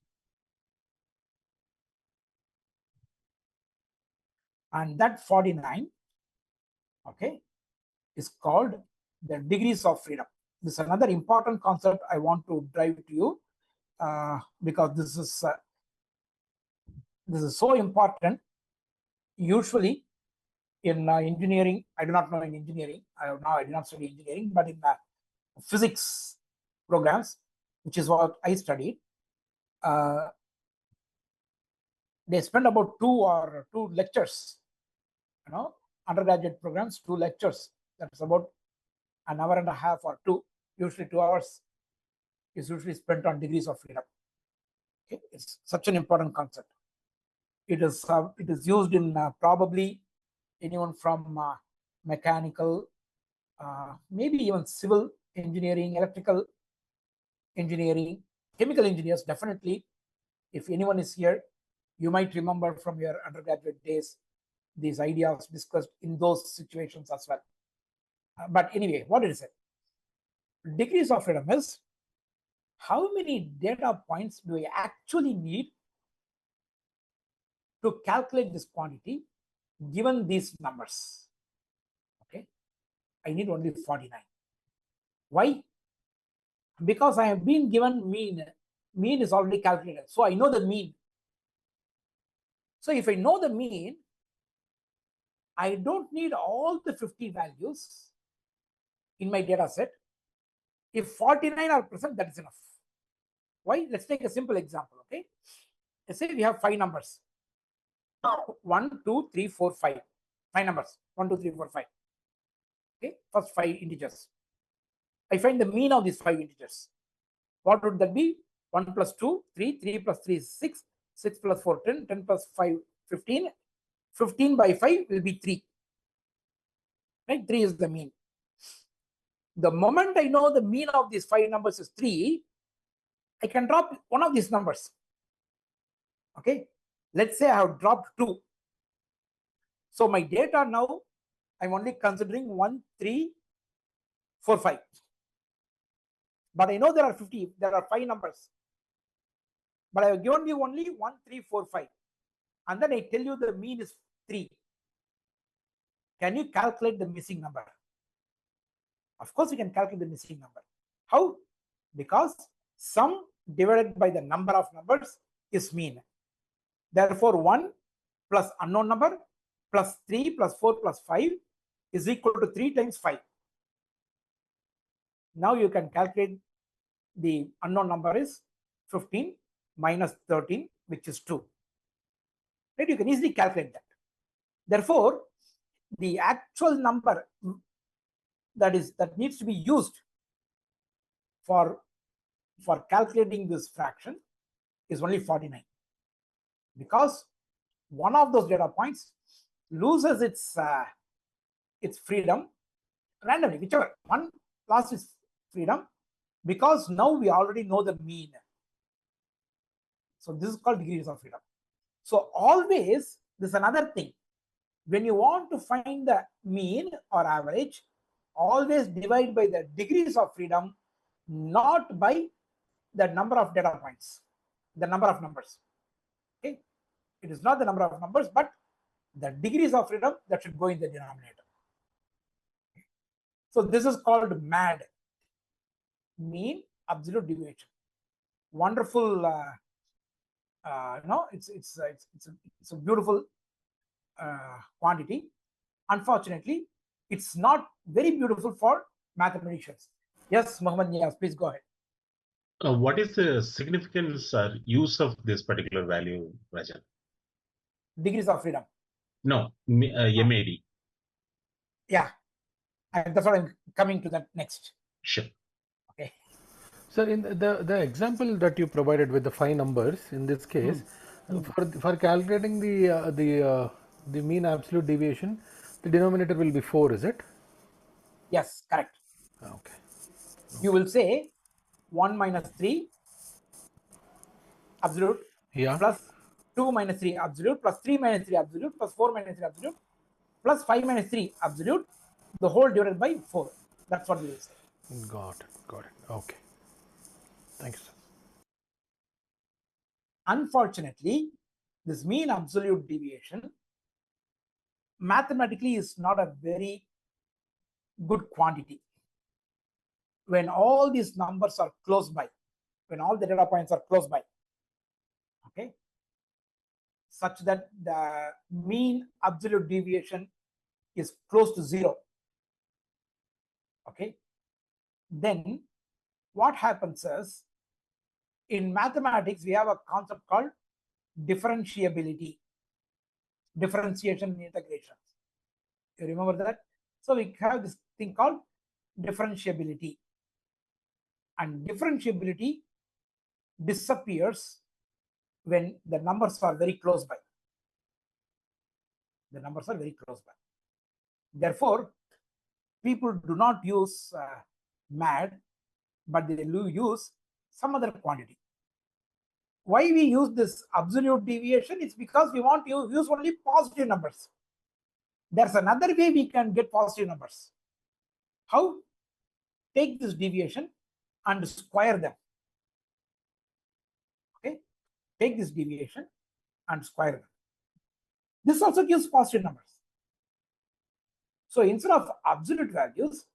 And that 49, okay, is called the degrees of freedom. This is another important concept I want to drive to you because this is so important. Usually in engineering, I do not know in engineering, I do not study engineering, but in physics programs, which is what I studied, they spend about 2 lectures, undergraduate programs, 2 lectures. That's about an hour and a half or 2, usually 2 hours is usually spent on degrees of freedom. Okay, it's such an important concept. It is used in probably anyone from mechanical, maybe even civil engineering, electrical engineering, chemical engineers. Definitely, if anyone is here, you might remember from your undergraduate days these ideas discussed in those situations as well. But anyway, what is it? Degrees of freedom is how many data points do I actually need to calculate this quantity given these numbers. Okay, I need only 49. Why? Because I have been given mean. Mean is already calculated, so I know the mean. So if I know the mean, I don't need all the 50 values in my data set. If 49 are present, that is enough. Why? Let's take a simple example. Okay, let's say we have 5 numbers. 1, 2, 3, 4, 5. 5 numbers. 1, 2, 3, 4, 5. Okay, first 5 integers. I find the mean of these 5 integers. What would that be? 1 plus 2, 3, 3 plus 3 is 6, 6 plus 4, 10, 10 plus 5, 15. 15 by 5 will be 3. Right? 3 is the mean. The moment I know the mean of these 5 numbers is 3, I can drop one of these numbers. Okay, let's say I have dropped 2. So my data now, I'm only considering 1, 3, 4, 5. But I know there are 50, there are 5 numbers. But I have given you only 1, 3, 4, 5. And then I tell you the mean is 3. Can you calculate the missing number? Of course, you can calculate the missing number. How? Because sum divided by the number of numbers is mean. Therefore, 1 plus unknown number plus 3 plus 4 plus 5 is equal to 3 times 5. Now you can calculate the unknown number is 15 minus 13, which is 2. Right? You can easily calculate that. Therefore, the actual number that needs to be used for calculating this fraction is only 49, because one of those data points loses its freedom randomly, whichever one lost its freedom, because now we already know the mean. So this is called degrees of freedom. So always, this is another thing. When you want to find the mean or average, always divide by the degrees of freedom, not by the number of data points, the number of numbers. Okay, it is not the number of numbers, but the degrees of freedom that should go in the denominator. So this is called MAD, mean absolute deviation. Wonderful, it's a beautiful quantity. Unfortunately, it's not very beautiful for mathematicians. Yes, Mohammed Niyaz, please go ahead. What is the significance or use of this particular value, Rajan? Degrees of freedom. No, MAD. Yeah, and that's what I'm coming to that next. Sure. Okay. So in the example that you provided with the 5 numbers, in this case, for calculating the mean absolute deviation, the denominator will be 4, is it? Yes, correct. Okay. You will say 1 minus 3 absolute, plus 2 minus 3 absolute, plus 3 minus 3 absolute, plus 4 minus 3 absolute, plus 5 minus 3 absolute, the whole divided by 4. That's what we will say. Got it. Okay. Thank you, sir. Unfortunately, this mean absolute deviation mathematically is not a very good quantity. When all these numbers are close by, when all the data points are close by, okay, such that the mean absolute deviation is close to 0, okay, then what happens is, in mathematics, we have a concept called differentiability, differentiation and integrations. You remember that? So we have this thing called differentiability, and differentiability disappears when the numbers are very close by. The numbers are very close by. Therefore, people do not use MAD, but they use some other quantity. Why we use this absolute deviation? It's because we want to use only positive numbers. There's another way we can get positive numbers. How? Take this deviation and square them. Okay? Take this deviation and square them. This also gives positive numbers. So instead of absolute values,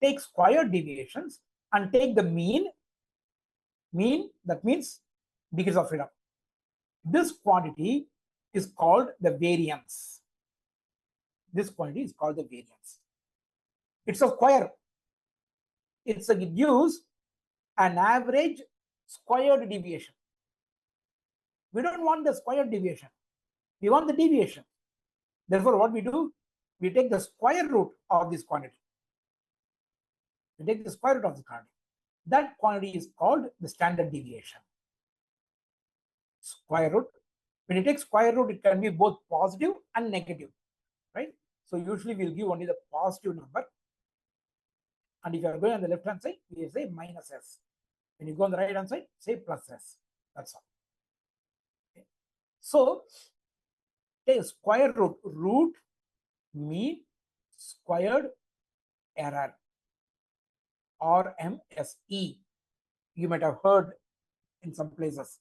take squared deviations and take the mean. Mean, that means degrees of freedom. This quantity is called the variance. This quantity is called the variance. It's a square. It gives an average squared deviation. We don't want the squared deviation. We want the deviation. Therefore, what we do? We take the square root of this quantity. We take the square root of the quantity. That quantity is called the standard deviation. Square root. When you take square root, it can be both positive and negative, right? So usually we'll give only the positive number. And if you are going on the left hand side, we say minus s. When you go on the right hand side, say plus S. That's all. Okay. So take square root mean squared error, RMSE. You might have heard in some places.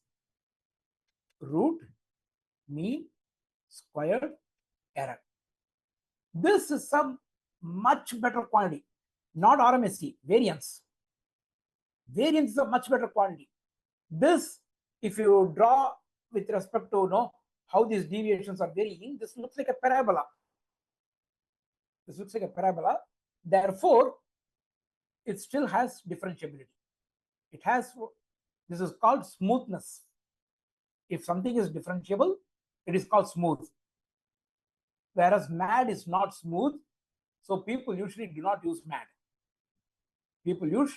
Root mean squared error. This is some much better quantity, not RMSE, variance. Variance is a much better quantity. This, if you draw with respect to how these deviations are varying, this looks like a parabola. This looks like a parabola. Therefore, it still has differentiability. It has, this is called smoothness. If something is differentiable, it is called smooth. Whereas MAD is not smooth, so people usually do not use MAD. People use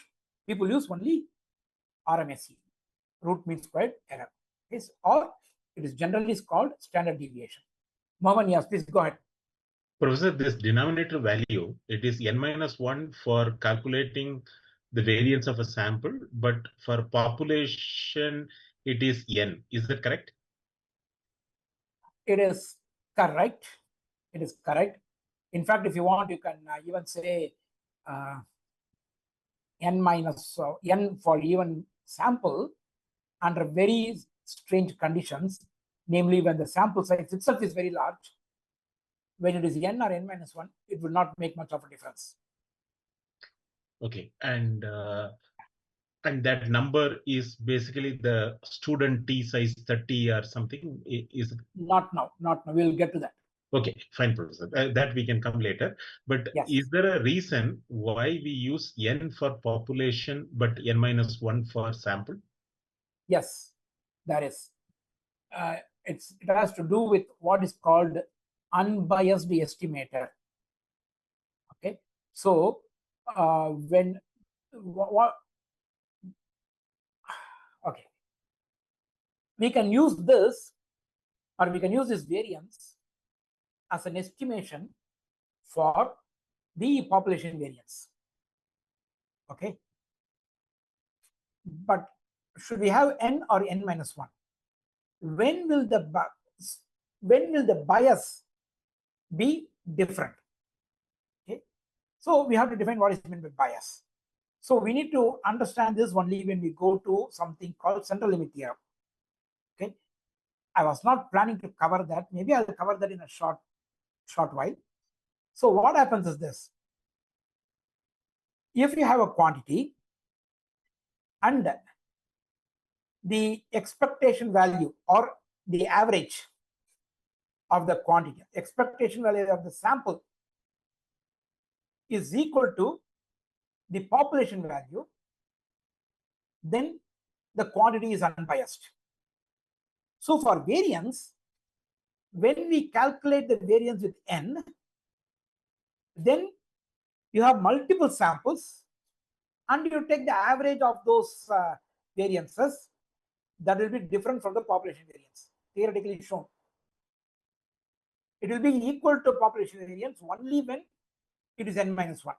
only RMSE, root mean squared error. Yes, or it is generally called standard deviation. Mohan, yes, please go ahead. Professor, this denominator value, it is n-1 for calculating the variance of a sample, but for population, it is n. Is that correct? It is correct. It is correct. In fact, if you want, you can even say n minus n for even sample under very strange conditions, namely when the sample size itself is very large. When it is n or n minus 1, it will not make much of a difference. Okay, and that number is basically the student T size 30 or something. Is it? Not now. We'll get to that. Okay, fine, Professor. That we can come later. But yes. Is there a reason why we use n for population but n minus 1 for sample? Yes, there is. It has to do with what is called unbiased estimator. Okay, so okay, we can use this, or we can use this variance as an estimation for the population variance. Okay, but should we have n or n minus 1? When will the bias be different? Okay, so we have to define what is meant by bias. So we need to understand this only when we go to something called central limit theorem. Okay, I was not planning to cover that. Maybe I'll cover that in a short while. So what happens is this: if you have a quantity and the expectation value or the average of the quantity, expectation value of the sample is equal to the population value, then the quantity is unbiased. So for variance, when we calculate the variance with n, then you have multiple samples and you take the average of those variances that will be different from the population variance, theoretically shown. It will be equal to population variance only when it is n minus 1.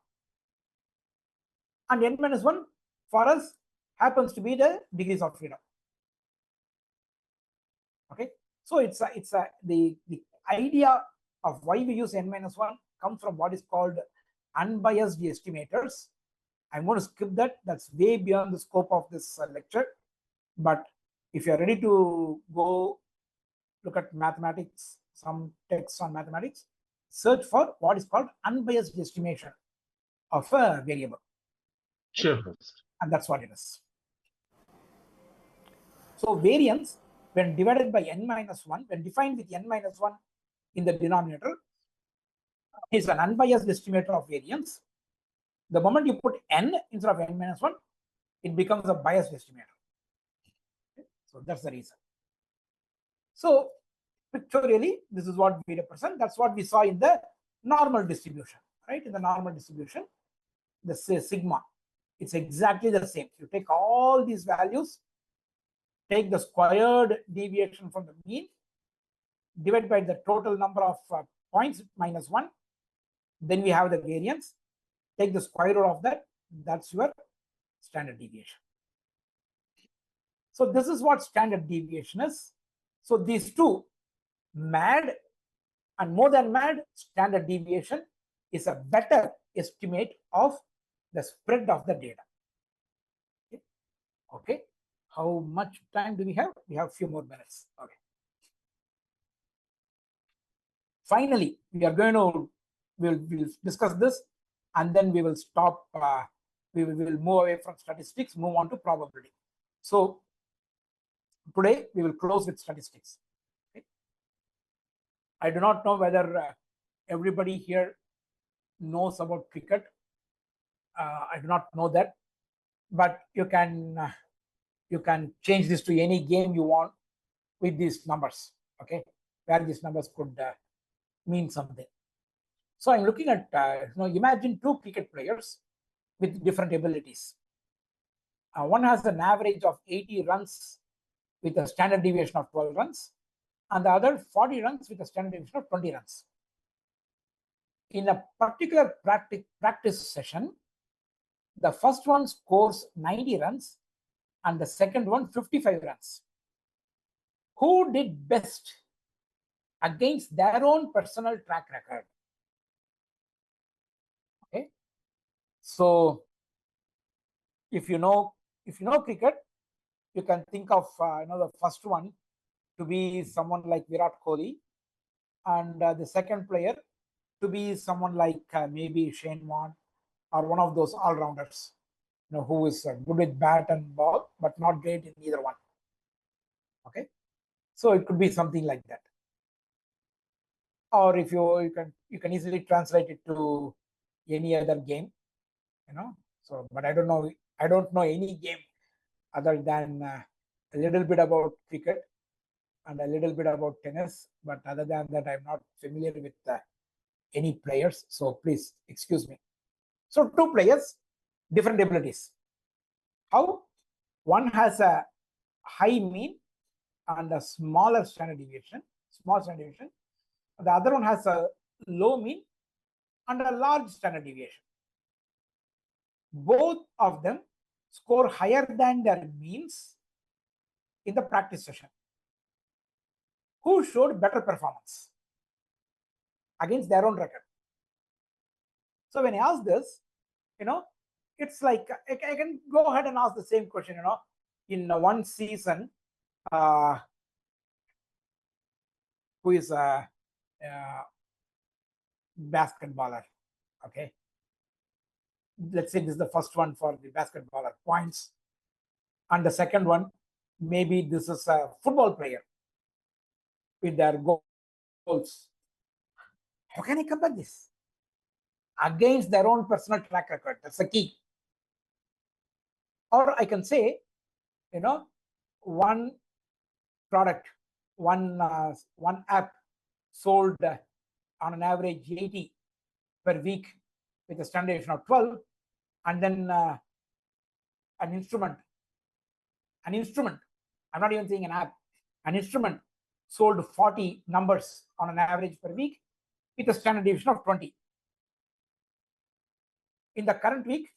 And n minus 1 for us happens to be the degrees of freedom. Okay, so the idea of why we use n minus 1 comes from what is called unbiased estimators. I'm going to skip that. That's way beyond the scope of this lecture. But if you're ready to go look at mathematics, some texts on mathematics, search for what is called unbiased estimation of a variable. Sure. And that's what it is. So variance, when divided by n minus 1, when defined with n minus 1 in the denominator, is an unbiased estimator of variance. The moment you put n instead of n minus 1, it becomes a biased estimator. Okay? So that's the reason. So pictorially, this is what we represent. That's what we saw in the normal distribution, right? In the normal distribution, the sigma, it's exactly the same. You take all these values, take the squared deviation from the mean, divide by the total number of points minus 1, then we have the variance. Take the square root of that, that's your standard deviation. So this is what standard deviation is. So these two, MAD and more than MAD, standard deviation is a better estimate of the spread of the data. Okay. How much time do we have? We have a few more minutes. Okay. Finally, we are going to we'll discuss this, and then we will stop. We will move away from statistics, move on to probability. So today we will close with statistics. Okay. I do not know whether everybody here knows about cricket. I do not know that, but you can change this to any game you want with these numbers. Okay, where these numbers could mean something. So I'm looking at imagine two cricket players with different abilities. One has an average of 80 runs with a standard deviation of 12 runs, and the other 40 runs with a standard deviation of 20 runs. In a particular practice session, the first one scores 90 runs and the second one 55 runs. Who did best against their own personal track record? Okay, so if you know cricket, you can think of the first one to be someone like Virat Kohli, and the second player to be someone like maybe Shane Warne, or one of those all-rounders, who is good with bat and ball but not great in either one. Okay, so it could be something like that. Or if you can easily translate it to any other game, so but I don't know any game other than a little bit about cricket and a little bit about tennis, but other than that I'm not familiar with any players, so please excuse me. So two players, different abilities. How? One has a high mean and a small standard deviation. The other one has a low mean and a large standard deviation. Both of them score higher than their means in the practice session. Who showed better performance against their own record? So when I ask this, it's like I can go ahead and ask the same question. In one season, who is a basketballer? Okay, let's say this is the first one for the basketballer, points, and the second one, maybe this is a football player with their goals. How can I compare this against their own personal track record? That's the key. Or I can say, one product, one app sold on an average 80 per week with a standard deviation of 12, and then an instrument, I'm not even saying an app, an instrument sold 40 numbers on an average per week with a standard deviation of 20. In the current week,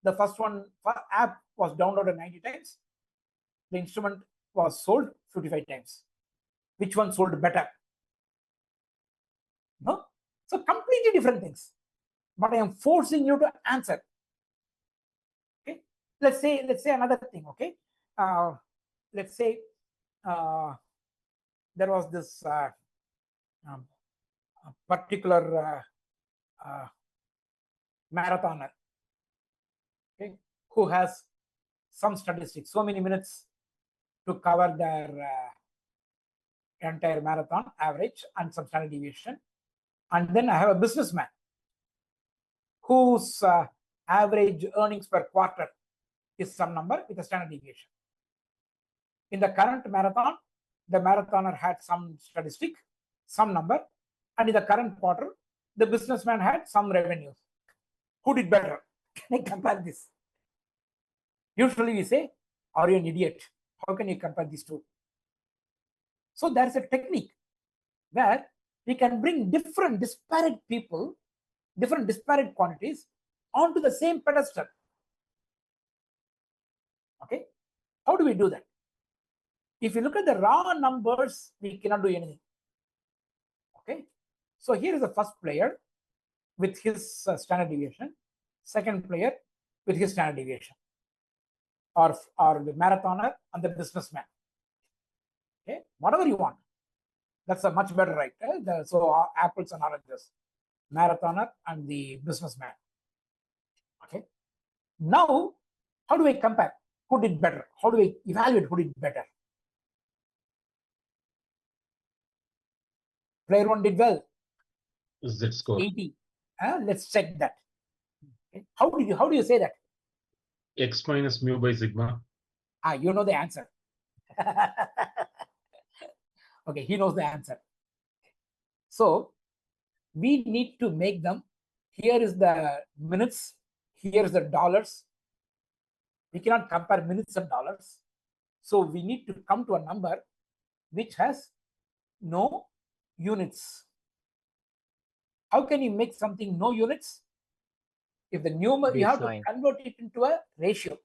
the first one app was downloaded 90 times. The instrument was sold 55 times. Which one sold better? No? So completely different things. But I am forcing you to answer. Okay. Let's say another thing. Okay. Let's say there was this particular marathoner, okay, who has some statistics, so many minutes to cover their entire marathon average and some standard deviation. And then I have a businessman whose average earnings per quarter is some number with a standard deviation. In the current marathon, the marathoner had some statistic, some number, and in the current quarter, the businessman had some revenue. Who did better? Can I compare this? Usually we say, are you an idiot? How can you compare these two? So there's a technique where we can bring different disparate people, different disparate quantities onto the same pedestal. Okay, how do we do that? If you look at the raw numbers, we cannot do anything. Okay, so here is the first player with his standard deviation, second player with his standard deviation, or the marathoner and the businessman. Okay, whatever you want. That's a much better, right? So apples and oranges, marathoner and the businessman. Okay, now how do I compare who did better? How do I evaluate who did better? Player 1 did well, Z score. 80. Let's check that. Okay. How do you say that? X minus mu by sigma. You know the answer. Okay, he knows the answer. So we need to make them. Here is the minutes. Here is the dollars. We cannot compare minutes and dollars. So we need to come to a number which has no units. How can you make something no units? If the numerator, you have to convert it into a ratio.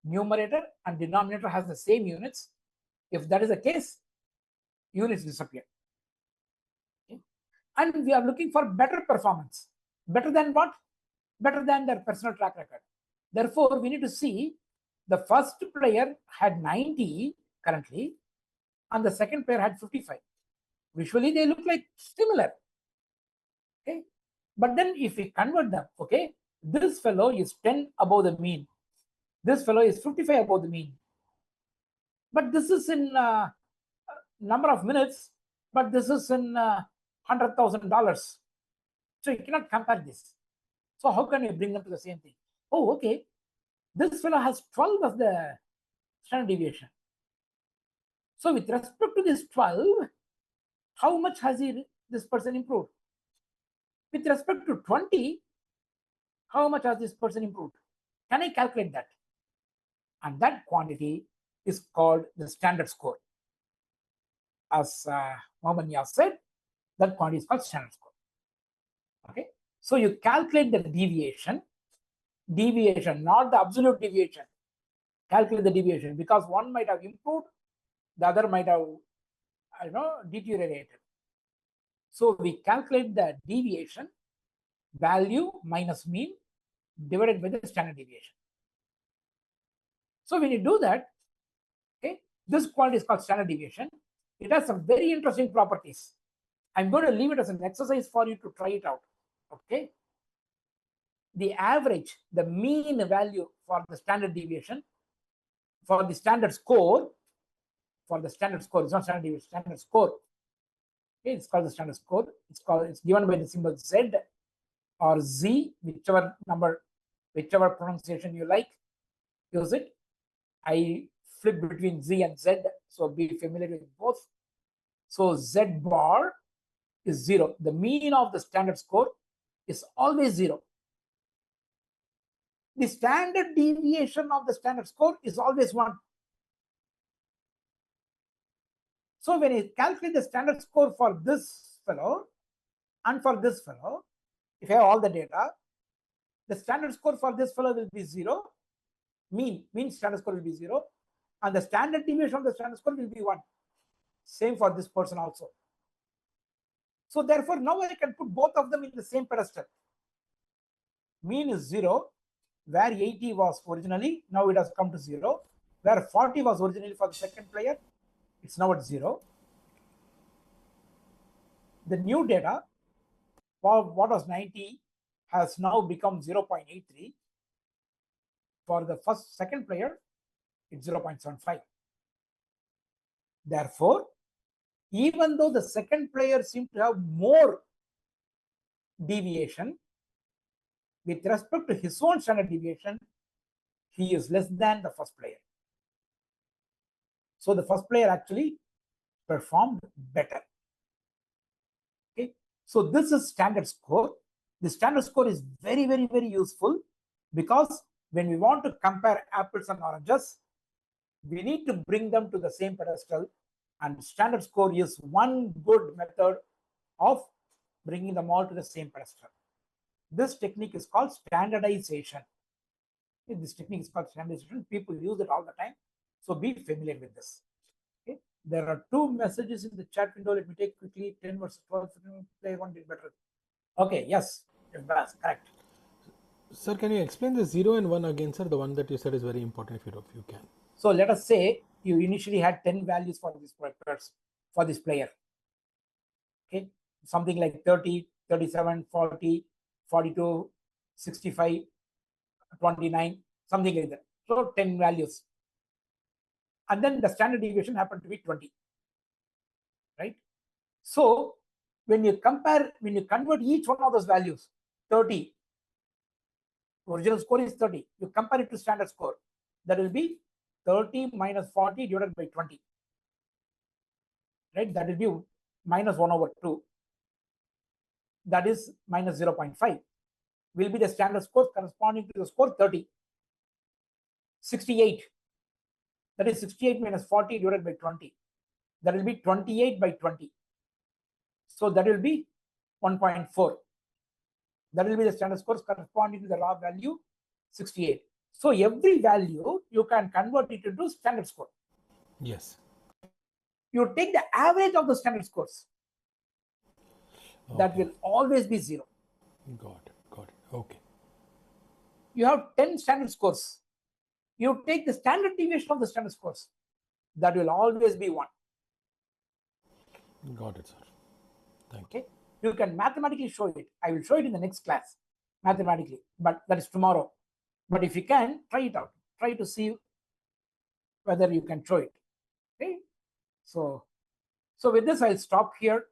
Numerator and denominator has the same units. If that is the case, units disappear. Okay. And we are looking for better performance. Better than what? Better than their personal track record. Therefore, we need to see the first player had 90 currently, and the second player had 55. Visually, they look like similar. Okay. But then if we convert them, okay, this fellow is 10 above the mean. This fellow is 55 above the mean. But this is in number of minutes, but this is in $100,000. So you cannot compare this. So how can you bring them to the same thing? Oh, okay. This fellow has 12 of the standard deviation. So with respect to this 12, how much has this person improved? With respect to 20, how much has this person improved? Can I calculate that? And that quantity is called the standard score. As Mohammed Yas said, that quantity is called standard score. Okay, so you calculate the deviation, not the absolute deviation. Calculate the deviation, because one might have improved, the other might have, deteriorated. So we calculate the deviation, value minus mean, divided by the standard deviation. So when you do that, okay, this quantity is called standard deviation. It has some very interesting properties. I'm going to leave it as an exercise for you to try it out. Okay. The average, the mean value for the standard deviation, for the standard score, it's not standard deviation, standard score. Okay, it's called the standard score. It's given by the symbol Z or Z, whichever pronunciation you like, use it. I flip between Z and Z, so be familiar with both. So Z bar is 0. The mean of the standard score is always 0. The standard deviation of the standard score is always 1. So when you calculate the standard score for this fellow and for this fellow, if you have all the data, the standard score for this fellow will be 0. Mean standard score will be 0. And the standard deviation of the standard score will be 1. Same for this person also. So therefore, now I can put both of them in the same pedestal. Mean is 0, where 80 was originally, now it has come to 0. Where 40 was originally for the second player, it's now at 0. The new data for what was 90 has now become 0.83. For the second player, it's 0.75. Therefore, even though the second player seems to have more deviation, with respect to his own standard deviation, he is less than the first player. So the first player actually performed better. Okay, so this is standard score. The standard score is very, very, very useful, because when we want to compare apples and oranges, we need to bring them to the same pedestal, and standard score is one good method of bringing them all to the same pedestal. This technique is called standardization. This technique is called standardization. People use it all the time. So be familiar with this. Okay. There are 2 messages in the chat window. Let me take quickly. 10 versus 12. Play one did better. Okay. Yes. Correct. Sir, can you explain the 0 and 1 again, sir? The one that you said is very important, if you can. So let us say you initially had 10 values for this player. Okay. Something like 30, 37, 40, 42, 65, 29, something like that. So 10 values. And then the standard deviation happened to be 20. Right? So when you convert each one of those values, 30, original score is 30. You compare it to standard score. That will be 30 minus 40 divided by 20. Right? That will be minus 1/2. That is minus 0.5. Will be the standard score corresponding to the score 30. 68. That is 68 minus 40 divided by 20. That will be 28 by 20. So that will be 1.4. That will be the standard scores corresponding to the raw value 68. So every value you can convert it into standard score. Yes. You take the average of the standard scores. That Okay. will always be 0. Got it. Okay. You have 10 standard scores. You take the standard deviation of the standard scores. That will always be 1. Got it, sir. Thank you. Okay. You can mathematically show it. I will show it in the next class, mathematically, but that is tomorrow. But if you can, try it out. Try to see whether you can show it. Okay. So with this, I'll stop here.